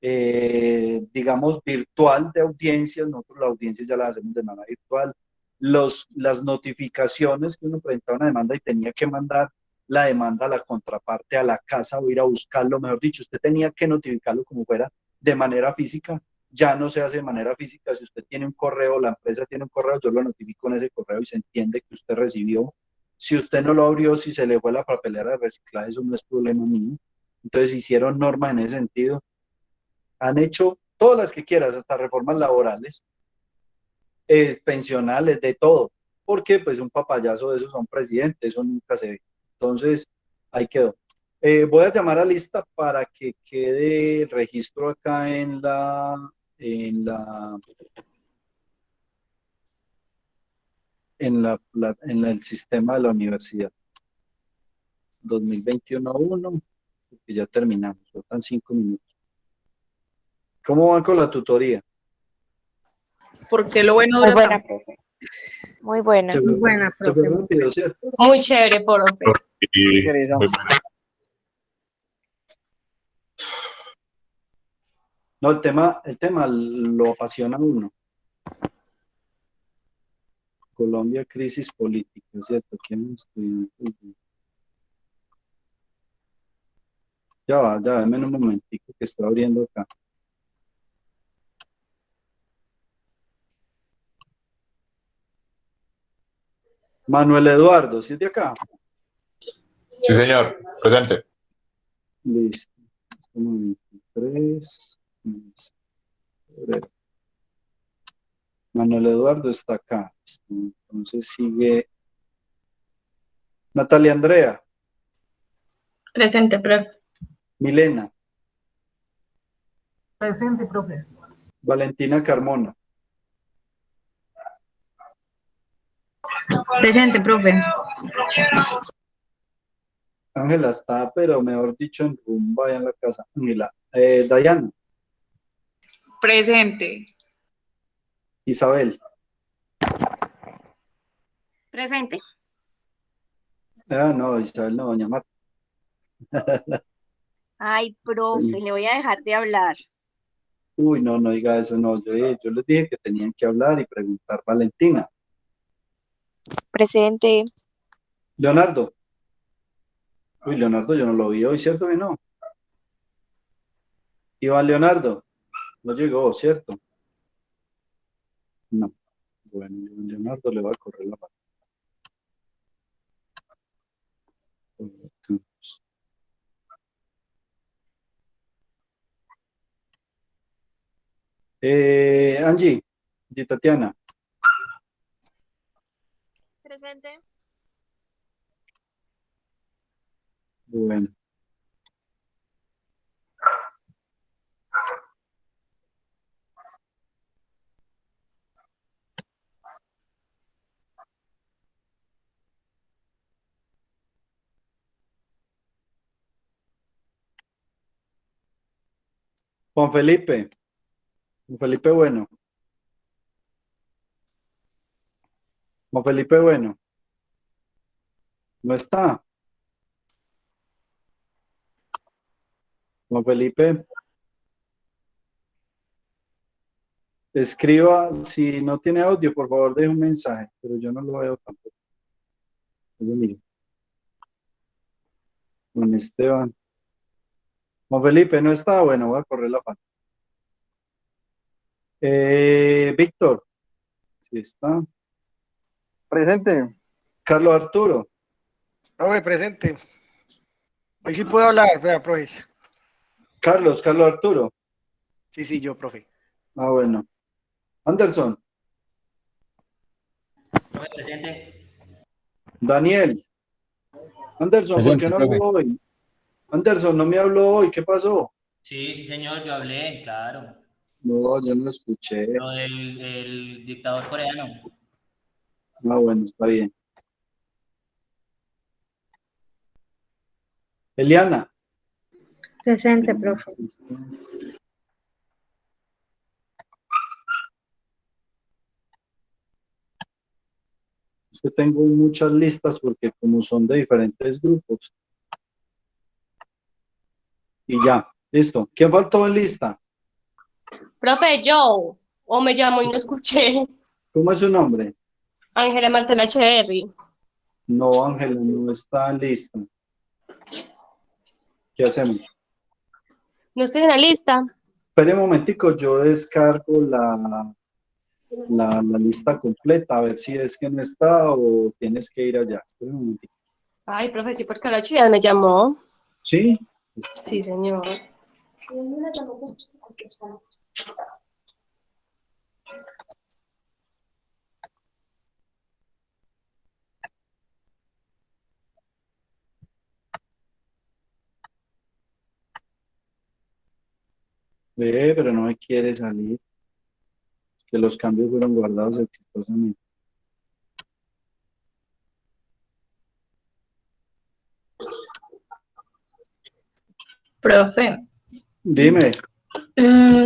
digamos, virtual de audiencias. Nosotros las audiencias ya las hacemos de manera virtual. Las notificaciones que uno presentaba una demanda y tenía que mandar la demanda a la contraparte a la casa o ir a buscarlo, mejor dicho, usted tenía que notificarlo como fuera de manera física, ya no se hace de manera física. Si usted tiene un correo, la empresa tiene un correo, yo lo notifico en ese correo y se entiende que usted recibió. Si usted no lo abrió, si se le fue la papelera de reciclaje, eso no es problema mío. Entonces hicieron normas en ese sentido. Han hecho todas las que quieras, hasta reformas laborales, pensionales, de todo. Porque pues un papayazo de esos son presidentes, eso nunca se ve. Entonces, ahí quedó. Voy a llamar a lista para que quede el registro acá en el sistema de la universidad. 2021-1, porque ya terminamos, faltan 5 minutos. ¿Cómo van con la tutoría? Porque lo bueno Muy dura buena, tanto. profe. Muy buena. Se fue, Muy buena, se fue profe. rápido, ¿cierto? Muy chévere, profe. Y, Muy No, el tema lo apasiona a uno. Colombia, crisis política, ¿cierto? ¿Quién estudiantes? Ya va, dame un momentico que estoy abriendo acá. Manuel Eduardo, ¿sí es de acá? sí, señor, presente. Listo. 23. Manuel Eduardo está acá. Entonces sigue Natalia Andrea, Presente, profe. Milena, Presente, profe. Valentina Carmona, Presente, profe. Ángela está, pero mejor dicho, en rumba allá en la casa. Ángela, Dayana, Presente. Isabel, Presente. Ah, no, Isabel no, doña Marta. Ay, profe, le voy a dejar de hablar. Uy, no, no diga eso, no. Yo les dije que tenían que hablar y preguntar. Valentina. Presente. Leonardo. Uy, Leonardo, yo no lo vi hoy, ¿cierto que no? Iván Leonardo. No llegó, ¿cierto? No. Bueno, Leonardo le va a correr la pata. Angie y Tatiana. Presente. Bueno. Juan Felipe. Juan Felipe Bueno. Juan Felipe Bueno. No está. Juan Felipe. Escriba, si no tiene audio, por favor, deje un mensaje, pero yo no lo veo tampoco. Yo miro. Juan Esteban. Juan Felipe no está, bueno, voy a correr la pata. Víctor. Sí está. Presente. Carlos Arturo. Profe, presente. Hoy sí puedo hablar, vea, profe. Carlos Arturo. Sí, yo, profe. Ah, bueno. Anderson. Profe, presente. Daniel. Anderson, ¿por qué Presente, no profe. habló hoy? Anderson, no me habló hoy, ¿qué pasó? Sí, sí, señor, yo hablé, claro. No, yo no lo escuché. Lo del el dictador coreano. Ah, bueno, está bien. Eliana. Presente, profe. Es que tengo muchas listas porque como son de diferentes grupos. Y ya, listo. ¿Quién faltó en lista? Profe, yo, o me llamo y no escuché. ¿Cómo es su nombre? Ángela Marcela Echeverry. No, Ángela, no está en lista. ¿Qué hacemos? No estoy en la lista. Espere un momentico, yo descargo la lista completa, a ver si es que no está o tienes que ir allá. Espere un momentico. Ay, profe, sí, porque la chica me llamó. ¿Sí? Sí, señor. Ve, pero no me quiere salir. Que los cambios fueron guardados exitosamente. Profe, Dime.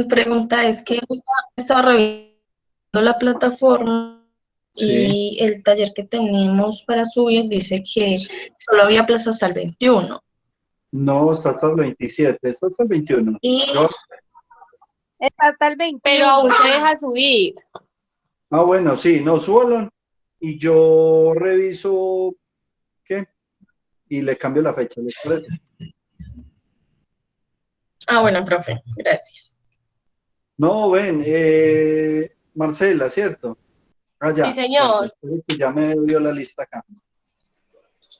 pregunta es que estaba revisando la plataforma Sí. y el taller que tenemos para subir dice que solo había plazo hasta el 21. No, está hasta el 27, está hasta el 21. Y Está hasta el 21. Pero aún se deja subir. Ah, bueno, sí, no, súbalo y yo reviso qué y le cambio la fecha, ¿les parece? bueno, profe, gracias. No, ven, Marcela, ¿cierto? Ah, ya. Sí, señor. Espere que ya me dio la lista acá.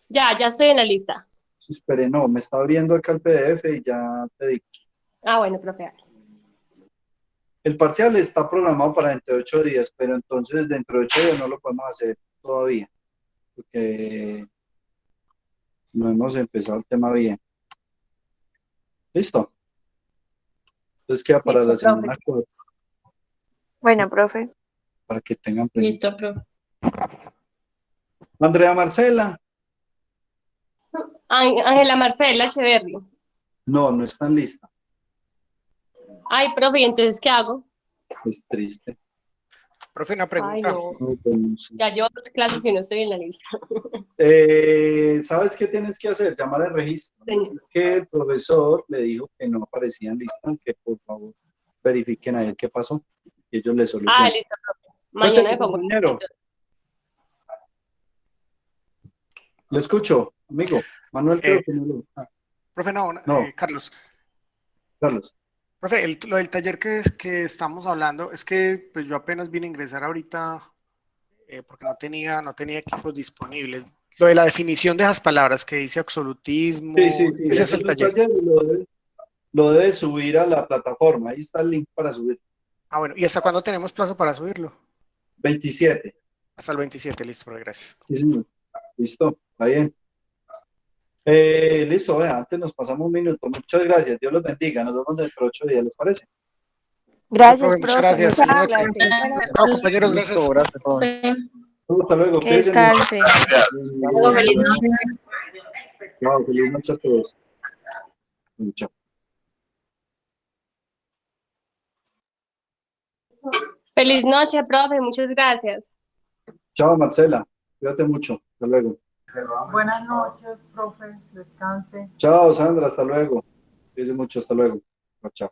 Ya estoy en la lista. Espere, no, me está abriendo acá el PDF y ya te digo. Ah, bueno, profe. El parcial está programado para dentro de 8 días, pero entonces dentro de 8 días no lo podemos hacer todavía, porque no hemos empezado el tema bien. ¿Listo? Entonces queda para la semana 4, Bueno, profe. para que tengan presente. Listo, profe. Andrea Marcela. Ángela Marcela Echeverry. No, no están listas. Ay, profe, ¿y entonces qué hago? Es triste. Profe, una Ay, pregunta. no. No, pues, no sé. Ya llevo 2 clases y no estoy en la lista. ¿Sabes qué tienes que hacer? Llamar al registro. Señor. Que el profesor le dijo que no aparecía en lista, que por favor verifiquen a él qué pasó y ellos le Ah, solucionan. listo, profe. Mañana me pongo. Compañero. Le escucho, amigo. Manuel, creo que no lo... Profe, no, No. Carlos. Carlos. Profe, lo del taller que estamos hablando es que pues yo apenas vine a ingresar ahorita porque no tenía equipos disponibles. Lo de la definición de esas palabras que dice absolutismo, Sí. ese es Eso el es un taller. taller y lo debe subir a la plataforma. Ahí está el link para subir. Ah, bueno, ¿y hasta cuándo tenemos plazo para subirlo? 27. Hasta el 27, listo, profe, gracias. Sí, señor. Listo, está bien. Listo, vea, antes nos pasamos un minuto. Muchas gracias. Dios los bendiga. Nos vemos dentro de 8 días, ¿les parece? Gracias, Muchas profe. gracias. Muchas Feliz gracias. noche. Chao, compañeros, gracias. Listo, gracias, profe. Hasta luego. Que cuídense mucho. descanse. Todo feliz noche. Chao, feliz noche a todos. Chao. Feliz noche, profe. Muchas gracias. Chao, Marcela. Cuídate mucho. Hasta luego. Buenas noches, profe. Descanse. Chao, Sandra. Hasta luego. Cuídense mucho. Hasta luego. Chao.